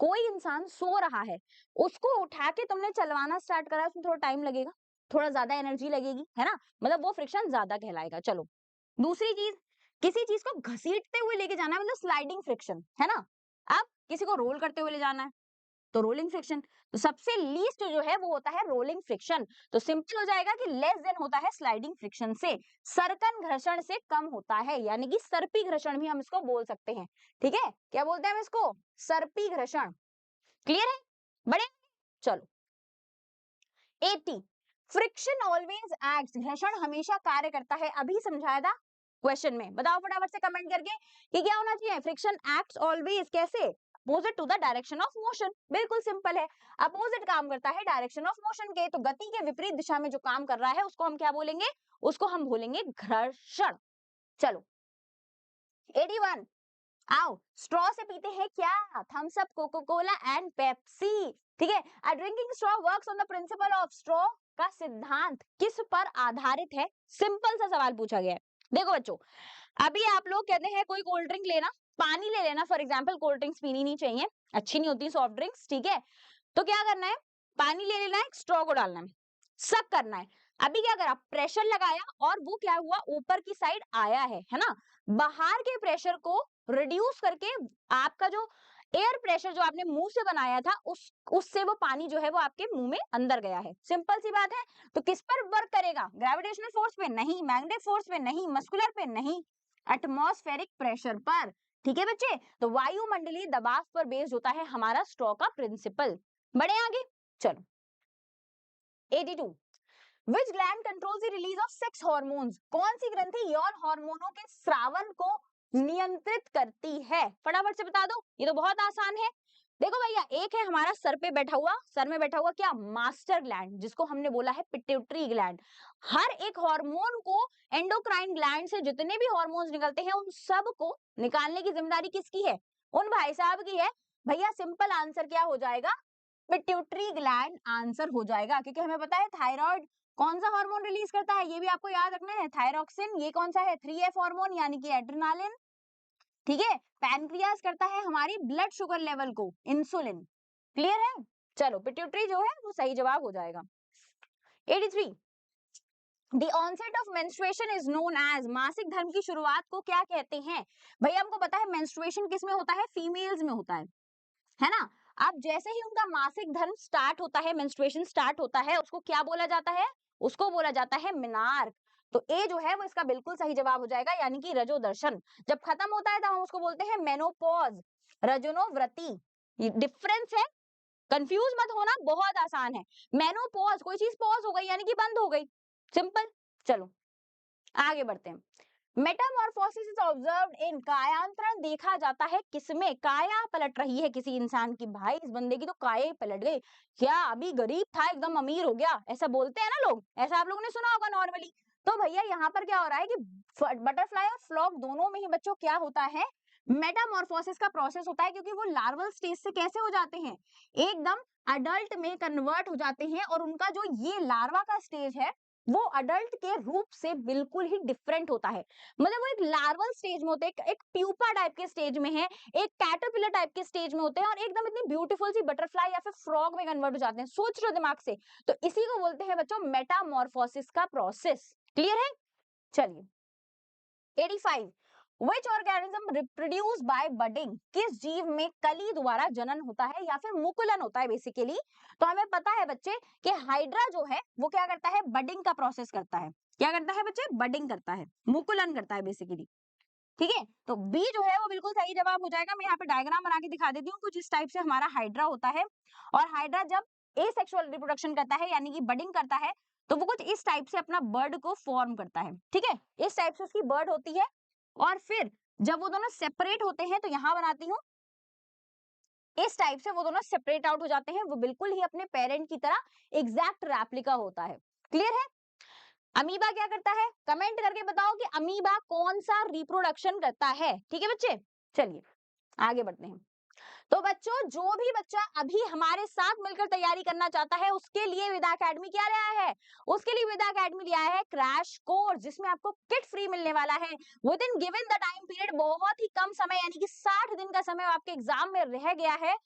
कोई इंसान सो रहा है, उसको उठा के तुमने चलवाना स्टार्ट करा, उसमें थोड़ा टाइम लगेगा, थोड़ा ज्यादा एनर्जी लगेगी, है ना, मतलब वो फ्रिक्शन ज्यादा कहलाएगा। चलो दूसरी चीज, किसी चीज को घसीटते हुए लेके जाना है, मतलब स्लाइडिंग फ्रिक्शन, है ना। अब किसी को रोल करते हुए ले जाना है तो रोलिंग फ्रिक्शन। तो सबसे लीस्ट जो है वो होता है रोलिंग फ्रिक्शन। तो सिंपल हो जाएगा कि लेस देन होता है स्लाइडिंग फ्रिक्शन से, सरकन घर्षण से कम होता है, यानी कि सर्पी घर्षण भी हम इसको बोल सकते हैं, ठीक है। क्या बोलते हैं हम इसको? सर्पी घर्षण। क्लियर है? बड़े, चलो 80, फ्रिक्शन ऑलवेज एक्ट्स, घर्षण हमेशा कार्य करता है। अभी समझाया था क्वेश्चन में, बताओ फटाफट से कमेंट करके कि क्या होना चाहिए? फ्रिक्शन एक्ट्स ऑलवेज कैसे? Opposite to the direction of motion. बिल्कुल सिंपल है, अपोजिट काम करता है डायरेक्शन ऑफ मोशन के। तो गति के विपरीत दिशा में जो काम कर रहा है उसको हम क्या बोलेंगे? उसको हम बोलेंगे घर्षण। चलो 81, आओ स्ट्रॉ से पीते हैं क्या? Thums Up, Coca Cola and Pepsi, ठीक है। A drinking straw works on the principle of straw का सिद्धांत किस पर आधारित है? सिंपल सा सवाल पूछा गया है। देखो बच्चों, अभी आप लोग कहते हैं कोई कोल्ड ड्रिंक लेना, पानी ले लेना फॉर एग्जांपल, कोल्ड ड्रिंक्स पीनी नहीं चाहिए, अच्छी नहीं होती सॉफ्ट ड्रिंक्स, ठीक है। तो क्या करना है? पानी ले लेना है, स्ट्रॉ को डालना है, सक करना है। अभी क्या करा? प्रेशर लगाया और वो क्या हुआ? ऊपर की साइड आया है ना। बाहर के प्रेशर को रिड्यूस करके आपका जो एयर प्रेशर जो आपने मुंह से बनाया था उससे वो पानी जो है वो आपके मुंह में अंदर गया है। सिंपल सी बात है। तो किस पर वर्क करेगा? ग्रेविटेशनल फोर्स पे नहीं, मैग्नेटिक फोर्स पे नहीं, मस्कुलर पे नहीं, एटमॉस्फेरिक प्रेशर पर, ठीक है बच्चे। तो वायुमंडलीय दबाव पर बेस्ड होता है हमारा स्ट्रॉ का प्रिंसिपल। बढ़े आगे, चलो 82, Which gland controls the release of sex hormones? कौन सी ग्रंथि यौन हार्मोनों के स्रावन को नियंत्रित करती है? फटाफट से बता दो, ये तो बहुत आसान है। देखो भैया, एक है हमारा सर पे बैठा हुआ, सर में बैठा हुआ क्या? मास्टर ग्लैंड, जिसको हमने बोला है पिट्यूटरी ग्लैंड। हर एक हार्मोन को, एंडोक्राइन ग्लैंड से जितने भी हार्मोन्स निकलते हैं उन सब को निकालने की जिम्मेदारी किसकी है? उन भाई साहब की है। भैया सिंपल आंसर क्या हो जाएगा? पिट्यूटरी ग्लैंड आंसर हो जाएगा, क्योंकि हमें पता है थायराइड कौन सा हार्मोन रिलीज करता है, ये भी आपको याद रखना है, थायरोक्सिन। ये कौन सा है? 3F हार्मोन यानी कि एड्रेनालिन, ठीक है। पैनक्रियास करता है हमारी ब्लड शुगर लेवल को, इंसुलिन। क्लियर है? चलो पिट्यूटरी जो है वो सही जवाब हो जाएगा। 83, The onset of menstruation is known as, मासिक धर्म की शुरुआत को क्या कहते हैं? भैया हमको पता है मेंस्ट्रुएशन किस में होता है? फीमेल्स में होता है ना। अब जैसे ही उनका मासिक धर्म स्टार्ट होता है, मेंस्ट्रुएशन स्टार्ट होता है, उसको क्या बोला जाता है? उसको बोला जाता है मेनार्क। तो ए जो है वो इसका बिल्कुल सही जवाब हो जाएगा, यानी कि रजोदर्शन। जब खत्म होता है तब हम उसको बोलते हैं मेनोपॉज, रजोनोव्रति। ये डिफरेंस है, कंफ्यूज मत होना, बहुत आसान है। मेनोपॉज, कोई चीज पॉज हो गई यानी कि बंद हो गई, सिंपल। चलो आगे बढ़ते हैं। मेटामॉर्फोसिस इज ऑब्जर्व्ड इन, कायांतरण देखा जाता है किसमें? काया पलट रही है किसी इंसान की, भाई इस बंदे की तो काया ही पलट गई, क्या अभी गरीब था एकदम अमीर हो गया, ऐसा बोलते हैं ना लोग, ऐसा आप लोगों ने सुना होगा नॉर्मली। तो भैया यहाँ पर क्या हो रहा है कि बटरफ्लाई और फ्रॉग दोनों में ही बच्चों क्या होता है? मेटामॉर्फोसिस का प्रोसेस होता है, क्योंकि वो लार्वल स्टेज से कैसे हो जाते हैं? एकदम अडल्ट में कन्वर्ट हो जाते हैं, और उनका जो ये लार्वा का स्टेज है वो अडल्ट के रूप से बिल्कुल ही डिफरेंट होता है। मतलब वो एक लार्वल स्टेज में होते हैं, एक प्यूपा टाइप के स्टेज में है, एक कैटरपिलर टाइप के स्टेज में होते हैं, और एकदम इतनी ब्यूटीफुल सी बटरफ्लाई या फिर फ्रॉग में कन्वर्ट हो जाते हैं। सोच लो दिमाग से, तो इसी को बोलते हैं बच्चों मेटामॉर्फोसिस का प्रोसेस। क्लियर है? चलिए 85, which organism reproduce by budding, किस जीव में कली द्वारा जनन होता है या फिर मुकुलन होता है बेसिकली? तो हमें पता है बच्चे कि हाइड्रा जो है वो क्या करता है? बडिंग का प्रोसेस करता है। क्या करता है बच्चे? बडिंग करता है, मुकुलन करता है बेसिकली। ठीक है, तो बी जो है वो बिल्कुल सही जवाब हो जाएगा। मैं यहाँ पे डायग्राम बना के दिखा देती हूँ कुछ इस टाइप से हमारा हाइड्रा होता है, और हाइड्रा जब एसेक्सुअल रिप्रोडक्शन करता है यानी कि बडिंग करता है, तो वो कुछ इस टाइप से अपना बर्ड को फॉर्म करता है। ठीक है, इस टाइप से उसकी बर्ड होती है, और फिर जब वो दोनों सेपरेट होते हैं, तो यहाँ बनाती हूँ, इस टाइप से वो दोनों सेपरेट आउट हो जाते हैं, वो बिल्कुल ही अपने पेरेंट की तरह एग्जैक्ट रेप्लिका होता है। क्लियर है? अमीबा क्या करता है? कमेंट करके बताओ कि अमीबा कौन सा रिप्रोडक्शन करता है। ठीक है बच्चे, चलिए आगे बढ़ते हैं। तो बच्चों जो भी बच्चा अभी हमारे साथ मिलकर तैयारी करना चाहता है, उसके लिए विदा अकेडमी क्या लाया है? उसके लिए विदा अकेडमी लिया है क्रैश कोर्स, जिसमें आपको किट फ्री मिलने वाला है with in given the time period. बहुत ही कम समय यानी कि 60 दिन का समय आपके एग्जाम में रह गया है,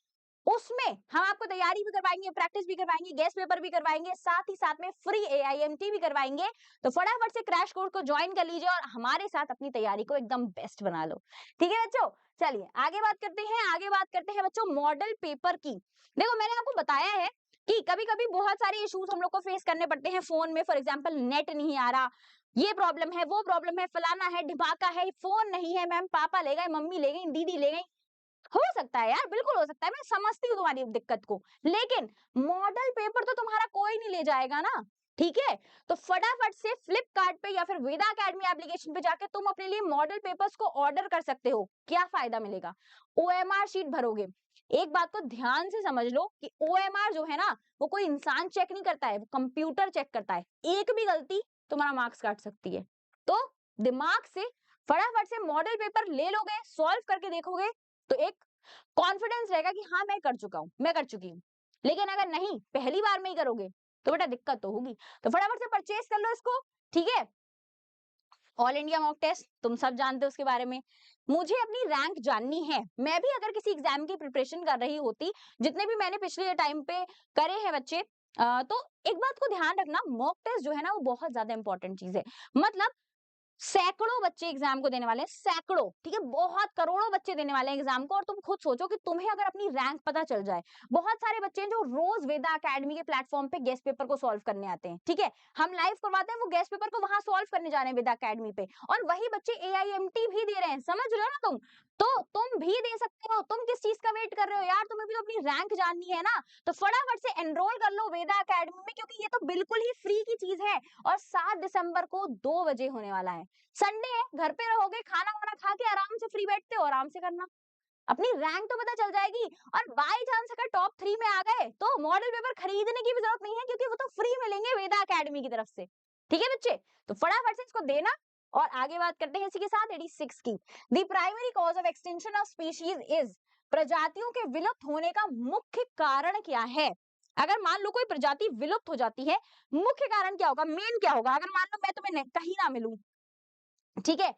उसमें हम आपको तैयारी भी करवाएंगे, प्रैक्टिस भी करवाएंगे, गेस्ट पेपर भी करवाएंगे, साथ ही साथ में फ्री AIMT भी करवाएंगे। तो फटाफट से क्रैश कोर्स को ज्वाइन कर लीजिए और हमारे साथ अपनी तैयारी को एकदम बेस्ट बना लो। ठीक है बच्चों, चलिए आगे बात करते हैं। आगे बात करते हैं बच्चों मॉडल पेपर की। देखो मैंने आपको बताया है कि कभी कभी बहुत सारे इश्यूज हम लोग को फेस करने पड़ते हैं फोन में। फॉर एग्जाम्पल नेट नहीं आ रहा, ये प्रॉब्लम है, वो प्रॉब्लम है, फलाना है, ढिमाका है, फोन नहीं है, मैम पापा ले गए, मम्मी ले गई, दीदी ले गई। हो सकता है यार, बिल्कुल हो सकता है, मैं समझती हूँ तुम्हारी दिक्कत को, लेकिन मॉडल पेपर तो तुम्हारा कोई नहीं ले जाएगा ना। ठीक है, तो फटाफट से फ्लिपकार्ट पे या फिर वेदा अकेडमी एप्लीकेशन पे जाके तुम अपने लिए मॉडल पेपर्स को ऑर्डर कर सकते हो। क्या फायदा मिलेगा? OMR शीट भरोगे। एक बात को ध्यान से समझ लो कि OMR जो है ना, वो कोई इंसान चेक नहीं करता है, वो कंप्यूटर चेक करता है। एक भी गलती तुम्हारा मार्क्स काट सकती है। तो दिमाग से फटाफट से मॉडल पेपर ले लोगे, सॉल्व करके देखोगे, तो एक कॉन्फिडेंस रहेगा कि हाँ मैं कर चुका हूं, मैं कर चुकी हूँ। लेकिन अगर नहीं, पहली बार में ही करोगे, तो बेटा दिक्कत तो होगी। तो फटाफट से परचेज कर लो इसको। ठीक है, ऑल इंडिया मॉक टेस्ट तुम सब जानते हो उसके बारे में। मुझे अपनी रैंक जाननी है, मैं भी अगर किसी एग्जाम की प्रिपरेशन कर रही होती, जितने भी मैंने पिछले टाइम पे करे हैं बच्चे, तो एक बात को ध्यान रखना, मॉक टेस्ट जो है ना वो बहुत ज्यादा इंपॉर्टेंट चीज है। मतलब सैकड़ों बच्चे एग्जाम को देने वाले हैं, सैकड़ों, ठीक है, बहुत करोड़ों बच्चे देने वाले हैं एग्जाम को। और तुम खुद सोचो कि तुम्हें अगर अपनी रैंक पता चल जाए, बहुत सारे बच्चे हैं जो रोज वेदा अकेडमी के प्लेटफॉर्म पे गेस्ट पेपर को सॉल्व करने आते हैं। ठीक है, हम लाइव करवाते हैं, वो गेस्ट पेपर को वहां सॉल्व करने जा रहे हैं वेदा अकेडमी पे, और वही बच्चे AIMT भी दे रहे हैं। समझ रहे हो ना तुम? तो तुम भी दे सकते हो। तुम किस चीज का वेट कर रहे हो यार? तुम्हें भी तो अपनी रैंक जाननी है ना। तो फटाफट से एनरोल कर लो वेदा अकेडमी में, क्योंकि ये तो बिल्कुल ही फ्री की चीज है, और 7 दिसंबर को 2 बजे होने वाला है। संडे है, घर पे रहोगे, खाना वाना खा के आराम से फ्री बैठते हो, आराम से करना, अपनी रैंक तो पता चल जाएगी। और बाई चांस अगर टॉप 3 में आ गए, तो मॉडल पेपर खरीदने की भी जरूरत नहीं है, क्योंकि वो तो फ्री मिलेंगे वेदा अकेडमी की तरफ से। ठीक है बच्चे, तो फटाफट से इसको देना। और आगे बात करते हैं इसी के साथ 86 की। The primary cause of extension of species is, प्रजातियों के विलुप्त होने का मुख्य कारण क्या है? अगर मान लो कोई प्रजाति विलुप्त हो जाती है, मुख्य कारण क्या होगा, मेन क्या होगा? अगर मान लो मैं तुम्हें कहीं ना मिलूं, ठीक है,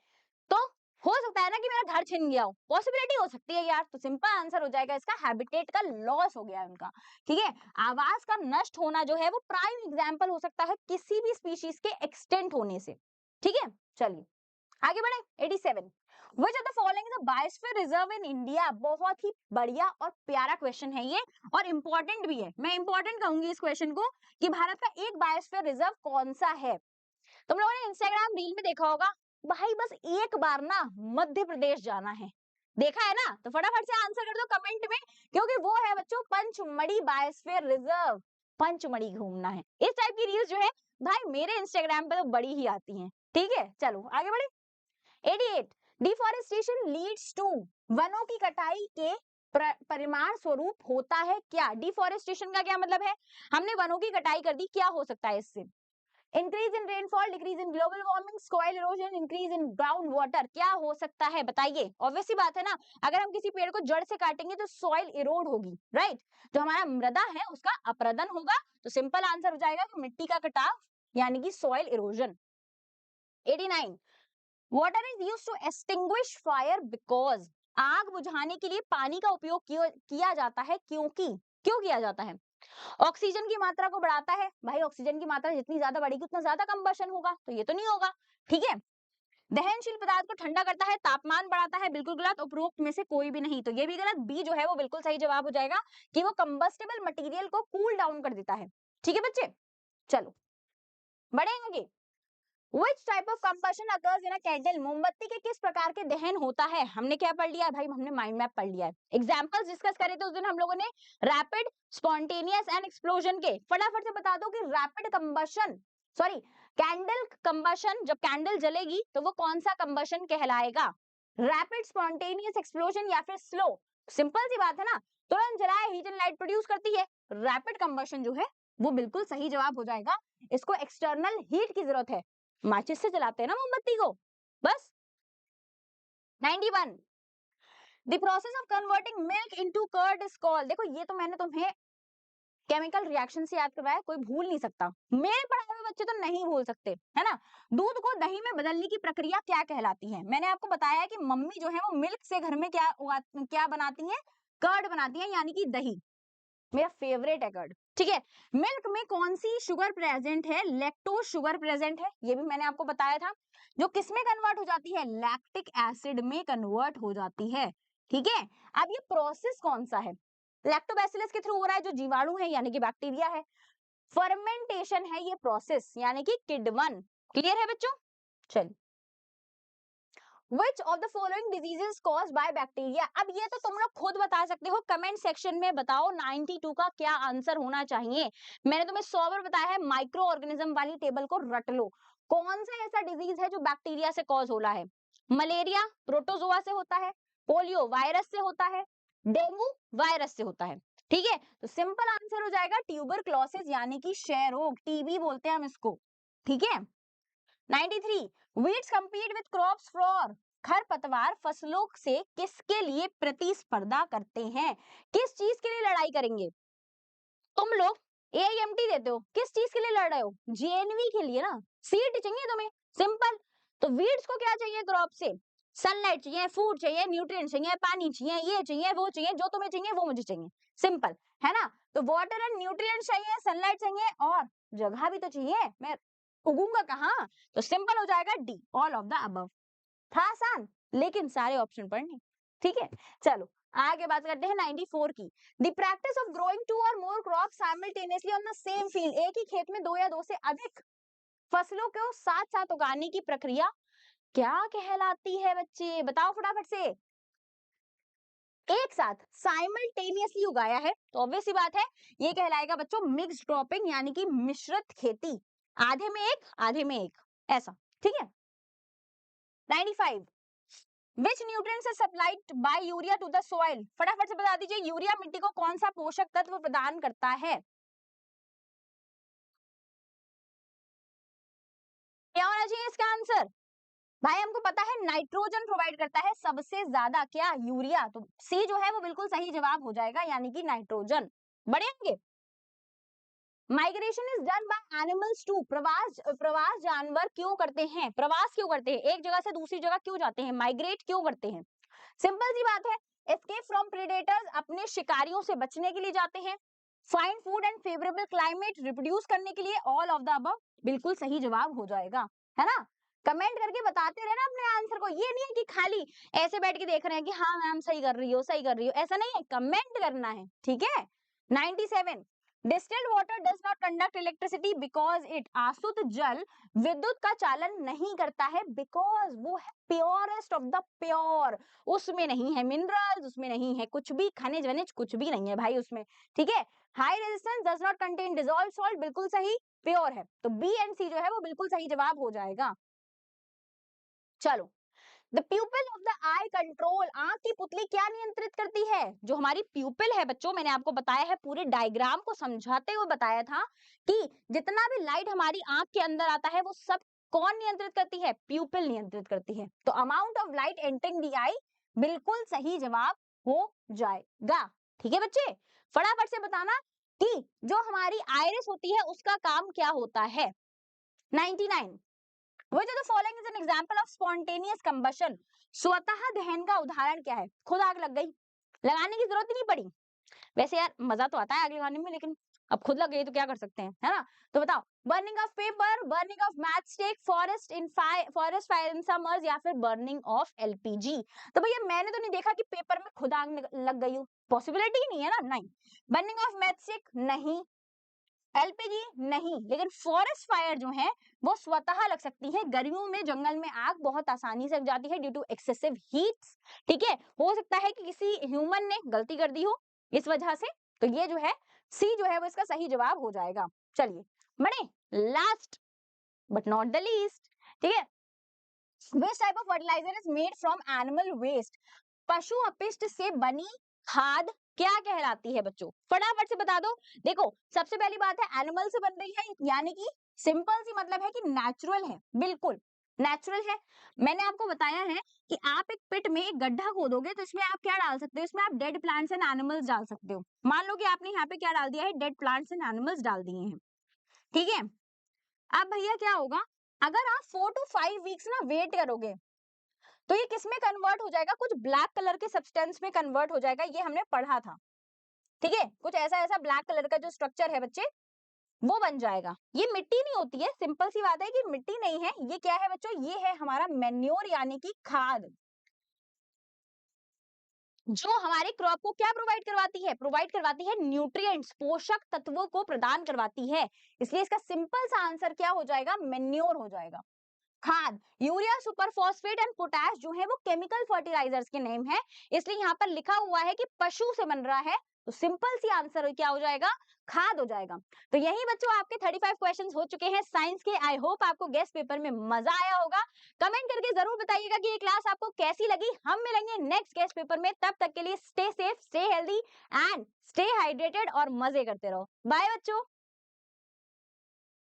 तो हो सकता है ना कि मेरा घर छिन गया हो, पॉसिबिलिटी हो सकती है यार। तो सिंपल आंसर हो जाएगा इसका, हैबिटेट का लॉस हो गया उनका। ठीक है, आवास का नष्ट होना जो है वो प्राइम एग्जांपल हो सकता है किसी भी स्पीशीज के एक्सटेंट होने से। ठीक है, चलिए आगे बढ़े। 87, Which of the following is a biosphere reserve in India? बहुत ही बढ़िया और प्यारा क्वेश्चन है ये और इम्पोर्टेंट भी है। मैं इम्पोर्टेंट कहूंगी इस क्वेश्चन को कि भारत का एक बायोस्फीयर रिजर्व कौन सा है। तुम लोगों ने इंस्टाग्राम रील में देखा होगा, भाई बस एक बार ना मध्य प्रदेश जाना है, देखा है ना? तो फटाफट से आंसर कर दो कमेंट में, क्योंकि वो है बच्चों पंचमढ़ी बायोस्फीयर रिजर्व। पंचमढ़ी घूमना है। इस टाइप की रील्स जो है भाई मेरे इंस्टाग्राम पे तो बड़ी ही आती हैं। ठीक है, चलो आगे बढ़े। 88 डिफॉरेस्टेशन लीड्स टू, वनों की कटाई के परिमाण स्वरूप होता है क्या? डिफॉरेस्टेशन का क्या मतलब है? हमने वनों की कटाई कर दी, क्या हो सकता है इससे? Increase in rainfall, decrease in global warming, soil erosion, increase in ground water, क्या हो सकता है बताइए? ऑब्वियस सी बात है ना, अगर हम किसी पेड़ को जड़ से काटेंगे तो सॉइल इरोड होगी, राइट? जो हमारा मृदा है उसका अपरदन होगा, तो सिंपल आंसर हो जाएगा कि मिट्टी का कटाव यानी कि soil erosion. 89 water is used to extinguish fire because, आग बुझाने के लिए पानी का उपयोग किया जाता है, क्योंकि क्यों किया जाता है? ऑक्सीजन की मात्रा को बढ़ाता है, भाई ऑक्सीजन की मात्रा जितनी ज्यादा बढ़ेगी उतना ज्यादा कंबशन होगा, तो ये तो नहीं होगा। ठीक है, दहनशील पदार्थ को ठंडा करता है, तापमान बढ़ाता है, बिल्कुल गलत, उपरोक्त में से कोई भी नहीं, तो ये भी गलत। बी जो है वो बिल्कुल सही जवाब हो जाएगा कि वो कंबस्टेबल मटेरियल को कूल डाउन कर देता है। ठीक है बच्चे, चलो बढ़ेंगे। Which type of combustion occurs in a candle? मोमबत्ती के किस प्रकार के दहन होता है? हमने क्या पढ़ लिया है भाई? हमने माइंड मैप पढ़ लिया है। एग्जाम्पल्स डिस्कस करे थे उस दिन हम लोगों ने रैपिड, स्पॉन्टेनियस एंड एक्सप्लोजन के। फटाफट से बता दो कि rapid combustion, sorry candle combustion, जब कैंडल जलेगी तो वो कौन सा कंबशन कहलाएगा? रैपिड, स्पॉन्टेनियस, एक्सप्लोजन या फिर स्लो? सिंपल सी बात है ना, तुरंत जलाए हीट एंड लाइट प्रोड्यूस करती है। रैपिड कंबशन जो है वो बिल्कुल सही जवाब हो जाएगा। इसको एक्सटर्नल हीट की जरूरत है, माचिस से जलाते हैं ना मोमबत्ती को, बस। 91 the process of converting milk into curd is called, देखो ये तो मैंने तुम्हें केमिकल रिएक्शन से याद करवाया, कोई भूल नहीं सकता, मेरे पढ़ाए हुए बच्चे तो नहीं भूल सकते, है ना? दूध को दही में बदलने की प्रक्रिया क्या कहलाती है? मैंने आपको बताया है कि मम्मी जो है वो मिल्क से घर में क्या बनाती है? कर्ड बनाती है, यानी कि दही। मेरा फेवरेट है कर्ड। ठीक है, मिल्क में कौन सी शुगर प्रेजेंट है? लैक्टोज शुगर प्रेजेंट है, ये भी मैंने आपको बताया था, जो किस में कन्वर्ट हो जाती है? लैक्टिक एसिड में कन्वर्ट हो जाती है। ठीक है, अब ये प्रोसेस कौन सा है? लैक्टोबैसिलस के थ्रू हो रहा है, जो जीवाणु है यानी कि बैक्टीरिया है। फर्मेंटेशन है ये प्रोसेस, यानी कि किडवन। क्लियर है बच्चों? चलिए, Which of the following diseases caused by bacteria? अब ये तो तुम लोग खुद बता सकते हो, कमेंट सेक्शन में बताओ 92 का क्या आंसर होना चाहिए। मैंने तुम्हें 100 बार बताया है, माइक्रो ऑर्गेनिज्म वाली टेबल को रट लो। कौन सा ऐसा डिजीज है जो बैक्टीरिया से कॉज हो रहा है? मलेरिया प्रोटोजोआ से होता है, पोलियो वायरस से होता है, डेंगू वायरस से होता है। ठीक है, तो सिंपल आंसर हो जाएगा ट्यूबरक्लोसिस, यानी कि क्षय रोग, टीबी बोलते हैं हम इसको। ठीक है, 93 weeds compete with crops for, खरपतवार फसलों से किसके लिए प्रतिस्पर्धा करते हैं? किस चीज के लिए लड़ाई करेंगे? तुम लोग एआईएमटी देते हो, किस चीज के लिए लड़ रहे हो? जेएनवी के लिए ना, सीड चाहिए तुम्हें, सिंपल। तो वीड्स को क्या चाहिए क्रॉप से? सनलाइट चाहिए, फूड चाहिए, न्यूट्रिएंट चाहिए, पानी चाहिए, ये चाहिए, वो चाहिए, जो तुम्हें चाहिए वो मुझे चाहिए, सिंपल है ना? तो वाटर एंड न्यूट्रिएंट चाहिए, सनलाइट चाहिए, और जगह भी तो चाहिए, मैं उगूंगा कहाँ? तो सिंपल हो जाएगा D, all of the above. था आसान, लेकिन सारे ऑप्शन पढ़ने। ठीक है, चलो आगे बात करते हैं 94 की। द प्रैक्टिस ऑफ ग्रोइंग 2 और more crop simultaneously on the same field, एक ही खेत में 2 या 2 से अधिक फसलों को साथ साथ उगाने की प्रक्रिया क्या कहलाती है बच्चे? बताओ फटाफट से। एक साथ साइमल्टेनियसली उगाया है तो ऑब्वियस सी बात है ये कहलाएगा बच्चों मिक्स्ड क्रॉपिंग, यानी कि मिश्रित खेती, आधे में एक आधे में एक, ऐसा। ठीक है, 95 Which nutrients are supplied by urea to the soil? फटाफट से बता दीजिए, यूरिया मिट्टी को कौन सा पोषक तत्व प्रदान करता है? क्या होना चाहिए इसका आंसर? भाई हमको पता है नाइट्रोजन प्रोवाइड करता है सबसे ज्यादा, क्या? यूरिया। तो सी जो है वो बिल्कुल सही जवाब हो जाएगा, यानी कि नाइट्रोजन। बढ़ेंगे। Migration is done by animals to, प्रवास जानवर क्यों करते हैं? प्रवास क्यों करते हैं? एक जगह से दूसरी जगह क्यों जाते हैं? माइग्रेट क्यों करते हैं? सिंपल सी बात है, एस्केप फ्रॉम प्रेडेटर्स, अपने शिकारियों से बचने के लिए जाते हैं। Find food and favourable climate, reproduce करने के लिए, ऑल ऑफ द अबव बिल्कुल सही जवाब हो जाएगा, है ना? कमेंट करके बताते रहना अपने आंसर को। ये नहीं है कि खाली ऐसे बैठ के देख रहे हैं कि हाँ मैम सही कर रही हो, सही कर रही हो, ऐसा नहीं है, कमेंट करना है, ठीक है। 97 distilled water does not conduct electricity because it, आसुत जल विद्युत का चालन नहीं करता है बिकॉज वो है प्योरेस्ट ऑफ द प्योर, उसमें नहीं है मिनरल्स, उसमें नहीं है कुछ भी खनिज वनिज, कुछ भी नहीं है भाई उसमें, ठीक है। High resistance does not contain dissolve salt, बिल्कुल सही, प्योर है, तो बी एंड सी जो है वो बिल्कुल सही जवाब हो जाएगा। चलो, the प्यूपिल of the I control, आंख की पुतली क्या नियंत्रित करती है? जो हमारी प्यूपिल है बच्चों, मैंने आपको बताया है, पूरे डायग्राम को समझाते हुए बताया था कि जितना भी लाइट हमारी आंख के अंदर आता है वो सब कौन नियंत्रित करती है? प्यूपिल नियंत्रित करती है। तो amount of light entering the eye बिल्कुल सही जवाब हो जाएगा, ठीक है बच्चे। फटाफट से बताना कि जो हमारी आइरिस होती है उसका काम क्या होता है। 99 Which of the following is an example of spontaneous combustion? स्वतः दहन का उदाहरण क्या है? खुद आग लग गई, लगाने की जरूरत ही नहीं पड़ी। वैसे यार मजा तो आता है आग लगाने में, लेकिन अब खुद लग गई तो क्या कर सकते हैं, है ना। तो बताओ, burning of paper, burning of match stick, forest fire in summers, या फिर बर्निंग ऑफ एलपीजी। तो भैया मैंने तो नहीं देखा कि पेपर में खुद आग लग गई हो, पॉसिबिलिटी ही नहीं है ना, नहीं। बर्निंग ऑफ मैच स्टिक नहीं, एलपीजी नहीं, लेकिन फॉरेस्ट फायर जो है वो स्वतः लग सकती है। गर्मियों में जंगल में आग बहुत आसानी से लग जाती है ड्यू टू एक्सेसिव हीट, ठीक है। हो सकता है कि किसी ह्यूमन ने गलती कर दी हो इस वजह से, तो ये जो है सी जो है वो इसका सही जवाब हो जाएगा। चलिए बड़े last but not the least, ठीक है। Which type of fertilizer is made from animal waste? पशु अपशिष्ट से बनी खाद क्या कहलाती है बच्चों? फटाफट से बता दो। देखो सबसे पहली बात है एनिमल से बन रही है, यानी कि सिंपल सी मतलब है कि नेचुरल है, बिल्कुल नेचुरल है। मैंने आपको बताया है कि आप एक पिट में एक गड्ढा खोदोगे तो इसमें आप क्या डाल सकते हो? इसमें आप डेड प्लांट्स एंड एनिमल्स डाल सकते हो। मान लो कि आपने यहाँ पे क्या डाल दिया है? डेड प्लांट्स एंड एनिमल्स डाल दिए हैं, ठीक है। अब भैया क्या होगा, अगर आप 4 to 5 वीक्स ना वेट करोगे तो ये किस में कन्वर्ट हो जाएगा? कुछ ब्लैक कलर के सब्सटेंस में कन्वर्ट हो जाएगा, ये हमने पढ़ा था, ठीक है। कुछ ऐसा ऐसा ब्लैक कलर का जो स्ट्रक्चर है बच्चे वो बन जाएगा। ये मिट्टी नहीं होती है, सिंपल सी बात है कि मिट्टी नहीं है। ये क्या है बच्चों? ये है हमारा मैन्योर यानी कि खाद, जो हमारे क्रॉप को क्या प्रोवाइड करवाती है? प्रोवाइड करवाती है न्यूट्रिएंट्स, पोषक तत्वों को प्रदान करवाती है। इसलिए इसका सिंपल सा आंसर क्या हो जाएगा? मैन्योर हो जाएगा, खाद। Urea, super phosphate and potash जो है वो केमिकल फर्टिलाइजर्स के नेम है, इसलिए यहाँ पर लिखा हुआ है कि पशु से बन रहा है, तो सिंपल सी आंसर क्या हो जाएगा? खाद हो जाएगा। तो यही बच्चों आपके 35 क्वेश्चंस हो चुके हैं साइंस के। आई होप आपको गेस्ट पेपर में मजा आया होगा। कमेंट करके जरूर बताइएगा कि ये क्लास आपको कैसी लगी। हम मिलेंगे नेक्स्ट गेस्ट पेपर में, तब तक के लिए stay safe, stay healthy and stay hydrated और मजे करते रहो। बाय बच्चों।